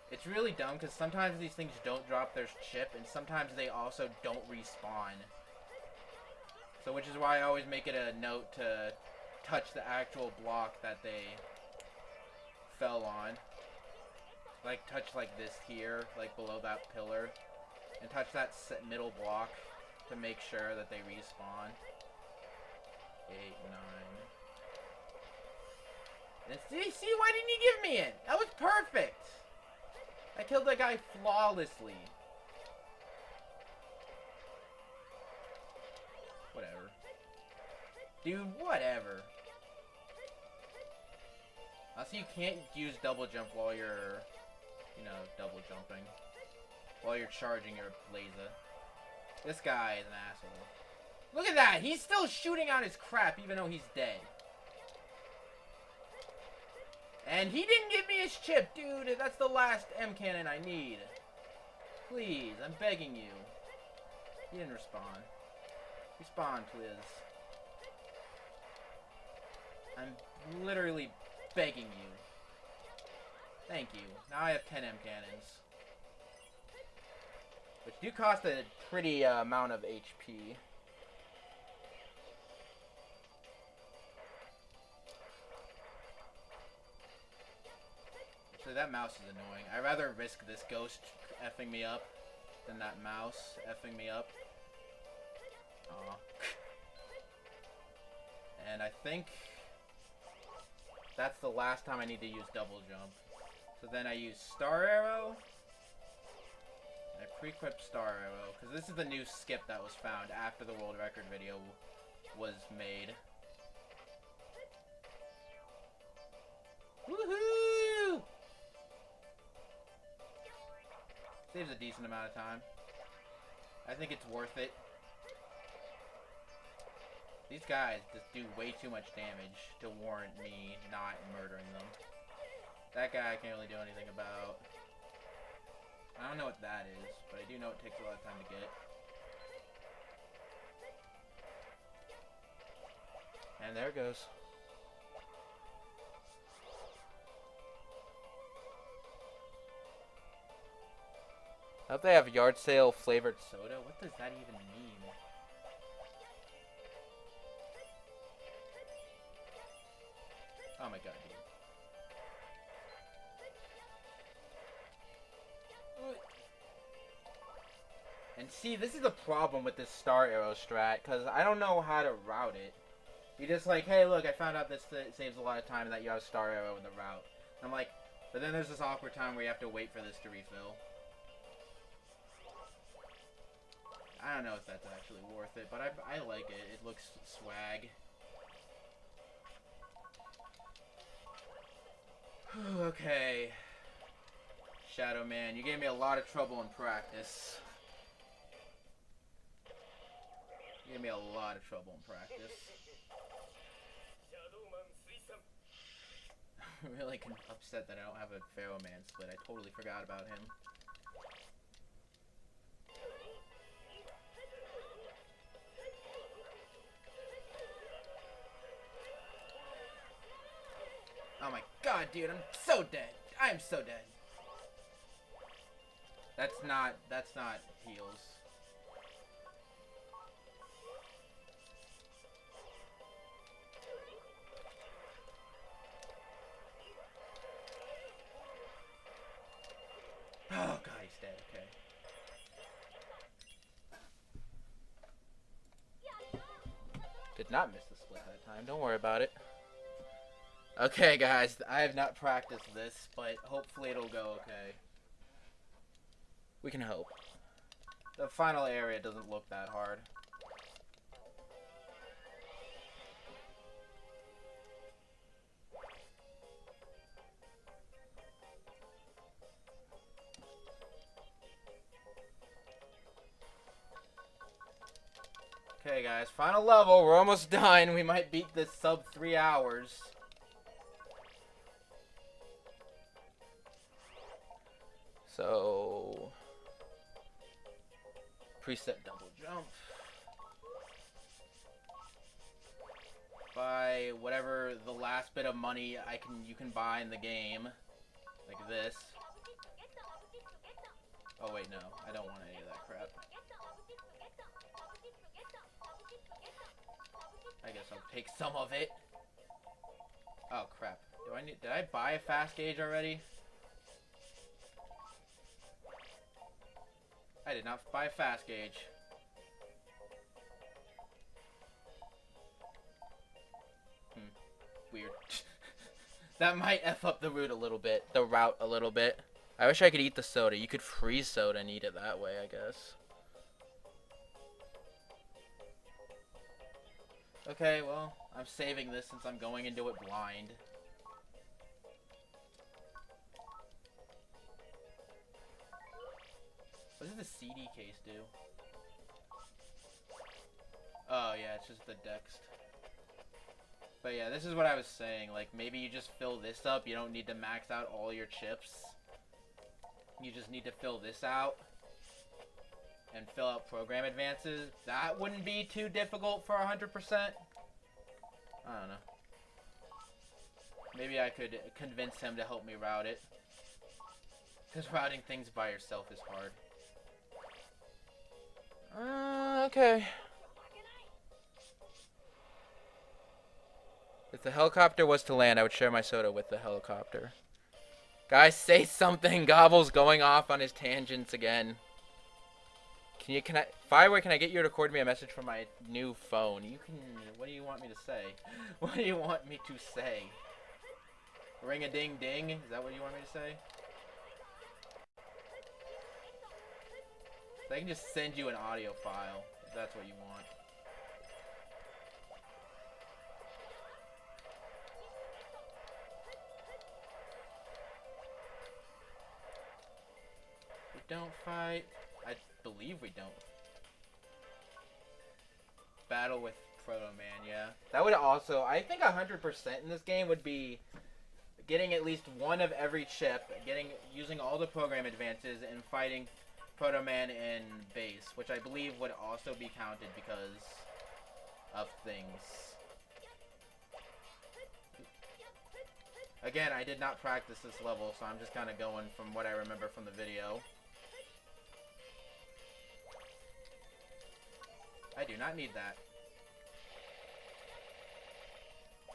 It's really dumb because sometimes these things don't drop their chip, and sometimes they also don't respawn. So which is why I always make it a note to touch the actual block that they fell on. Like touch like this here, like below that pillar, and touch that middle block to make sure that they respawn. 8, 9. And see, why didn't you give me it? That was perfect. I killed that guy flawlessly. Whatever. Dude, whatever. Also, you can't use double jump while you're, you know, double jumping. While you're charging your laser. This guy is an asshole. Look at that! He's still shooting out his crap even though he's dead. And he didn't give me his chip, dude. That's the last M cannon I need. Please, I'm begging you. He didn't respond. Respond, please. I'm literally begging you. Thank you. Now I have 10 M cannons. Which do cost a pretty amount of HP. So that mouse is annoying. I'd rather risk this ghost effing me up than that mouse effing me up. Aw. And I think that's the last time I need to use double jump. So then I use Star Arrow. I Pre-equipped star arrow, because this is the new skip that was found after the world record video was made. Woohoo! Saves a decent amount of time. I think it's worth it. These guys just do way too much damage to warrant me not murdering them. That guy I can't really do anything about. I don't know what that is, but I do know it takes a lot of time to get. And there it goes. I hope they have yard sale flavored soda. What does that even mean? Oh my god, dude. And see, this is the problem with this star arrow strat, because I don't know how to route it. You're just like, hey, look, I found out this saves a lot of time and that you have a star arrow in the route. And I'm like, but then there's this awkward time where you have to wait for this to refill. I don't know if that's actually worth it, but I like it. It looks swag. Okay. Shadow Man, you gave me a lot of trouble in practice. You gave me a lot of trouble in practice. I'm really upset that I don't have a Pharaoh Man split. I totally forgot about him. Oh my god, dude, I'm so dead. I am so dead. That's not heals. Oh god, he's dead, okay. Did not miss the split that time, don't worry about it. Okay, guys, I have not practiced this, but hopefully it'll go okay. We can hope. The final area doesn't look that hard. Okay, guys, final level. We're almost done. We might beat this sub 3 hours. So, preset double jump. Buy whatever the last bit of money you can buy in the game, like this. Oh wait, no, I don't want any of that crap. I guess I'll take some of it. Oh crap! Did I buy a fast gauge already? I did not buy a fast gauge. Weird. That might F up the route a little bit. The route a little bit. I wish I could eat the soda. You could freeze soda and eat it that way, I guess. Okay, well, I'm saving this since I'm going into it blind. What does the CD case do? Oh, yeah, it's just the Dext. But yeah, this is what I was saying. Like, maybe you just fill this up. You don't need to max out all your chips. You just need to fill this out. And fill out program advances. That wouldn't be too difficult for 100%. I don't know. Maybe I could convince him to help me route it. Because routing things by yourself is hard. Okay. If the helicopter was to land, I would share my soda with the helicopter. Guys, say something. Gobble's going off on his tangents again. Fireboy, can I get you to record me a message from my new phone? What do you want me to say? What do you want me to say? Ring-a-ding-ding? Is that what you want me to say? They can just send you an audio file if that's what you want. We don't fight. I believe we don't. Battle with Proto Man, yeah. That would also, I think 100% in this game would be getting at least one of every chip, using all the program advances, and fighting Proto Man in base, which I believe would also be counted because of things. Again, I did not practice this level, so I'm just kind of going from what I remember from the video. I do not need that.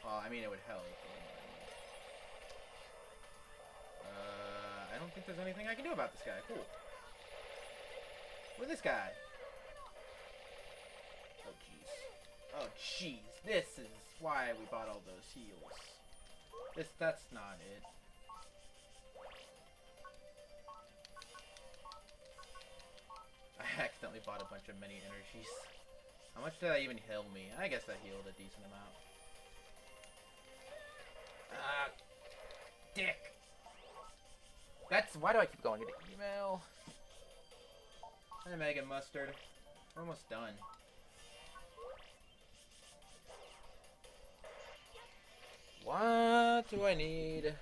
Well, I mean, it would help. I don't think there's anything I can do about this guy. Cool. With this guy. Oh, jeez. Oh, jeez. This is why we bought all those heals. That's not it. I accidentally bought a bunch of mini energies. How much did that even heal me? I guess that healed a decent amount. Dick! Why do I keep going into email? Hey, Megan Mustard. We're almost done. What do I need?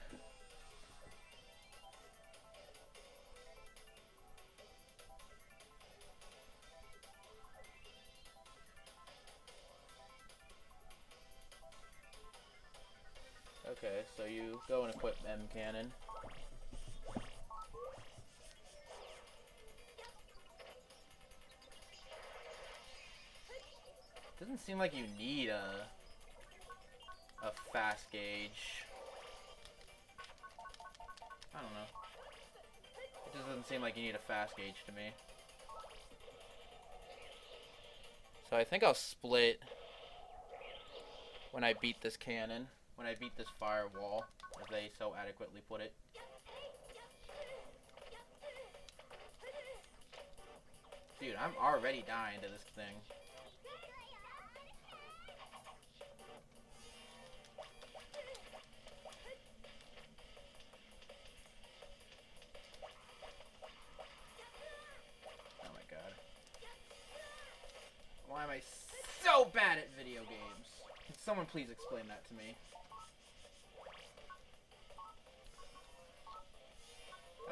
Okay, so you go and equip M cannon. Doesn't seem like you need a fast gauge. I don't know. It just doesn't seem like you need a fast gauge to me. So I think I'll split when I beat this cannon. When I beat this firewall, as they so adequately put it. Dude, I'm already dying to this thing. Oh my god. Why am I so bad at video games? Can someone please explain that to me?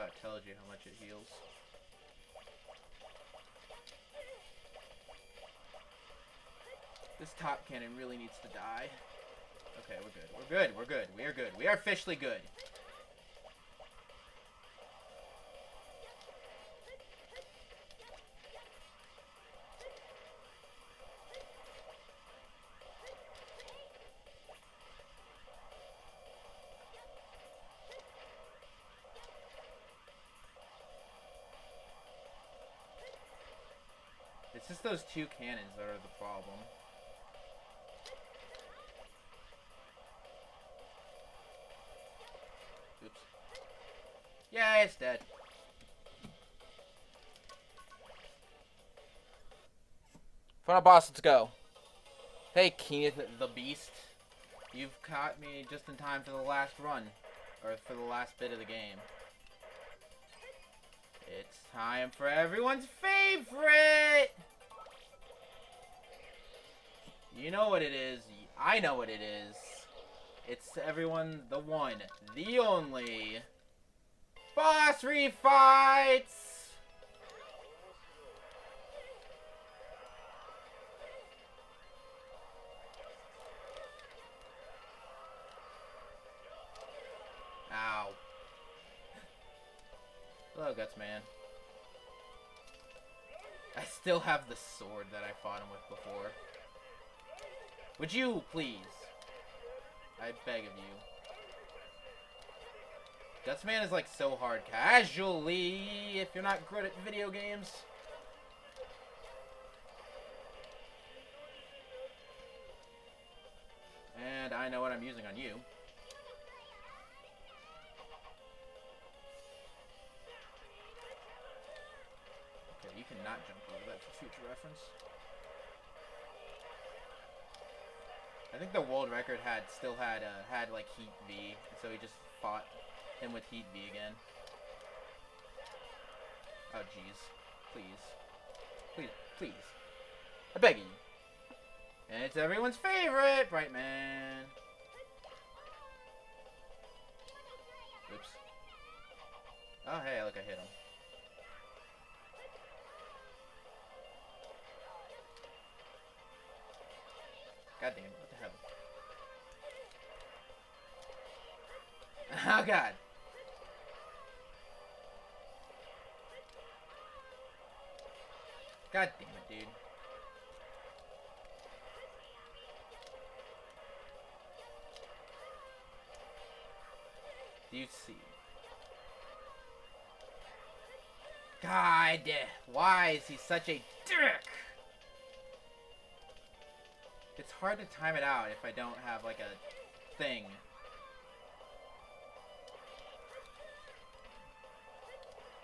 Oh, it tells you how much it heals. This top cannon really needs to die. Okay, we're good. We're good. We're good. We are good. We are officially good. It's just those two cannons that are the problem. Oops. Yeah, it's dead. Final boss, let's go. Hey, Kenneth the Beast. You've caught me just in time for the last run. Or for the last bit of the game. It's time for everyone's favorite! You know what it is. I know what it is. It's everyone, the one, the only, boss refights! Ow. Hello, Guts Man. I still have the sword that I fought him with before. Would you, please? I beg of you. Gutsman is like so hard casually if you're not good at video games. And I know what I'm using on you. Okay, you cannot future reference. I think the world record still had like Heat V, so he just fought him with Heat V again. Oh jeez, please, please, please, I beg you. And it's everyone's favorite, Bright Man. Oops. Oh hey, look, I hit him. God damn it, what the hell? Oh god. God damn it, dude. Do you see? God, why is he such a dick? It's hard to time it out if I don't have like a thing.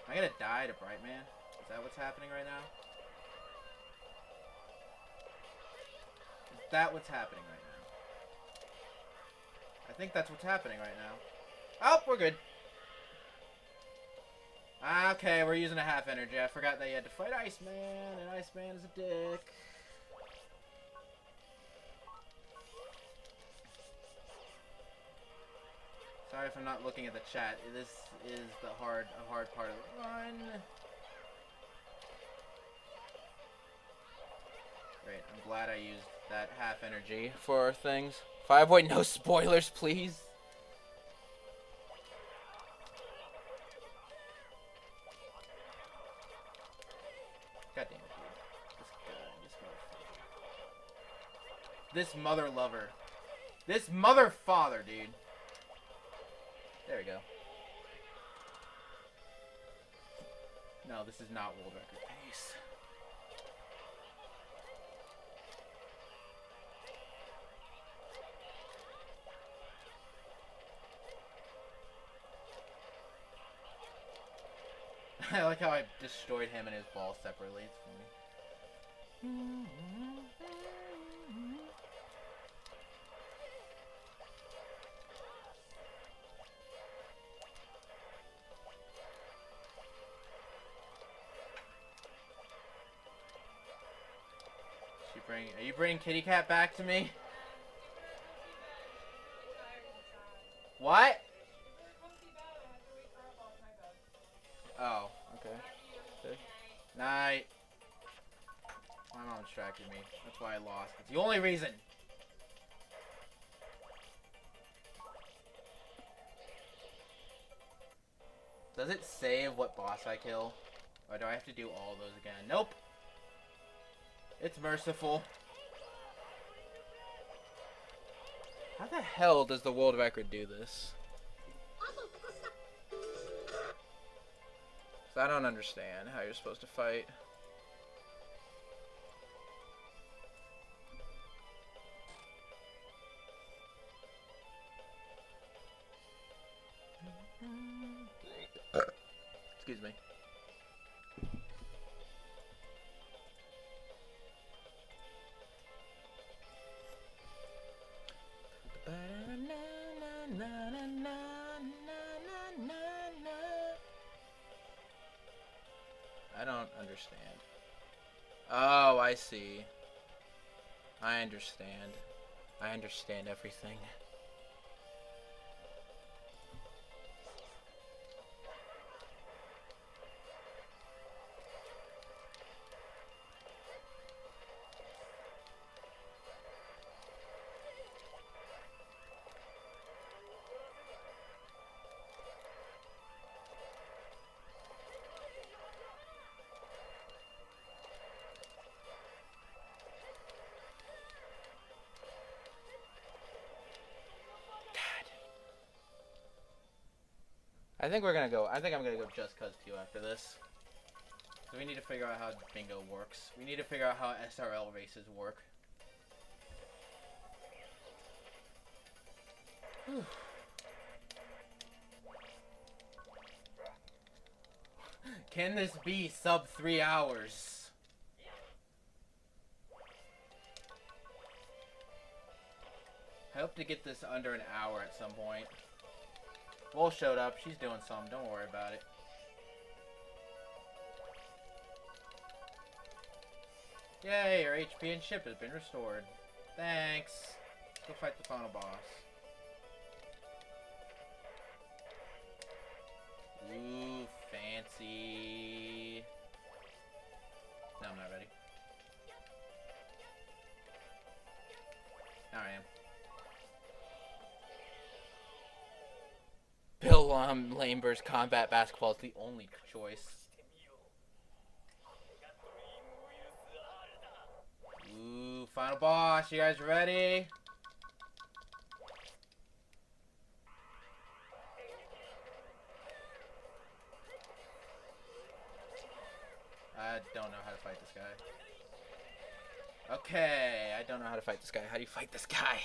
Am I gonna die to Bright Man? Is that what's happening right now? Is that what's happening right now? I think that's what's happening right now. Oh, we're good. Okay, we're using a half energy. I forgot that you had to fight Iceman, and Iceman is a dick. Sorry if I'm not looking at the chat. This is a hard part of the run. Great, I'm glad I used that half energy for things. Fireboy, no spoilers, please. God damn it, dude. This mother lover. This mother father, dude. There we go. No, this is not world record pace. I like how I destroyed him and his ball separately. It's funny. Are you bringing Kitty Cat back to me? What? Oh, okay. Night. My mom distracted me. That's why I lost. It's the only reason. Does it save what boss I kill? Or do I have to do all those again? Nope. It's merciful. How the hell does the world record do this? I don't understand how you're supposed to fight. Excuse me. I don't understand. Oh, I see. I understand. I understand everything. I think I'm gonna go Just Cause 2 after this. So we need to figure out how bingo works. We need to figure out how SRL races work. Can this be sub 3 hours? I hope to get this under an hour at some point. Wolf showed up. She's doing something. Don't worry about it. Yay, your HP and ship has been restored. Thanks. Let's go fight the final boss. Ooh, fancy. No, I'm not ready. Now I am. Bill Laimber's combat basketball is the only choice. Ooh, final boss. You guys ready? I don't know how to fight this guy. Okay, I don't know how to fight this guy. How do you fight this guy?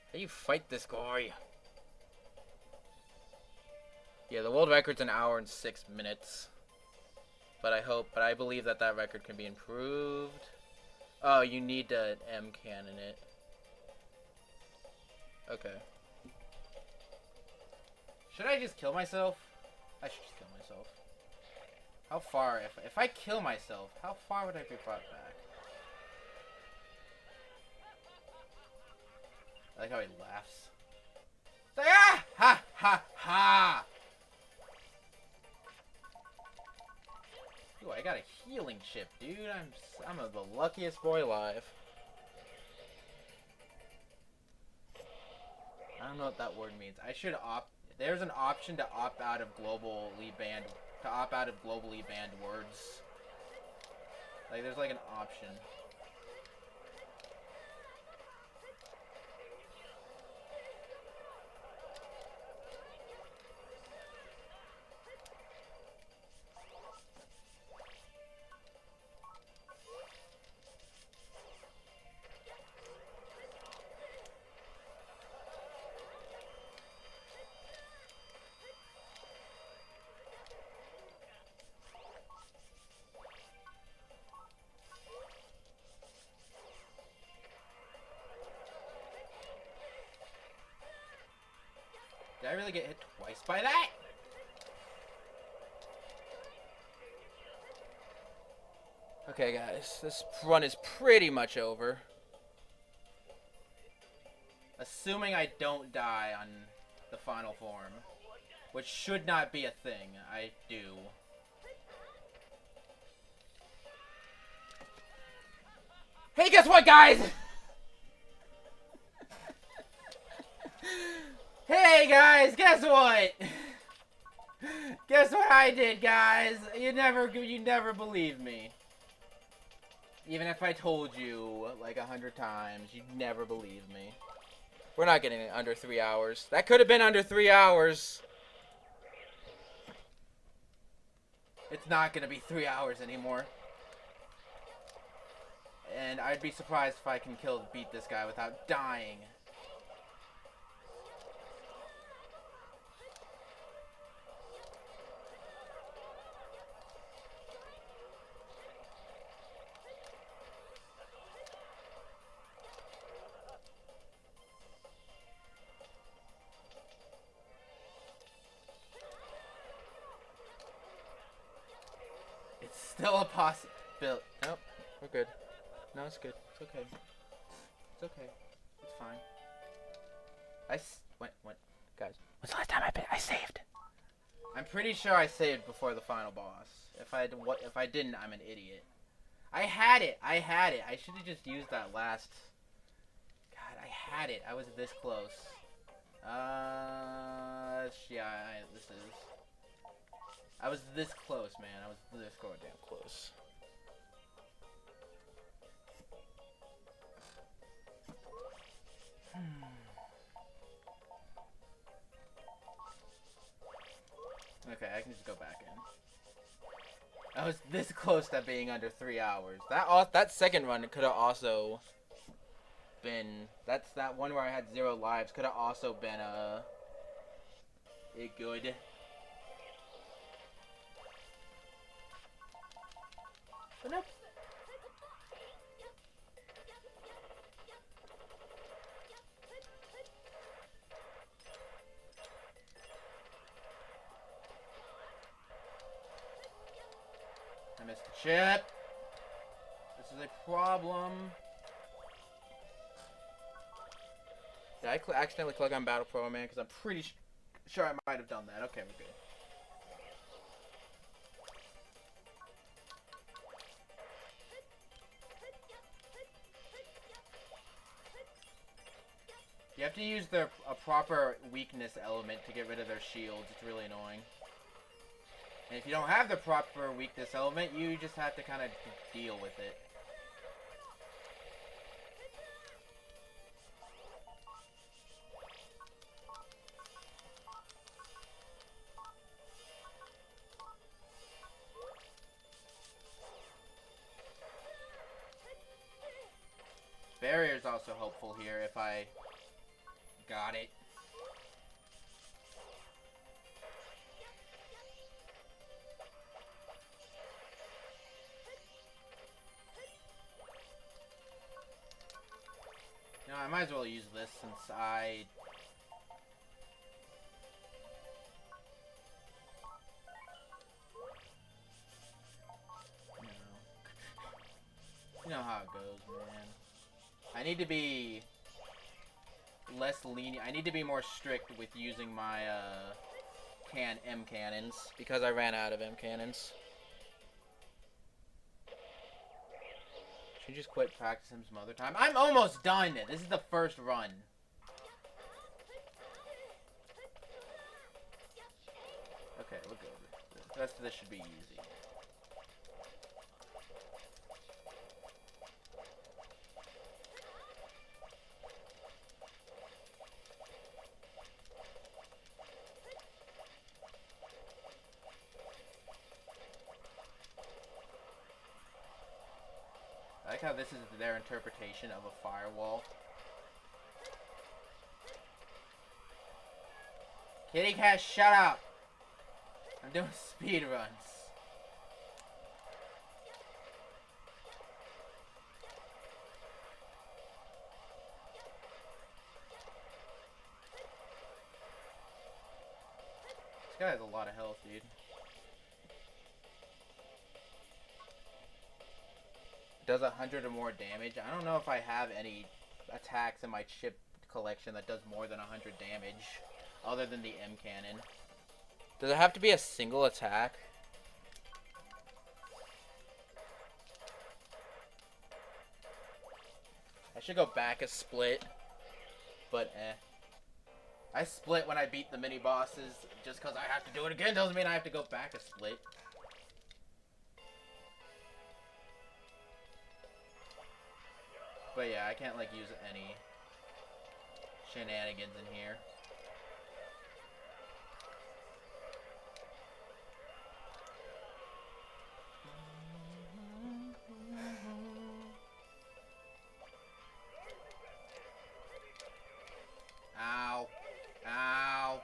How do you fight this guy? Yeah, the world record's an hour and 6 minutes. But I believe that record can be improved. Oh, you need to M-cannon it. Okay. Should I just kill myself? I should just kill myself. How far? If I kill myself, how far would I be brought back? I like how he laughs. It's like, ah! Ha! Ha! Ha! Ooh, I got a healing chip, dude. I'm the luckiest boy alive. I don't know what that word means. I should opt. There's an option to opt out of globally banned words. Like there's like an option. Did I really get hit twice by that? Okay, guys, this run is pretty much over. Assuming I don't die on the final form, which should not be a thing. I do. Hey, guess what, guys? Hey guys, guess what? Guess what I did, guys? You never believe me. Even if I told you like 100 times, you'd never believe me. We're not getting it under 3 hours. That could have been under 3 hours. It's not gonna be 3 hours anymore. And I'd be surprised if I can beat this guy without dying. Still a possibility. Nope, we're good. No, it's good. It's okay. It's okay. It's fine. What? Guys, when's the last time I saved? I'm pretty sure I saved before the final boss. If I didn't, I'm an idiot. I had it. I should have just used that last. God, I had it. I was this close. Yeah, this is. I was this close, man. I was this goddamn close. Okay, I can just go back in. I was this close to being under 3 hours. That second run could have also been. That one where I had 0 lives could have also been good. But nope. I missed the chip. This is a problem. Did I accidentally click on Battle Pro, man? Because I'm pretty sure I might have done that. Okay, we're good. You have to use a proper weakness element to get rid of their shields. It's really annoying. And if you don't have the proper weakness element, you just have to kind of deal with it. Barrier's also helpful here if I got it. You know, I might as well use this since I... You know how it goes, man. I need to be less lenient. I need to be more strict with using my M cannons because I ran out of M cannons. Should you just quit practicing some other time? I'm almost done. This is the first run. Okay, we're good. The rest of this should be easy. I like how this is their interpretation of a firewall. Kitty cat, shut up! I'm doing speed runs. This guy has a lot of health, dude. Does 100 or more damage. I don't know if I have any attacks in my chip collection that does more than 100 damage, other than the M cannon. Does it have to be a single attack? I should go back a split, but I split when I beat the mini bosses. Just because I have to do it again doesn't mean I have to go back a split. But yeah, I can't like use any shenanigans in here. Ow. Ow.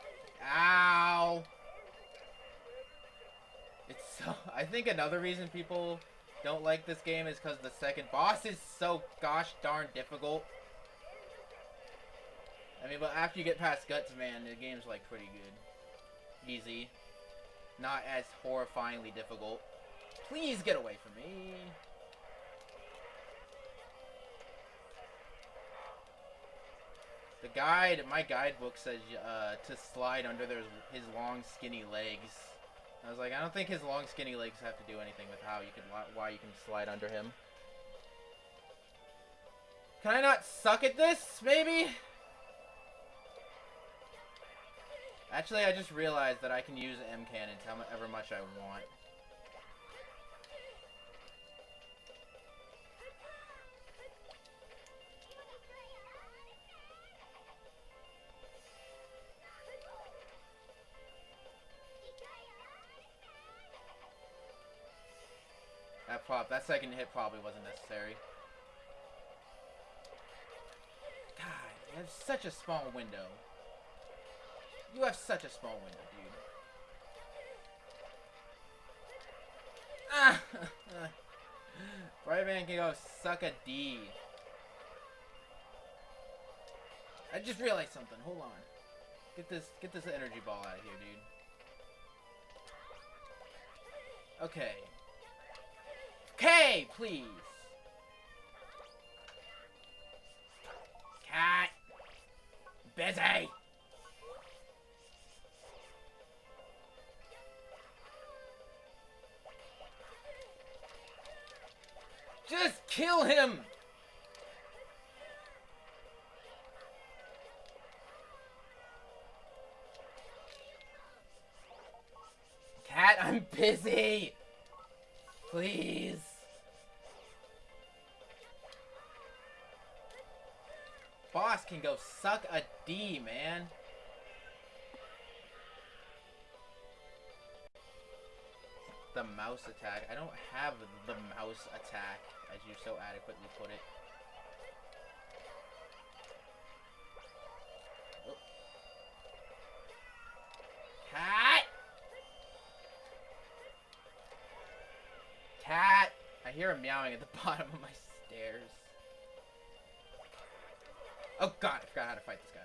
Ow. It's so... I think another reason people don't like this game is because the second boss is so gosh darn difficult. I mean, but after you get past Guts, man, the game's like pretty good. Easy. Not as horrifyingly difficult. Please get away from me. The guide, my guidebook says to slide under his long skinny legs. I was like, I don't think his long skinny legs have to do anything with why you can slide under him. Can I not suck at this, maybe? Actually, I just realized that I can use M cannons however much I want. That second hit probably wasn't necessary. God, you have such a small window. You have such a small window, dude. Ah! Brightman can go suck a D. I just realized something. Hold on. Get this energy ball out of here, dude. Okay. Okay, please. Cat. Busy. Just kill him. Cat, I'm busy. Please. Boss can go suck a D, man. The mouse attack. I don't have the mouse attack, as you so adequately put it. Oh. Cat! Cat! I hear him meowing at the bottom of my stairs. Oh god, I forgot how to fight this guy.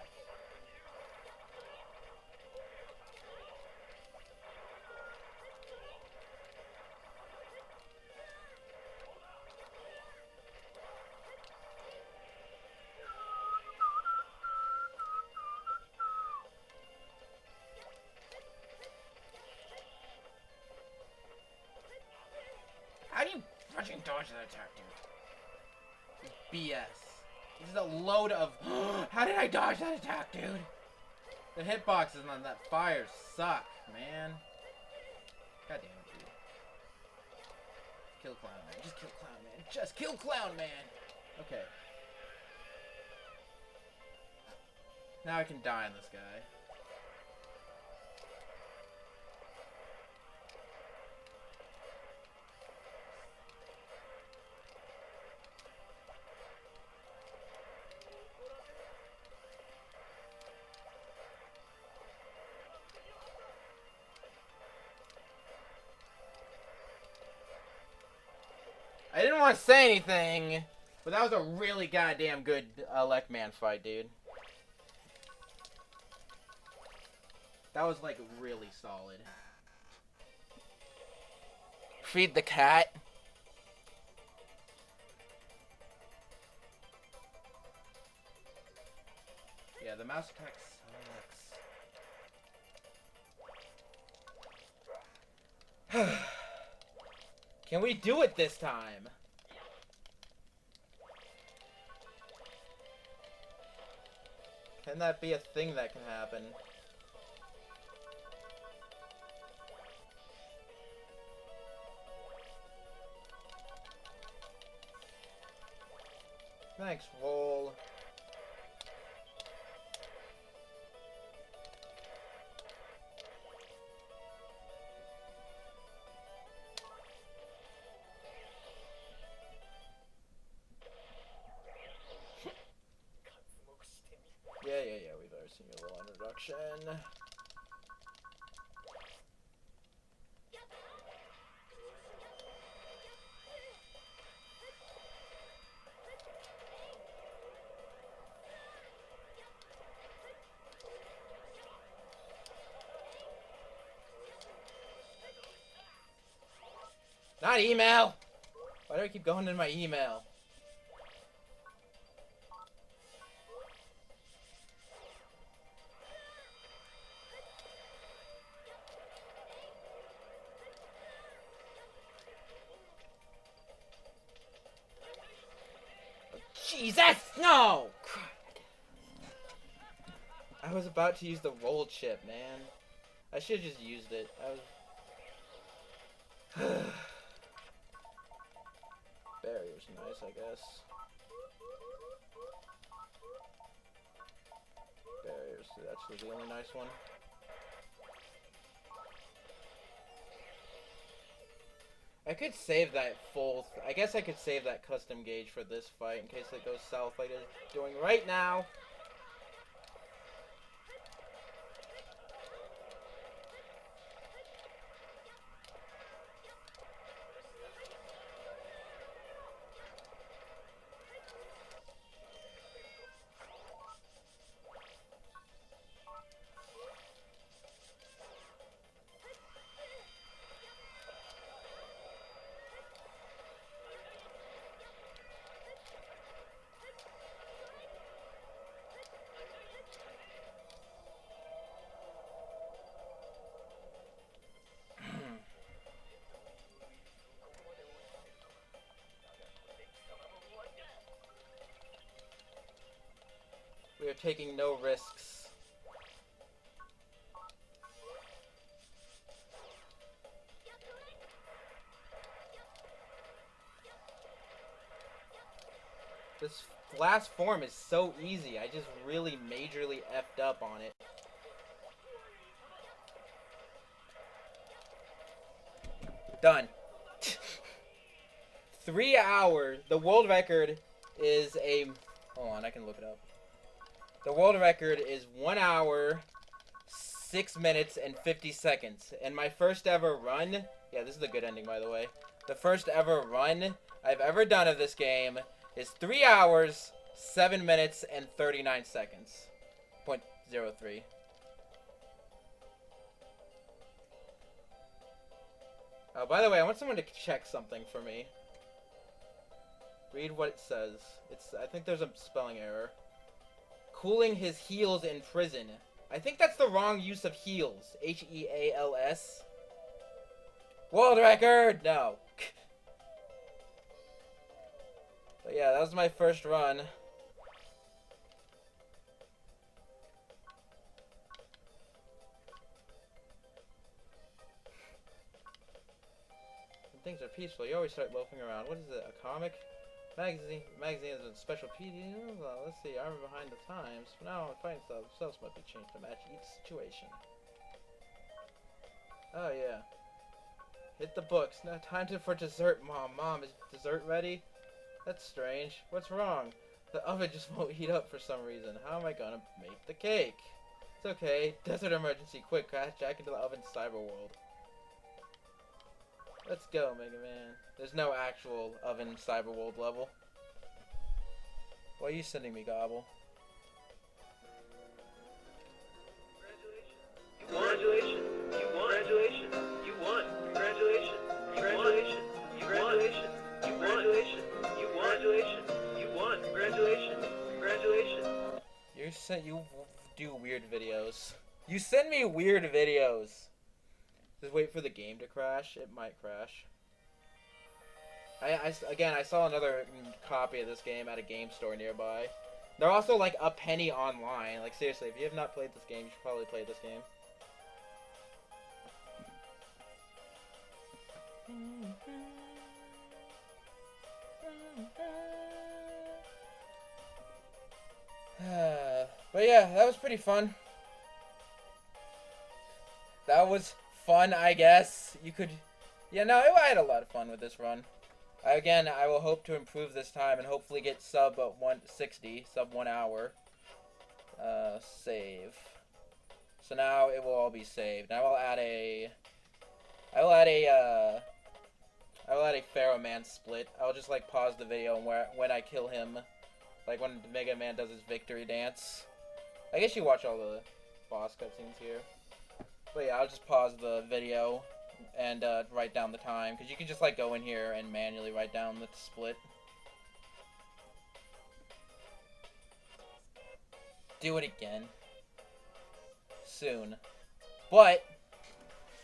How do you fucking dodge that attack, dude? BS. This is a load of... How did I dodge that attack, dude? The hitboxes on that fire suck, man. God damn it, dude. Kill Clown Man. Just kill Clown Man. Just kill Clown Man! Okay. Now I can die on this guy. I didn't want to say anything, but that was a really goddamn good Elect-Man fight, dude. That was, like, really solid. Feed the cat. Yeah, the mouse attack sucks. Can we do it this time? Can that be a thing that can happen? Thanks, Roll. Yeah, we've already seen your little introduction. Not email! Why do I keep going in my email? Jesus! No! I was about to use the roll chip, man. I should have just used it. Barrier's nice, I guess. Barrier's actually the only nice one. I could save that full... I guess I could save that custom gauge for this fight in case it goes south like it's doing right now. We are taking no risks. This last form is so easy. I just really majorly effed up on it. Done. 3 hours. The world record is a... Hold on, I can look it up. The world record is 1 hour, 6 minutes, and 50 seconds. And my first ever run... Yeah, this is a good ending, by the way. The first ever run I've ever done of this game is 3 hours, 7 minutes, and 39 seconds. 0.03. Oh, by the way, I want someone to check something for me. Read what it says. I think there's a spelling error. Cooling his heels in prison. I think that's the wrong use of heels. H-E-A-L-S. World record! No. But yeah, that was my first run. When things are peaceful, you always start loafing around. What is it? A comic? Magazine is a special PD. Well, let's see. I'm behind the times. For now, I'm fighting stuff. Stuff might be changed to match each situation. Oh yeah. Hit the books. Now time for dessert, Mom. Mom, is dessert ready? That's strange. What's wrong? The oven just won't heat up for some reason. How am I gonna make the cake? It's okay. Desert emergency. Quick, crash Jack into the oven cyber world. Let's go, Mega Man. There's no actual oven cyber world level. Why are you sending me, Gobble? Congratulations. You won. Congratulations. You won. Congratulations. Congratulations. Congratulations. Congratulations. You won. Congratulations. You won. Congratulations. Congratulations. You do weird videos. You send me weird videos. Just wait for the game to crash. It might crash. I saw another copy of this game at a game store nearby. They're also like a penny online. Like seriously, if you have not played this game, you should probably play this game. But yeah, that was pretty fun. That was fun, I guess. You could... Yeah, no, I had a lot of fun with this run. Again, I will hope to improve this time and hopefully get sub 160, sub 1 hour. Save. So now it will all be saved. I will add a Pharaoh Man split. I'll just like pause the video when I kill him, like when Mega Man does his victory dance. I guess you watch all the boss cutscenes here. But yeah, I'll just pause the video and write down the time, because you can just like go in here and manually write down the split. Do it again. Soon. But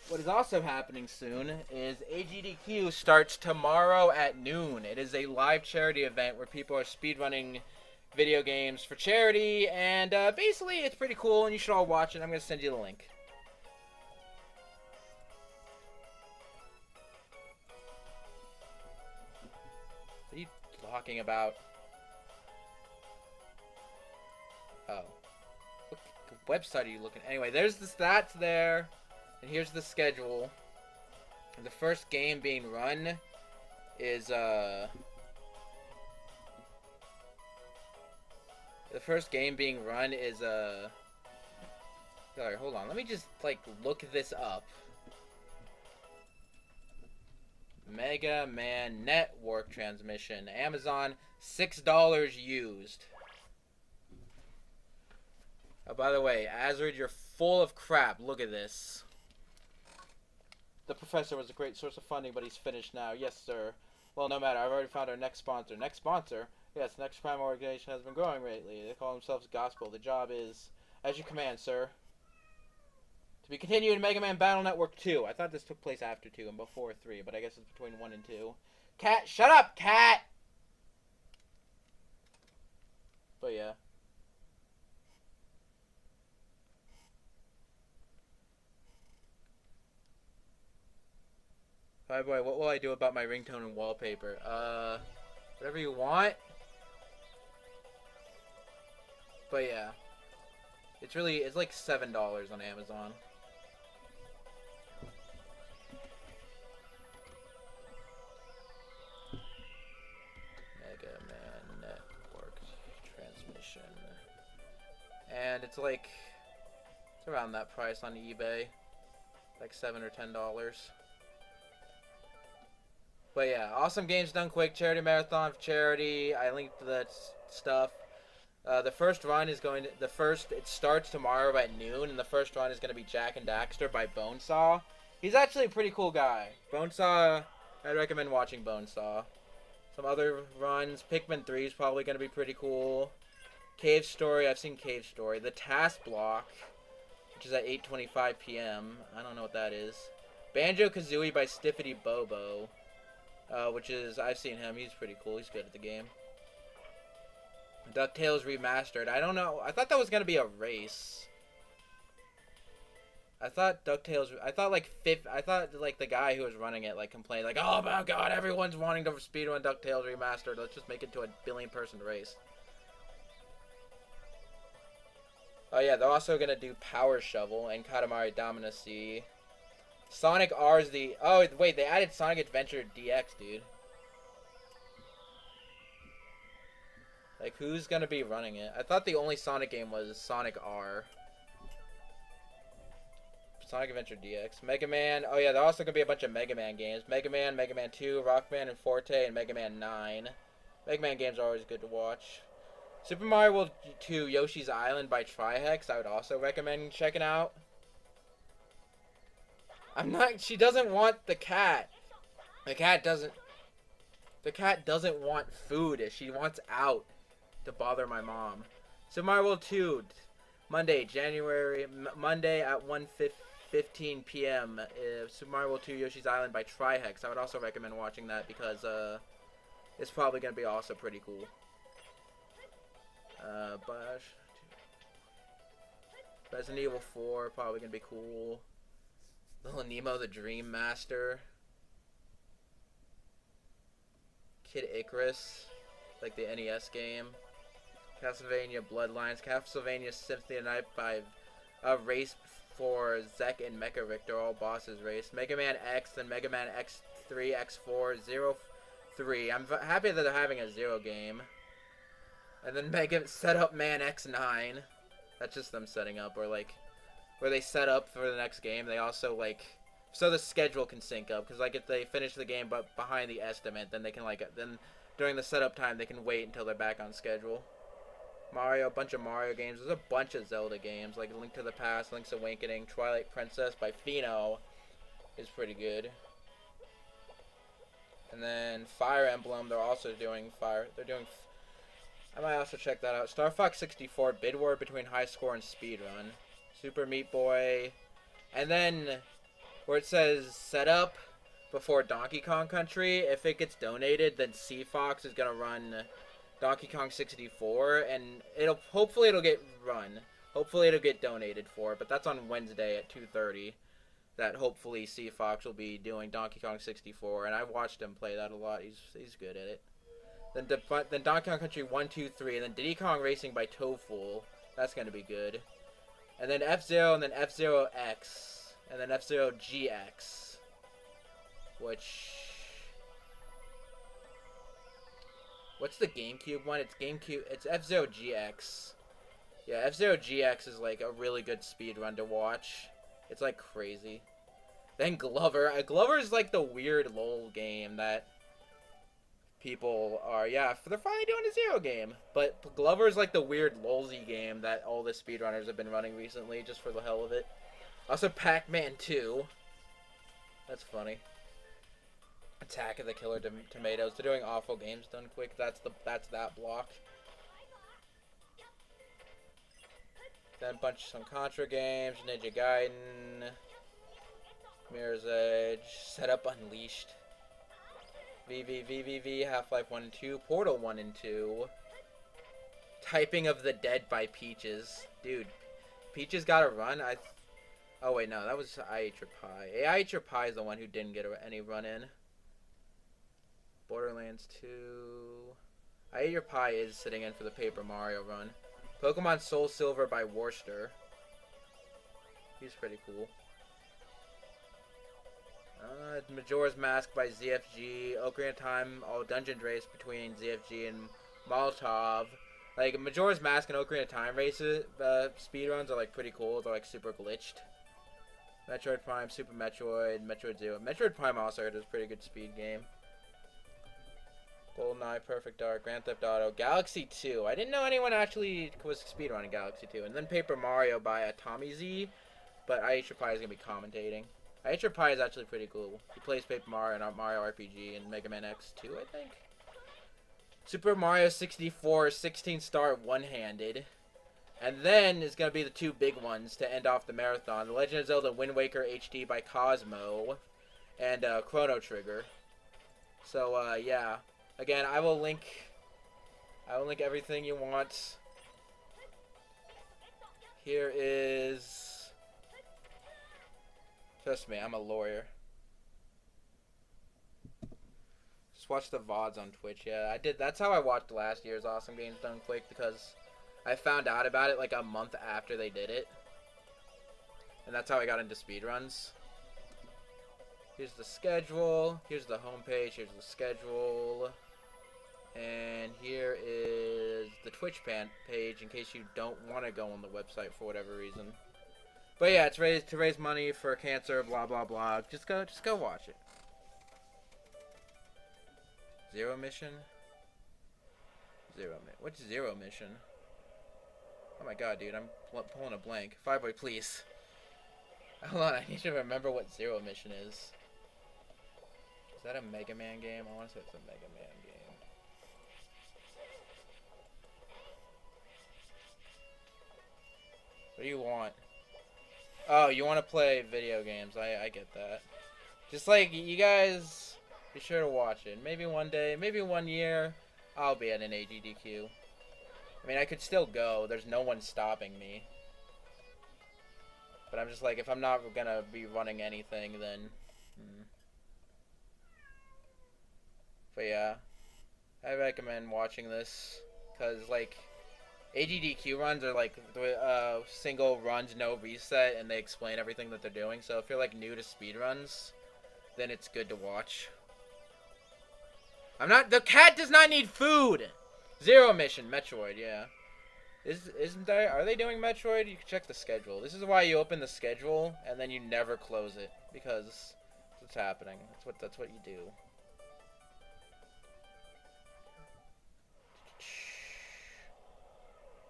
what is also happening soon is AGDQ starts tomorrow at noon. It is a live charity event where people are speedrunning video games for charity, and basically it's pretty cool and you should all watch it. I'm going to send you the link. What are you talking about? Oh. What website are you looking at? Anyway, there's the stats there. And here's the schedule. And the first game being run is, The first game being run is, Sorry, hold on. Let me just, like, look this up. Mega Man Network transmission. Amazon, $6 used. Oh, by the way, Azrid, you're full of crap. Look at this. The professor was a great source of funding, but he's finished now. Yes, sir. Well, no matter. I've already found our next sponsor. Next sponsor? Yes, Next Prime organization has been growing lately. They call themselves Gospel. The job is, as you command, sir. To be continued in Mega Man Battle Network 2. I thought this took place after 2 and before 3, but I guess it's between 1 and 2. Cat, shut up, cat! But yeah. Fireboy, what will I do about my ringtone and wallpaper? Whatever you want. But yeah. It's like $7 on Amazon. Mega Man Network transmission. And it's around that price on eBay. Like $7 or $10. But yeah, awesome games done quick. Charity marathon for charity. I linked that stuff. The first run is it starts tomorrow at noon, and the first run is going to be Jack and Daxter by Bonesaw. He's actually a pretty cool guy. Bonesaw, I'd recommend watching Bonesaw. Some other runs, Pikmin 3 is probably going to be pretty cool. Cave Story, I've seen Cave Story. The Task Block, which is at 8:25 p.m. I don't know what that is. Banjo-Kazooie by Stiffity Bobo, which is, I've seen him. He's pretty cool. He's good at the game. DuckTales Remastered. I don't know. I thought that was going to be a race. I thought like the guy who was running it complained oh my god, everyone's wanting to speedrun DuckTales Remastered. Let's just make it to a billion-person race. Oh yeah, they're also gonna do Power Shovel and Katamari Damacy. Sonic R is the... Oh wait, they added Sonic Adventure DX, dude. Like, who's gonna be running it? I thought the only Sonic game was Sonic R. Sonic Adventure DX. Mega Man. Oh yeah, there are also gonna be a bunch of Mega Man games. Mega Man, Mega Man 2, Rockman and Forte, and Mega Man 9. Mega Man games are always good to watch. Super Mario World 2 Yoshi's Island by Trihex, I would also recommend checking out. She doesn't want the cat. The cat doesn't want food. She wants out to bother my mom. Super Mario World 2, Monday at 1:15 p.m. Super Mario World 2 Yoshi's Island by Trihex. I would also recommend watching that because it's probably going to be also pretty cool. Resident Evil 4, probably going to be cool. Little Nemo the Dream Master. Kid Icarus, like the NES game. Castlevania Bloodlines. Castlevania Symphony of the Night by Race for Zek and Mecha Richter, all bosses race. Mega Man X, then Mega Man X3, X4, 03. I'm happy that they're having a Zero game. And then Mega Setup Man X9. That's just them setting up, or where they set up for the next game. They also so the schedule can sync up, because if they finish the game but behind the estimate, then they can then during the setup time they can wait until they're back on schedule. Mario, a bunch of Mario games. There's a bunch of Zelda games, like Link to the Past, Link's Awakening, Twilight Princess by Fino is pretty good. And then Fire Emblem, they're also doing I might also check that out. Star Fox 64, Bid War between High Score and Speedrun. Super Meat Boy. And then, where it says set up before Donkey Kong Country, if it gets donated, then C-Fox is going to run Donkey Kong 64, and hopefully it'll get run. Hopefully it'll get donated for, but that's on Wednesday at 2:30. That hopefully C-Fox will be doing Donkey Kong 64, and I've watched him play that a lot. He's good at it. Then Donkey Kong Country 1, 2, 3, and then Diddy Kong Racing by Toadfool. That's gonna be good. And then F-Zero, and then F-Zero X, and then F-Zero GX, what's the GameCube one? It's F-Zero GX. Yeah, F-Zero GX is a really good speedrun to watch. It's crazy. Then Glover. Glover is the weird LOL game that people are, they're finally doing a Zero game. But Glover is the weird LOLzy game that all the speedrunners have been running recently, just for the hell of it. Also Pac-Man 2. That's funny. Attack of the Killer Tomatoes. They're doing awful games done quick. That's that block. Then some Contra games, Ninja Gaiden, Mirror's Edge, Setup Unleashed, VVVVV, Half-Life 1 and 2, Portal 1 and 2, Typing of the Dead by Peaches. Dude, Peaches gotta run. Oh wait, no, that was I Ate Your Pie. I Ate Your Pie is the one who didn't get any run in. Borderlands 2. I Ate Your Pie is sitting in for the Paper Mario run. Pokemon Soul Silver by Worcester. He's pretty cool. Majora's Mask by ZFG. Ocarina of Time, all dungeon race between ZFG and Molotov. Like, Majora's Mask and Ocarina of Time races, speedruns are, like, pretty cool. They're, like, super glitched. Metroid Prime, Super Metroid, Metroid Zero. Metroid Prime also is a pretty good speed game. GoldenEye, Perfect Dark, Grand Theft Auto, Galaxy 2. I didn't know anyone actually was speedrunning Galaxy 2. And then Paper Mario by Tommy Z. But I Ate Your Pie is going to be commentating. I Ate Your Pie is actually pretty cool. He plays Paper Mario and Mario RPG and Mega Man X2, I think. Super Mario 64, 16-star one-handed. And then is going to be the two big ones to end off the marathon. The Legend of Zelda Wind Waker HD by Cosmo. And Chrono Trigger. So, yeah. Again, I will link everything you want. Here is... Trust me, I'm a lawyer. Just watch the VODs on Twitch. Yeah, I did. That's how I watched last year's Awesome Games Done Quick, because I found out about it like a month after they did it. And that's how I got into speedruns. Here's the schedule. Here's the homepage. Here's the schedule. And here is the Twitch page in case you don't want to go on the website for whatever reason. But yeah, it's to raise money for cancer, blah blah blah. Just go watch it. Zero Mission? What's Zero Mission? Oh my god, dude, I'm pulling a blank. Fireboy, please. Hold on, I need to remember what Zero Mission is. Is that a Mega Man game? I want to say it's a Mega Man game. What do you want? Oh, you want to play video games. I get that. Just like, you guys, be sure to watch it. Maybe one day, maybe 1 year, I'll be at an AGDQ. I mean, I could still go. There's no one stopping me. But I'm just like, if I'm not gonna be running anything, then... But yeah, I recommend watching this, because, like, AGDQ runs are, like, single runs, no reset, and they explain everything that they're doing. So if you're, like, new to speedruns, then it's good to watch. The cat does not need food! Zero Mission, Metroid, yeah. Isn't there, are they doing Metroid? You can check the schedule. This is why you open the schedule, and then you never close it, because that's what's happening. That's what you do.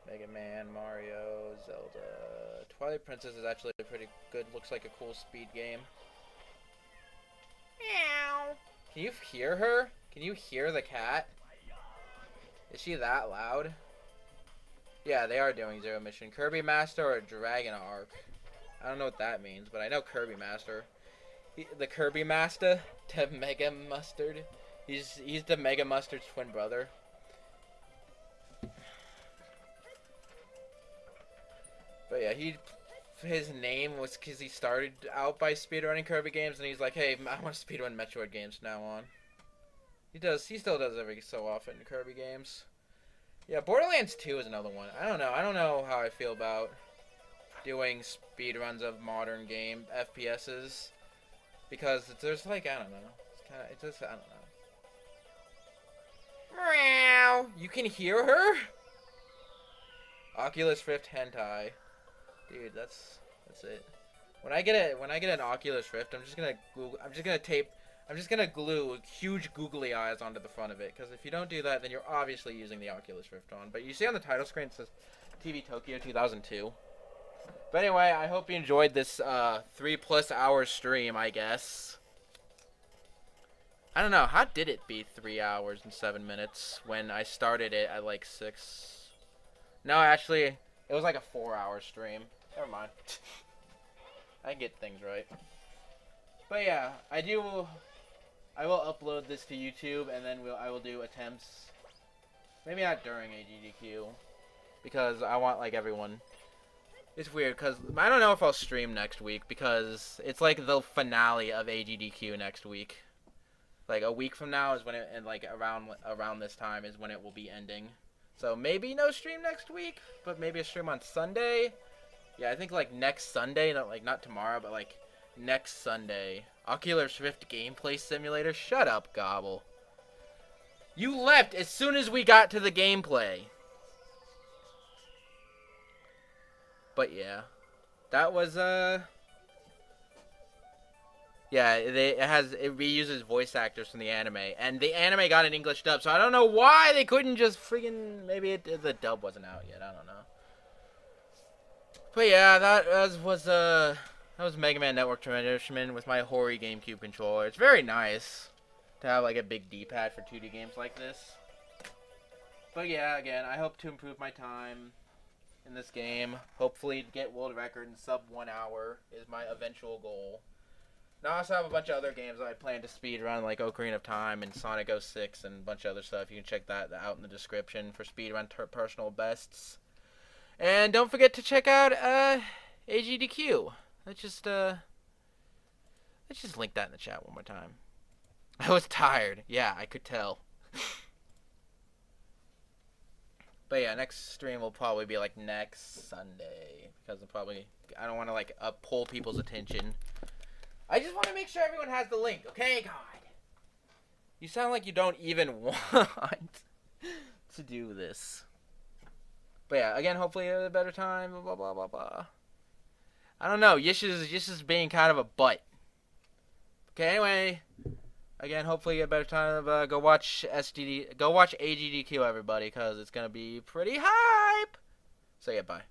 Mega Man, Mario, Zelda. Twilight Princess is actually pretty good. Looks like a cool speed game. Meow. Can you hear her? Can you hear the cat? Is she that loud? Yeah, they are doing Zero Mission. Kirby Master or Dragon Arc. I don't know what that means, but I know Kirby Master. The Kirby Master, the Mega Mustard. He's the Mega Mustard's twin brother. But yeah, his name was because he started out by speedrunning Kirby games, and he's like, hey, I want to speedrun Metroid games from now on. He still does every so often Kirby games. Yeah, Borderlands 2 is another one. I don't know how I feel about doing speedruns of modern game FPSs, because there's like, I don't know. I don't know. Meow. You can hear her? Oculus Rift hentai. Dude, that's it. When I get an Oculus Rift, I'm just gonna glue huge googly eyes onto the front of it, because if you don't do that, then you're obviously using the Oculus Rift on. But you see on the title screen it says TV Tokyo 2002. But anyway, I hope you enjoyed this 3+ hour stream, I guess. I don't know, how did it be 3 hours and 7 minutes when I started it at like 6? No, actually, it was like a 4-hour stream. Never mind. I get things right. But yeah, I will upload this to YouTube, and then I will do attempts. Maybe not during AGDQ, because I want like everyone. It's weird because I don't know if I'll stream next week because it's like the finale of AGDQ next week. Like a week from now is when it, and like around this time is when it will be ending. So maybe no stream next week, but maybe a stream on Sunday. Yeah, I think like next Sunday, not tomorrow, but like next Sunday. Oculus Rift gameplay simulator. Shut up, Gobble. You left as soon as we got to the gameplay. But yeah, that was yeah, it reuses voice actors from the anime, and the anime got an English dub, so I don't know why they couldn't just freaking the dub wasn't out yet. I don't know. But yeah, that was Mega Man Network Transmission with my Hori GameCube controller. It's very nice to have like a big D-pad for 2D games like this. But yeah, again, I hope to improve my time in this game. Hopefully get world record in sub 1 hour is my eventual goal. Now I also have a bunch of other games that I plan to speedrun, like Ocarina of Time and Sonic 06 and a bunch of other stuff. You can check that out in the description for speedrun personal bests. And don't forget to check out AGDQ. Let's just link that in the chat one more time. I was tired. Yeah, I could tell. But yeah, next stream will probably be like next Sunday because I don't want to like pull people's attention. I just want to make sure everyone has the link, okay, God? You sound like you don't even want to do this. But yeah, again, hopefully a better time, blah, blah, blah, blah. I don't know, Yish is being kind of a butt. Okay, anyway, again, hopefully a better time. Go watch AGDQ, everybody, because it's going to be pretty hype. So yeah, bye.